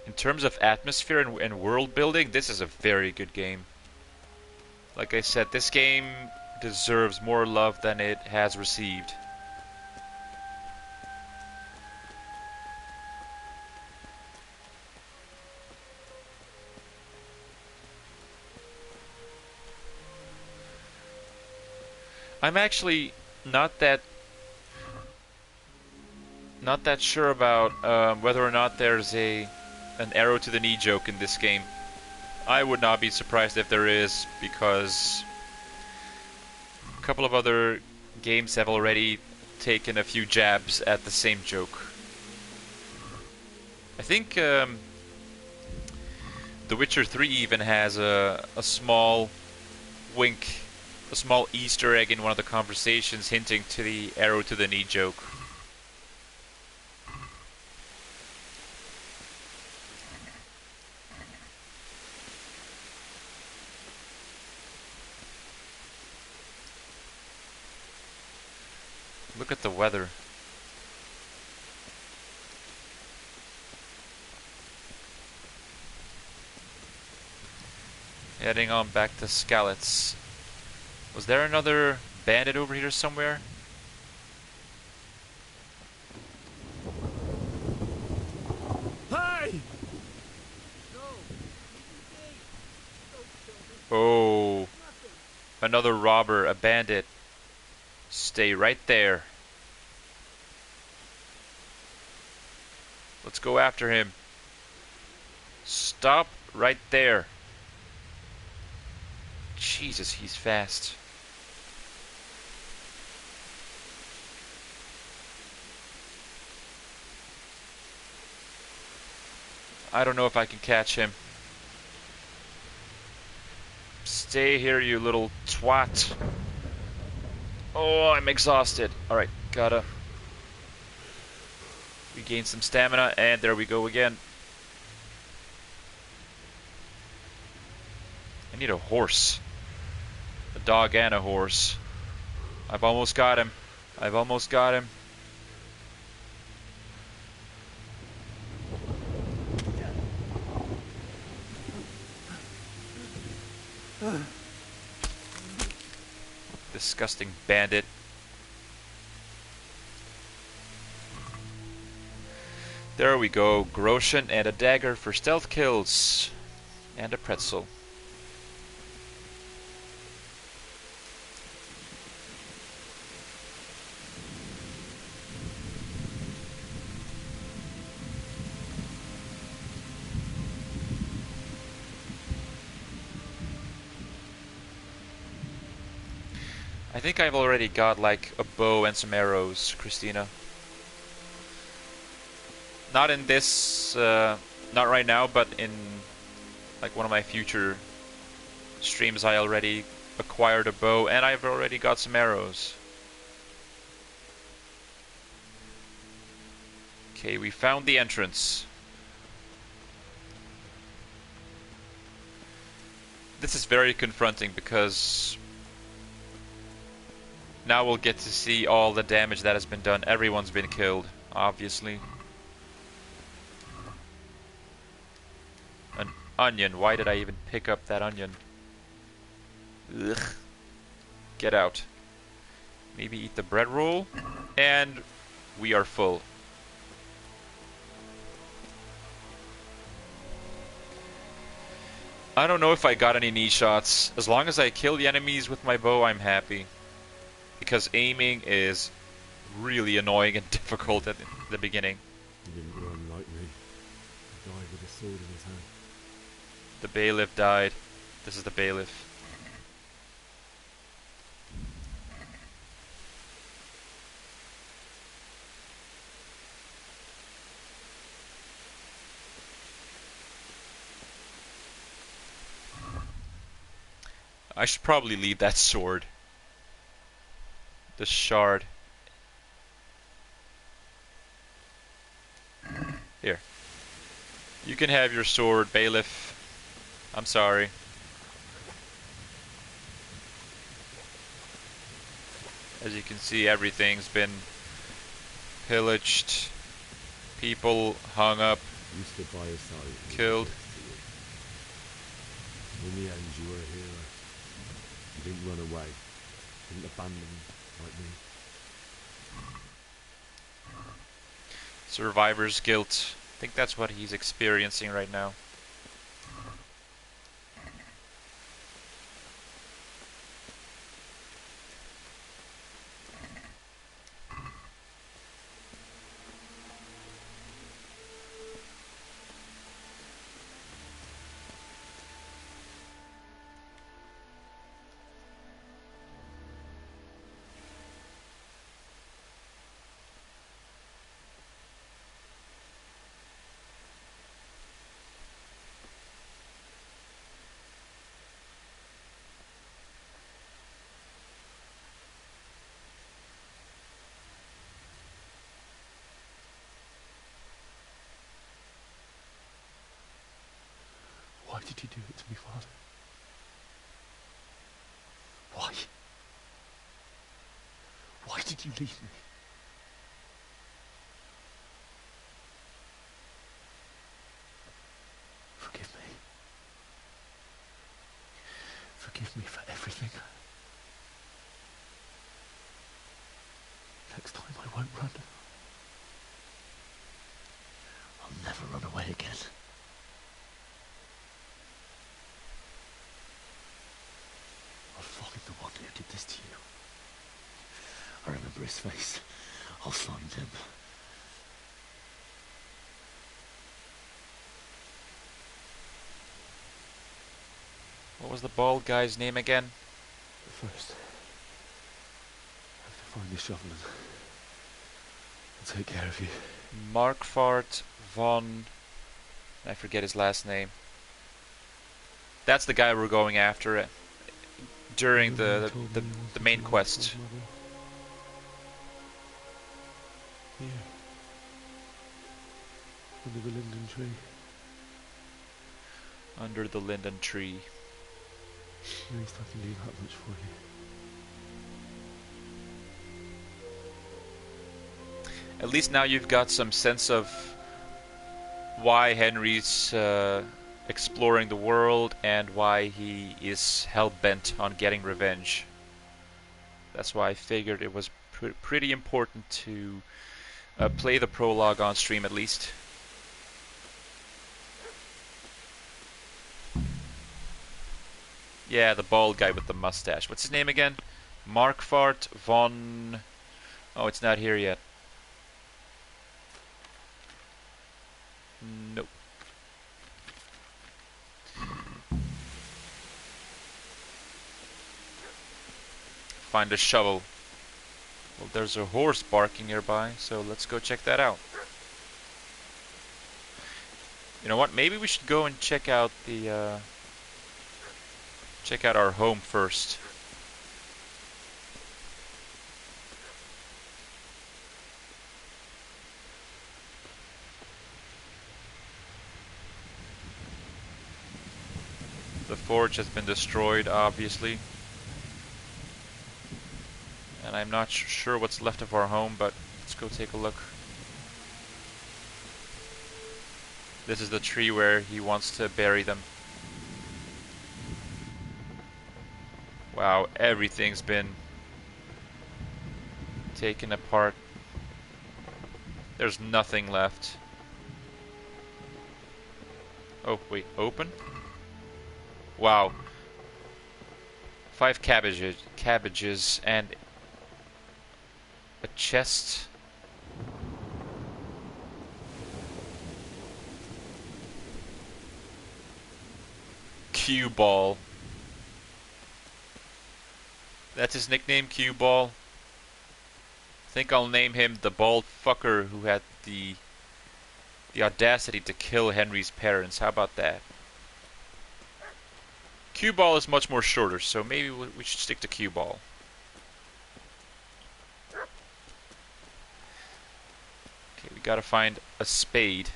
In terms of atmosphere and world building, this is a very good game. Like I said, this game deserves more love than it has received. I'm actually not that sure about whether or not there's an arrow to the knee joke in this game. I would not be surprised if there is, because a couple of other games have already taken a few jabs at the same joke. I think The Witcher 3 even has a small wink, a small Easter egg in one of the conversations hinting to the arrow to the knee joke. Look at the weather. Heading on back to Skalitz. Was there another bandit over here somewhere? Hey! Oh, another robber, a bandit. Stay right there. Let's go after him. Stop right there. Jesus, he's fast. I don't know if I can catch him. Stay here, you little twat. Oh, I'm exhausted. Alright, gotta regain some stamina, and there we go again. I need a horse. A dog and a horse. I've almost got him. I've almost got him. Disgusting bandit. There we go. Groshen and a dagger for stealth kills. And a pretzel. I think I've already got like a bow and some arrows, Christina. Not in this, not right now, but in like one of my future streams I already acquired a bow and I've already got some arrows. Okay, we found the entrance. This is very confronting because now we'll get to see all the damage that has been done. Everyone's been killed, obviously. An onion. Why did I even pick up that onion? Ugh. Get out. Maybe eat the bread roll. And we are full. I don't know if I got any knee shots. As long as I kill the enemies with my bow, I'm happy. Because aiming is really annoying and difficult at the beginning. He didn't run like me. He died with a sword in his hand. The bailiff died. This is the bailiff. I should probably leave that sword. The shard. Here. You can have your sword, bailiff. I'm sorry. As you can see, everything's been pillaged. People hung up. You stood by his side. Killed. In the end, you were a hero. You didn't run away. Didn't abandon like me. Survivor's guilt. I think that's what he's experiencing right now. Why did you do it to me, Father? Why? Why did you leave me? Forgive me. Forgive me for everything. Next time I won't run. I'll never run away again. I'll find the one who did this to you. I remember his face. I'll find him. What was the bald guy's name again? But first, I have to find the shovel and take care of you. Markfart von... I forget his last name. That's the guy we're going after during the main quest. Here. Under the linden tree. Under the linden tree. At least I can do that much for you. At least now you've got some sense of why Henry's exploring the world and why he is hell-bent on getting revenge. That's why I figured it was pretty important to play the prologue on stream at least. Yeah, the bald guy with the mustache. What's his name again? Markfart von... Oh, it's not here yet. Nope. Find a shovel. Well, there's a horse barking nearby, so let's go check that out. You know what? Maybe we should go and check out the check out our home first. The forge has been destroyed, obviously. And I'm not sure what's left of our home, but let's go take a look. This is the tree where he wants to bury them. Wow, everything's been taken apart. There's nothing left. Oh, wait, open? Wow. 5 cabbages and a chest. Cue Ball. That's his nickname, Cue Ball. I think I'll name him the bald fucker who had the audacity to kill Henry's parents. How about that? Cue Ball is much more shorter, so maybe we should stick to Cue Ball. Okay, we gotta find a spade,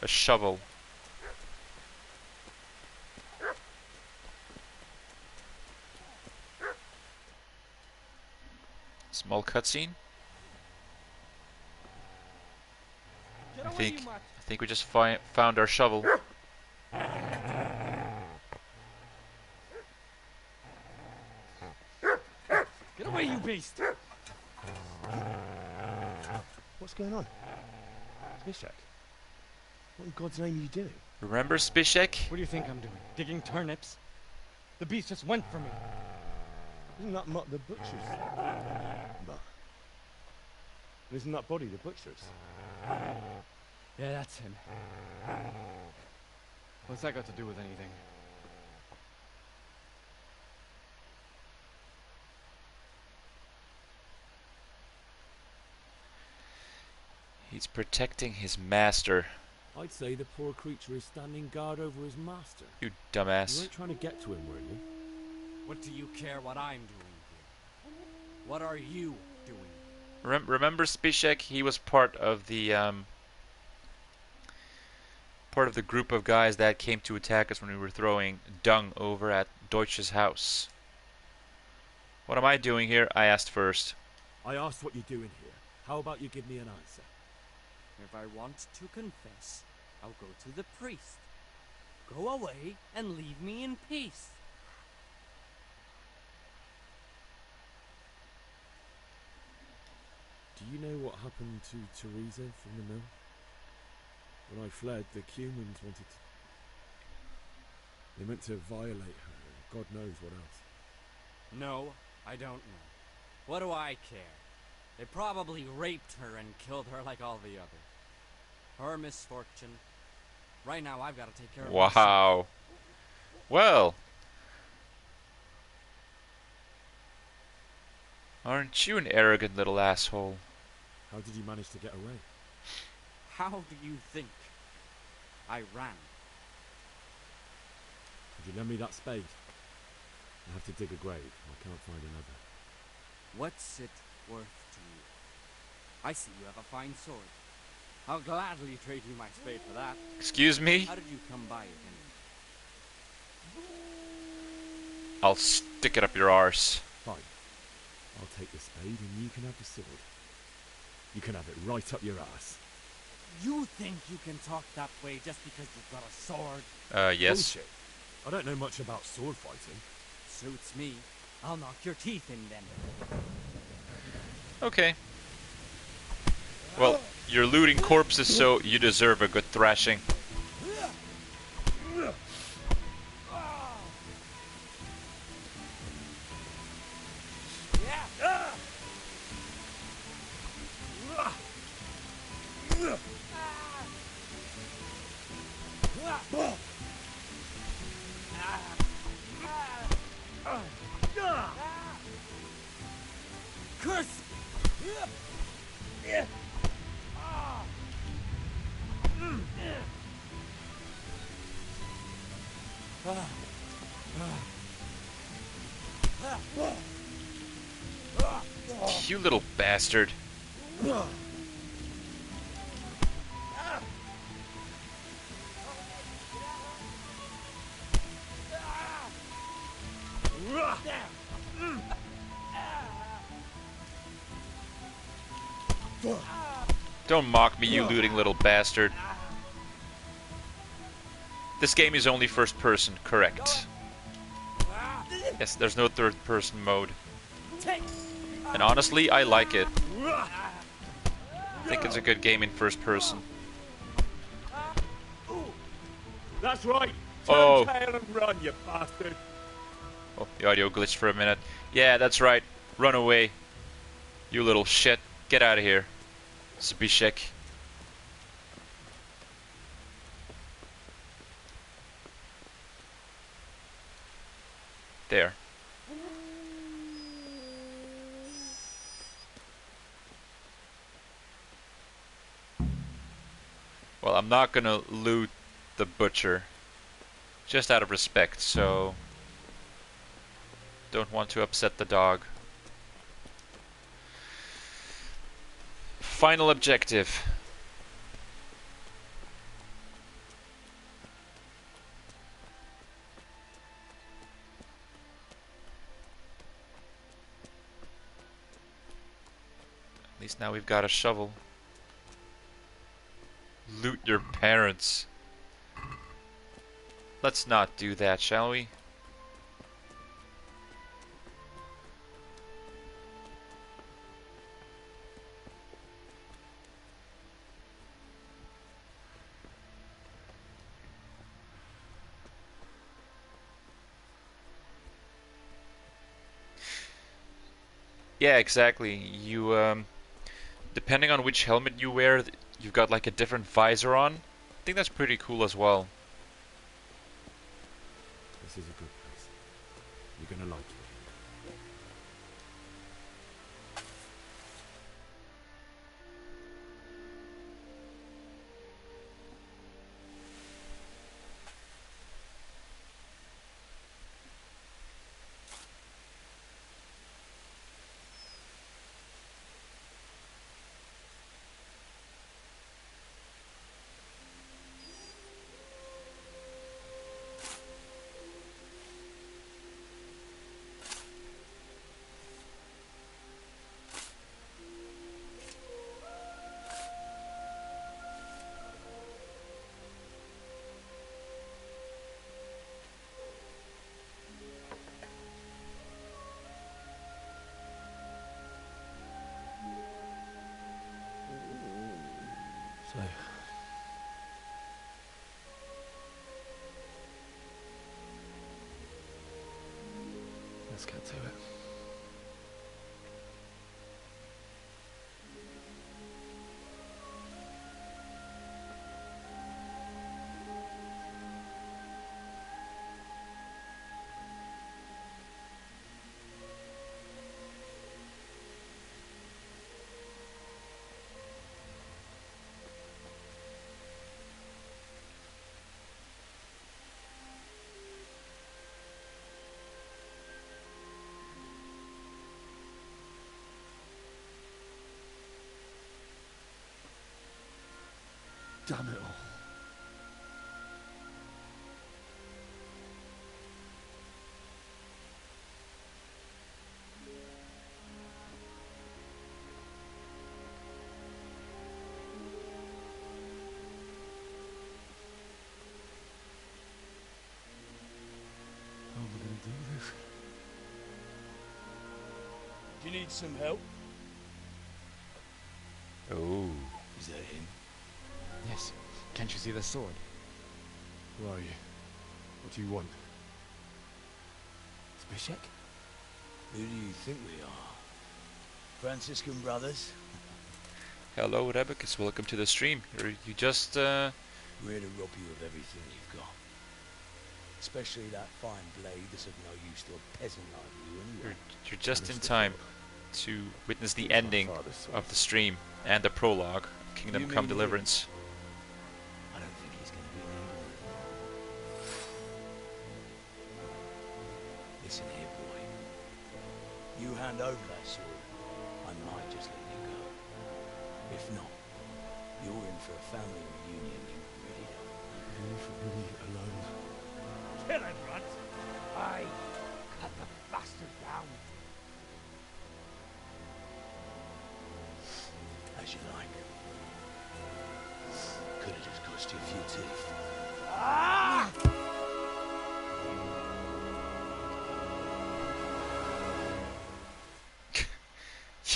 a shovel. Small cutscene. I think we just found our shovel. Get away, you beast! What's going on? Spishak? What in God's name are you doing? Remember Spishak? What do you think I'm doing? Digging turnips? The beast just went for me. Isn't that Mutt the butcher's? But isn't that body the butcher's? Yeah, that's him. What's that got to do with anything? He's protecting his master. I'd say the poor creature is standing guard over his master. You dumbass. You weren't trying to get to him, were you? What do you care what I'm doing here? What are you doing? Remember Spishak? He was part of the group of guys that came to attack us when we were throwing dung over at Deutsch's house. What am I doing here? I asked first. I asked what you're doing here. How about you give me an answer? If I want to confess, I'll go to the priest. Go away and leave me in peace. Do you know what happened to Teresa from the mill? When I fled, the Cumans wanted to... They meant to violate her, and God knows what else. No, I don't know. What do I care? They probably raped her and killed her like all the others. Her misfortune. Right now, I've got to take care of myself. Wow. Well. Aren't you an arrogant little asshole? How did you manage to get away? How do you think? I ran. Could you lend me that spade? I have to dig a grave. I can't find another. What's it worth to you? I see you have a fine sword. I'll gladly trade you my spade for that. Excuse me? How did you come by it anyway? I'll stick it up your arse. Fine. I'll take the spade and you can have the sword. You can have it right up your ass. You think you can talk that way just because you've got a sword? Yes. Bullshit. I don't know much about sword fighting. Suits me. I'll knock your teeth in then. Okay. Well, you're looting corpses, so you deserve a good thrashing. Curse! You little bastard. Don't mock me, you looting little bastard. This game is only first person, correct? Yes, there's no third person mode. And honestly, I like it. I think it's a good game in first person. That's right. Oh. Turn tail and run, you bastard. Oh, the audio glitched for a minute. Yeah, that's right. Run away. You little shit. Get out of here. Zbishek. There. Well, I'm not gonna loot the butcher. Just out of respect, so... Don't want to upset the dog. Final objective. At least now we've got a shovel. Loot your parents. Let's not do that, shall we? Yeah, exactly. You, depending on which helmet you wear, you've got like a different visor on. I think that's pretty cool as well. This is a good place. You're gonna like it. So, Let's get to it. Damn it all. How am I going to do this? Do you need some help? Oh. Is that him? Yes. Can't you see the sword? Who are you? What do you want? Zbyszek? Who do you think we are? Franciscan brothers? Hello, Rebecus. Welcome to the stream. You just, We're here to rob you of everything you've got. Especially that fine blade that's of no use to a peasant like you anyway. You're just in time to witness the ending of the stream and the prologue, Kingdom Come Deliverance. I don't think he's going to be needed. Listen here, boy. You hand over that sword, I might just let you go. If not, you're in for a family reunion you really don't. Leave me alone. Kill him, Runt! Aye, cut the bastard down! As you like. Could have just cost you a few teeth. Ah!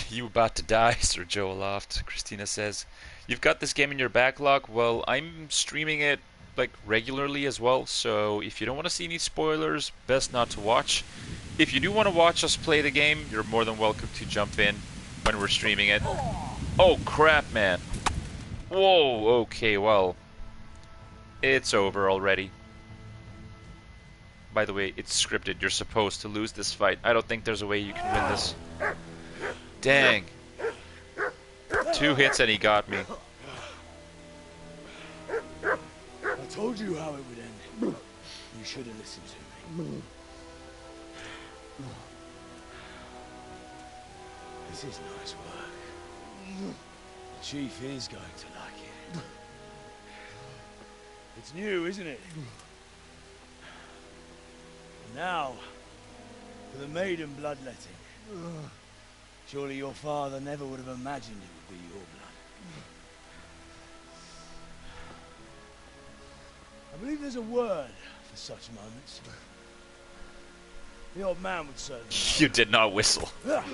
You about to die, Sir Joe Aloft, Christina says. You've got this game in your backlog? Well, I'm streaming it like regularly as well, so if you don't want to see any spoilers, best not to watch. If you do want to watch us play the game, you're more than welcome to jump in when we're streaming it. Oh crap, man. Whoa, okay, well, it's over already. By the way, it's scripted. You're supposed to lose this fight. I don't think there's a way you can win this. Dang. 2 hits and he got me. I told you how it would end. You should have listened to me. This is nice work. The chief is going to like it. It's new, isn't it? Now, for the maiden bloodletting. Surely your father never would have imagined it would be your blood. I believe there's a word for such moments. The old man would say that. You did not whistle. I'm just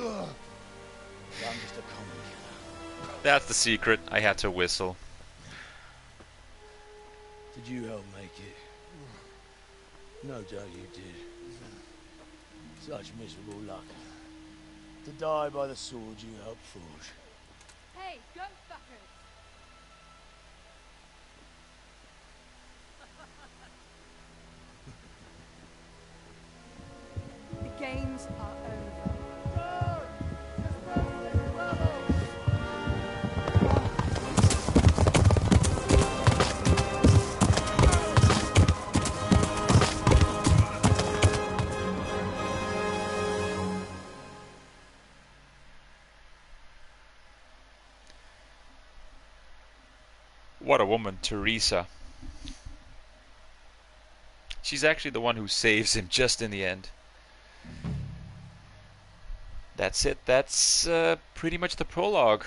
a common killer. That's the secret. I had to whistle. Did you help make it? No doubt you did. Such miserable luck. To die by the sword you helped forge. Hey, go fuckers! The games are over. What a woman, Teresa. She's actually the one who saves him just in the end. That's it. That's pretty much the prologue.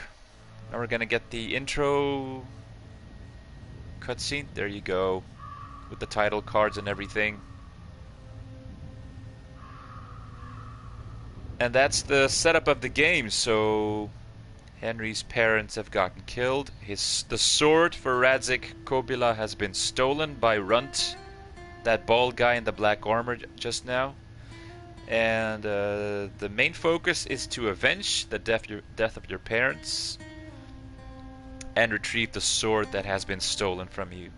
Now we're gonna get the intro cutscene. There you go. With the title cards and everything. And that's the setup of the game. So Henry's parents have gotten killed. The sword for Radzik Kobila has been stolen by Runt, that bald guy in the black armor just now. And the main focus is to avenge the death of your parents and retrieve the sword that has been stolen from you.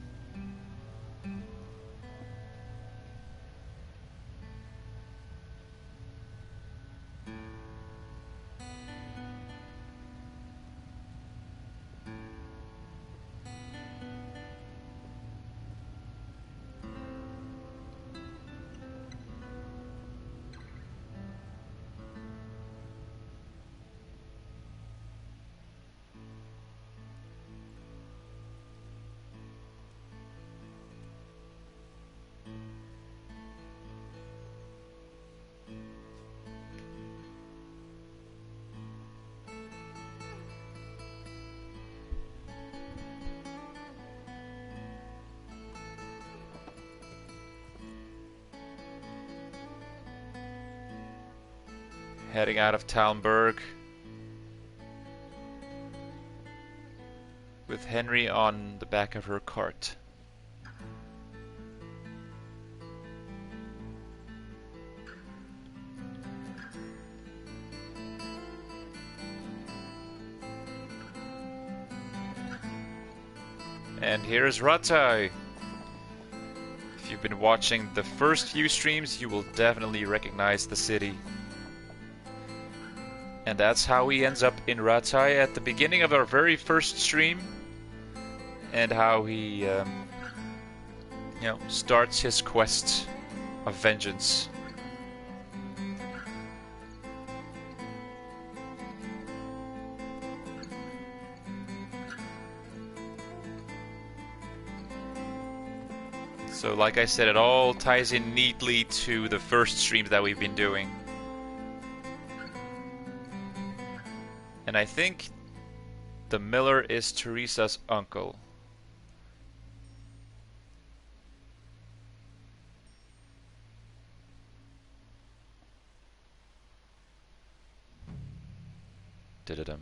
Heading out of Talmberg with Henry on the back of her cart. And here's Rattay. If you've been watching the first few streams, you will definitely recognize the city. And that's how he ends up in Rattay at the beginning of our very first stream. And how he, starts his quest of vengeance. So like I said, it all ties in neatly to the first streams that we've been doing. And I think the miller is Teresa's uncle. Da-da-dum.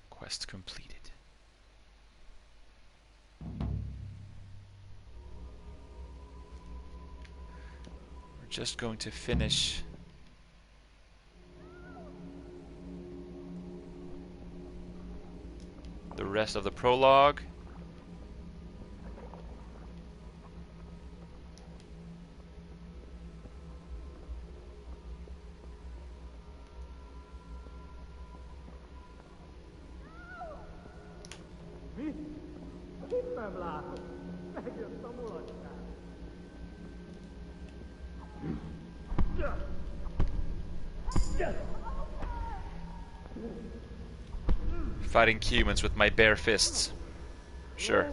Quest completed. We're just going to finish the rest of the prologue. Fighting humans with my bare fists. Sure.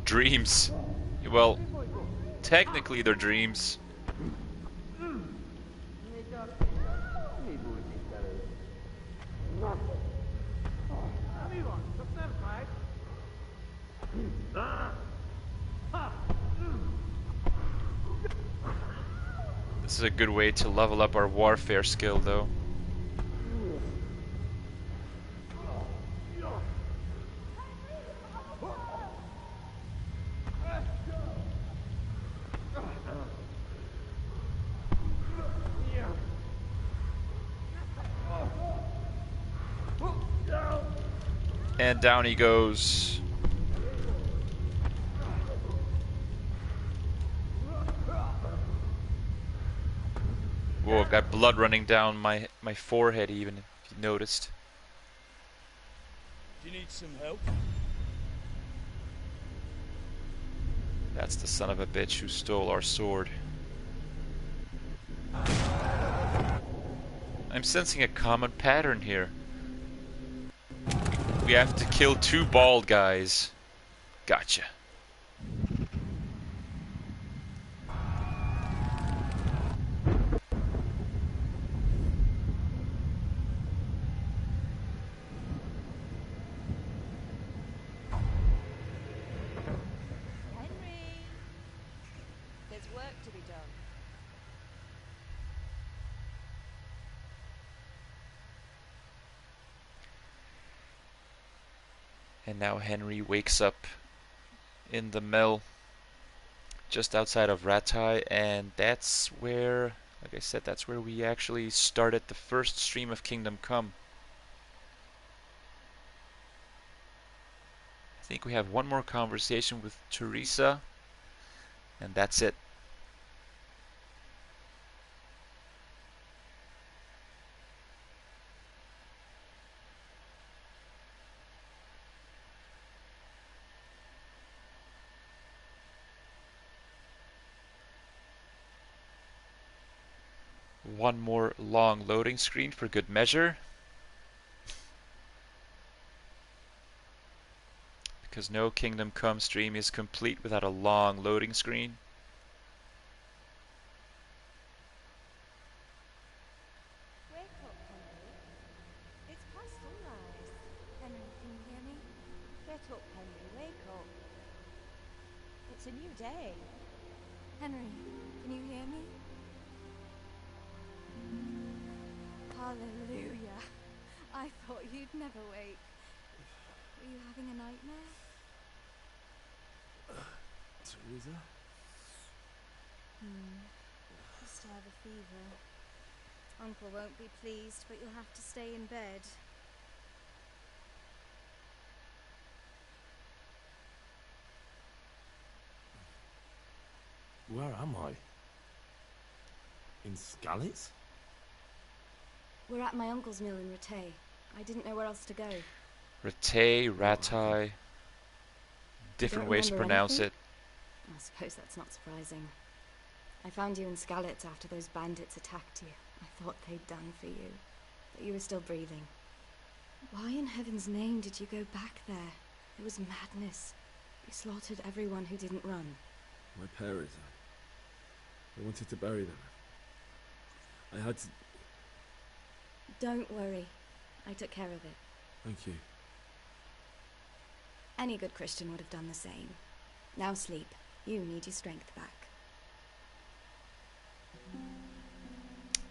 Dreams. Well, technically they're dreams. This is a good way to level up our warfare skill, though. And down he goes. Whoa, I've got blood running down my forehead even, if you noticed. Do you need some help? That's the son of a bitch who stole our sword. I'm sensing a common pattern here. We have to kill two bald guys. Gotcha. And now Henry wakes up in the mill, just outside of Ratai, and that's where, like I said, that's where we actually started the first stream of Kingdom Come. I think we have one more conversation with Teresa, and that's it. One more long loading screen for good measure. Because no Kingdom Come stream is complete without a long loading screen. Wake up, Henry. It's past sunrise. Henry, can you hear me? Get up, Henry. Wake up. It's a new day. Henry, can you hear me? Hallelujah. I thought you'd never wake. Were you having a nightmare? Teresa? Just have a fever. Uncle won't be pleased, but you'll have to stay in bed. Where am I? In Skalitz? We're at my uncle's mill in Rattay. I didn't know where else to go. Rattay, Ratai. Different ways to pronounce it. I suppose that's not surprising. I found you in Skalitz after those bandits attacked you. I thought they'd done for you, but you were still breathing. Why in heaven's name did you go back there? It was madness. You slaughtered everyone who didn't run. My parents, I wanted to bury them. I had to... Don't worry. I took care of it. Thank you. Any good Christian would have done the same. Now sleep. You need your strength back.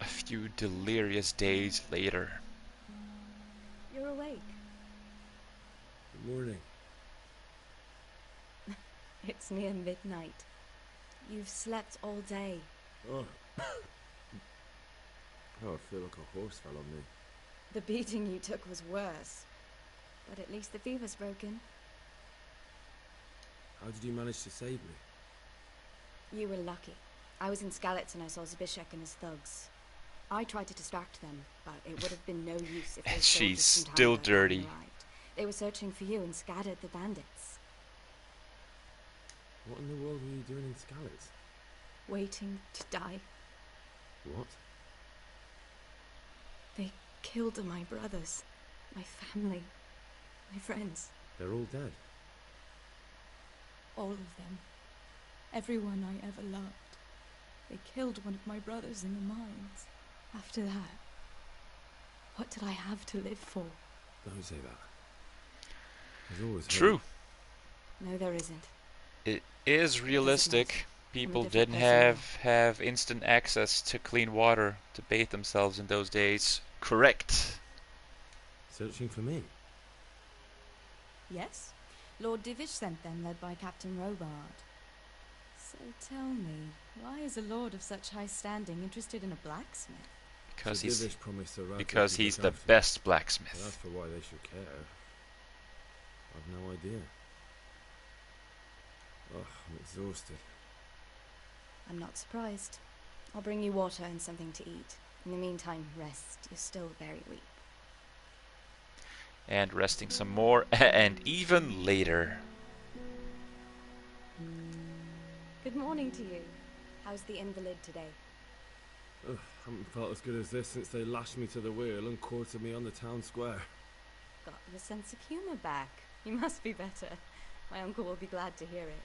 A few delirious days later. You're awake. Good morning. It's near midnight. You've slept all day. Oh. Oh, I feel like a horse fell on me. The beating you took was worse. But at least the fever's broken. How did you manage to save me? You were lucky. I was in Skalitz and I saw Zbyszek and his thugs. I tried to distract them, but it would have been no use if And those she's soldiers from still Hamburg hadn't dirty. arrived. They were searching for you and scattered the bandits. What in the world were you doing in Skalitz? Waiting to die. What? They killed my brothers, my family, my friends. They're all dead. All of them. Everyone I ever loved. They killed one of my brothers in the mines. After that, what did I have to live for? Don't say that. There's always True. hope. No, there isn't. It is realistic. People different didn't person have instant access to clean water to bathe themselves in those days. Correct. Searching for me? Yes. Lord Divish sent them, led by Captain Robard. So tell me, why is a lord of such high standing interested in a blacksmith? Because So he's Divish promised Sir Radcliffe because to he's look the after me. best But blacksmith. as for why they should care, I've no idea. Oh, I'm exhausted. I'm not surprised. I'll bring you water and something to eat. In the meantime, rest. You're still very weak. And resting some more, and even later. Good morning to you. How's the invalid today? Ugh, haven't felt as good as this since they lashed me to the wheel and quartered me on the town square. Got your sense of humour back. You must be better. My uncle will be glad to hear it.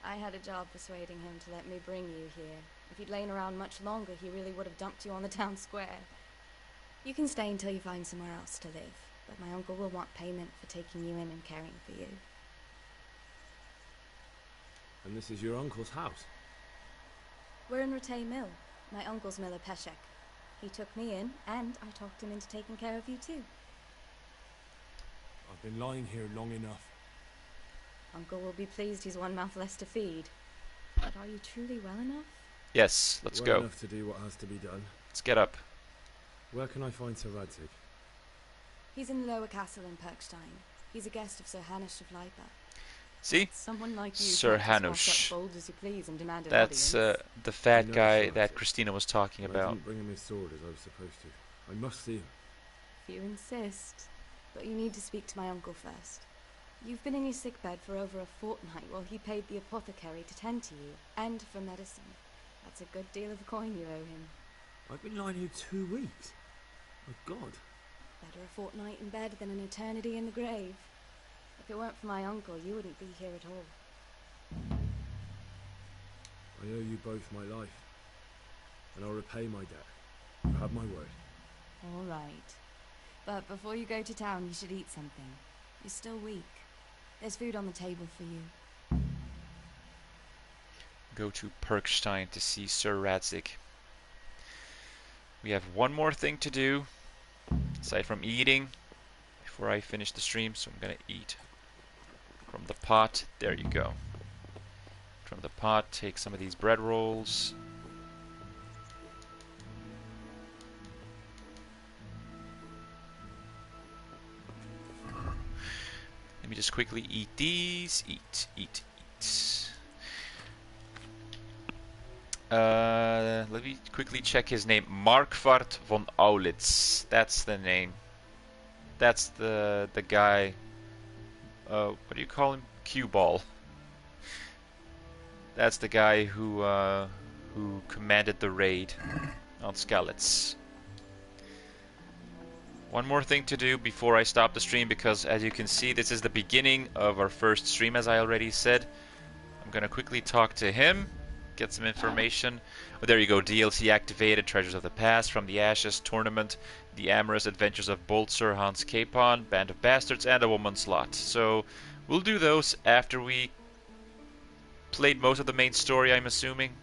I had a job persuading him to let me bring you here. If you'd lain around much longer, he really would have dumped you on the town square. You can stay until you find somewhere else to live, but my uncle will want payment for taking you in and caring for you. And this is your uncle's house? We're in Rattay Mill, my uncle's mill at Peshek. He took me in, and I talked him into taking care of you too. I've been lying here long enough. Uncle will be pleased he's one mouth less to feed. But are you truly well enough? Yes, let's well go. enough to do what has to be done. Let's get up. Where can I find Sir Radzig? He's in the lower castle in Perkstein. He's a guest of Sir Hanush of Leipa. See? Someone like you Sir can't just walk Hanush. up bold as you please and demand an That's audience. the fat know guy Sir that Radzig, Christina was talking but I about. didn't bring him his sword as I was supposed to. I must see him. If you insist. But you need to speak to my uncle first. You've been in your sickbed for over a fortnight while he paid the apothecary to tend to you, and for medicine. That's a good deal of coin you owe him. I've been lying here 2 weeks. My God. Better a fortnight in bed than an eternity in the grave. If it weren't for my uncle, you wouldn't be here at all. I owe you both my life, and I'll repay my debt. You have my word. All right. But before you go to town, you should eat something. You're still weak. There's food on the table for you. Go to Perkstein to see Sir Radzig. We have one more thing to do, aside from eating, before I finish the stream, so I'm gonna eat from the pot. There you go. From the pot, take some of these bread rolls. Let me just quickly eat these. Eat. Let me quickly check his name. Markvart von Aulitz. That's the name. That's the guy. What do you call him? Cue ball. That's the guy who commanded the raid on Skalitz. One more thing to do before I stop the stream, because as you can see, this is the beginning of our first stream, as I already said. I'm gonna quickly talk to him, get some information. Oh, there you go, DLC activated, Treasures of the Past, From the Ashes, Tournament, The Amorous Adventures of Bold Sir Hans Capon, Band of Bastards, and A Woman's Lot. So we'll do those after we played most of the main story, I'm assuming.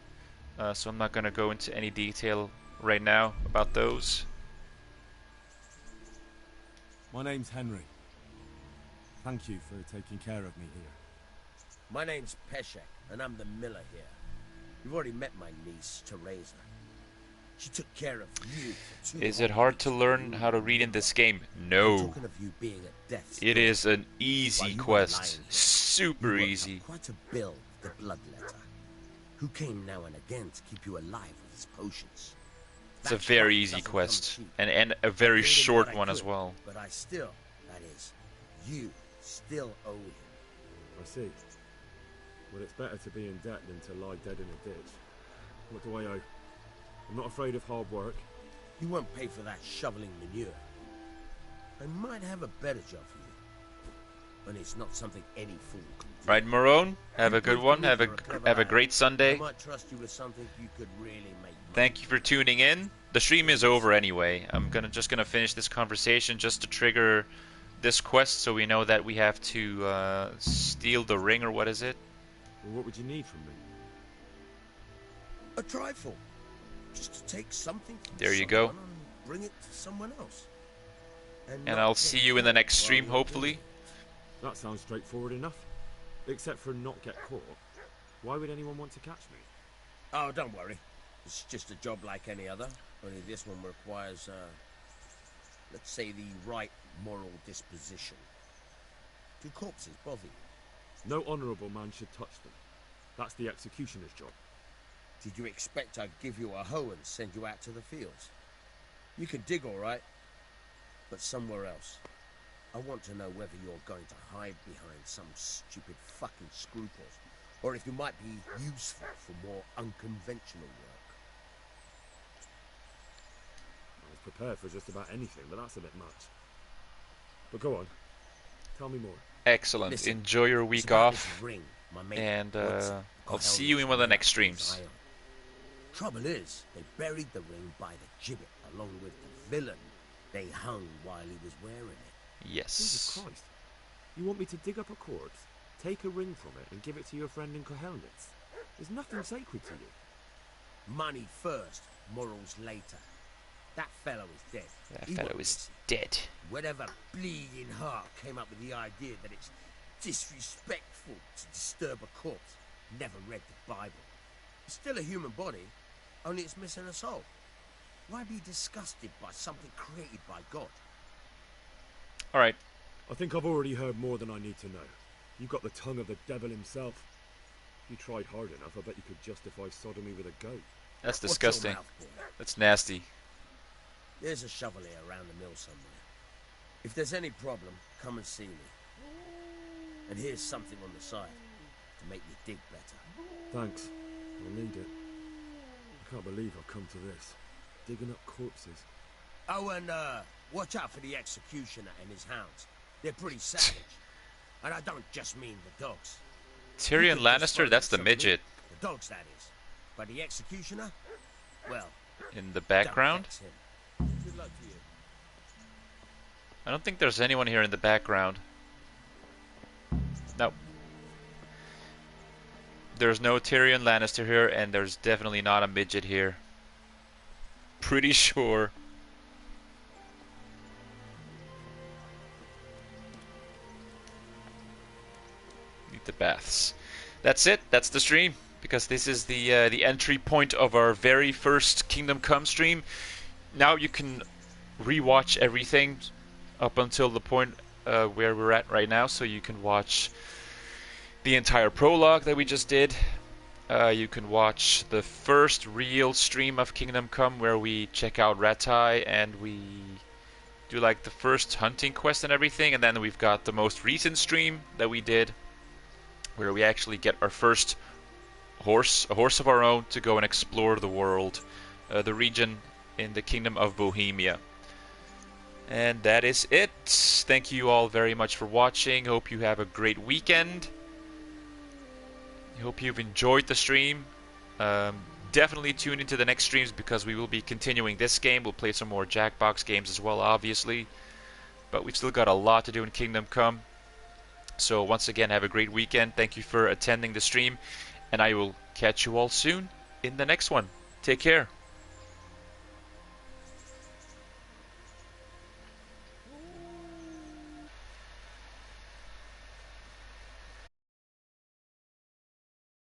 So I'm not gonna go into any detail right now about those. My name's Henry. Thank you for taking care of me here. My name's Peshek, and I'm the miller here. You've already met my niece, Teresa. She took care of you for 2 Is it hard to learn how to read in this game? No. Talking of you being at death's It door, is an easy while you were quest. lying here, Super you worked easy. up quite a bill with the bloodletter, who came now and again to keep you alive with his potions. It's a That very job easy doesn't come quest. cheap. And a very I gave him short what I one as could, well. But I still, that is, you still owe him. I see. Well, it's better to be in debt than to lie dead in a ditch. What do I owe? I'm not afraid of hard work. You won't pay for that shoveling manure. I might have a better job for you. And it's not something any fool can do. Right, Marone? Have a good one. Have a great I Sunday. might trust you with something you could really make. Thank you for tuning in. The stream is over anyway. I'm just gonna finish this conversation just to trigger this quest, so we know that we have to steal the ring, or what is it? Well, what would you need from me? A trifle. Just to take something from There you go. someone and bring it to someone else. And not I'll get see you in the caught next while stream, you're hopefully. That sounds straightforward enough. Except for not get caught. Why would anyone want to catch me? Oh, don't worry. It's just a job like any other. Only this one requires, let's say, the right moral disposition. Do corpses bother you? No honourable man should touch them. That's the executioner's job. Did you expect I'd give you a hoe and send you out to the fields? You can dig all right, but somewhere else. I want to know whether you're going to hide behind some stupid fucking scruples, or if you might be useful for more unconventional work. I was prepared for just about anything, but that's a bit much. But go on. Tell me more. Excellent. Listen, Enjoy your it's week about off. this ring my mate And Watson I'll got see held you in of one of the from next his streams. eye on. Trouble is, they buried the ring by the gibbet along with the villain they hung while he was wearing it. Yes. Jesus Christ. You want me to dig up a corpse, take a ring from it, and give it to your friend in Kohelnitz? There's nothing sacred to you. Money first, morals later. That fellow is dead. That He fellow won't is miss dead. Whatever bleeding heart came up with the idea that it's disrespectful to disturb a corpse never read the Bible. It's still a human body, only it's missing a soul. Why be disgusted by something created by God? Alright. I think I've already heard more than I need to know. You've got the tongue of the devil himself. If you tried hard enough, I bet you could justify sodomy with a goat. That's Watch your disgusting. mouth, boy. That's nasty. There's a shovel here around the mill somewhere. If there's any problem, come and see me. And here's something on the side to make you dig better. Thanks. I'll need it. I can't believe I've come to this. Digging up corpses. Oh, and watch out for the executioner and his hounds. They're pretty savage. And I don't just mean the dogs. Tyrion Lannister, that's the midget. The dogs, that is. But the executioner, well... In the background? Don't vex him. Good luck to you. I don't think there's anyone here in the background. No. There's no Tyrion Lannister here, and there's definitely not a midget here. Pretty sure. Need the baths. That's it. That's the stream. Because this is the entry point of our very first Kingdom Come stream. Now you can rewatch everything up until the point where we're at right now, so you can watch the entire prologue that we just did. You can watch the first real stream of Kingdom Come where we check out Rattay and we do like the first hunting quest and everything, and then we've got the most recent stream that we did where we actually get our first horse, a horse of our own, to go and explore the world, the region in the Kingdom of Bohemia. And that is it. Thank you all very much for watching. Hope you have a great weekend. I hope you've enjoyed the stream. Definitely tune into the next streams because we will be continuing this game. We'll play some more Jackbox games as well, obviously. But we've still got a lot to do in Kingdom Come. So once again, have a great weekend. Thank you for attending the stream. And I will catch you all soon in the next one. Take care.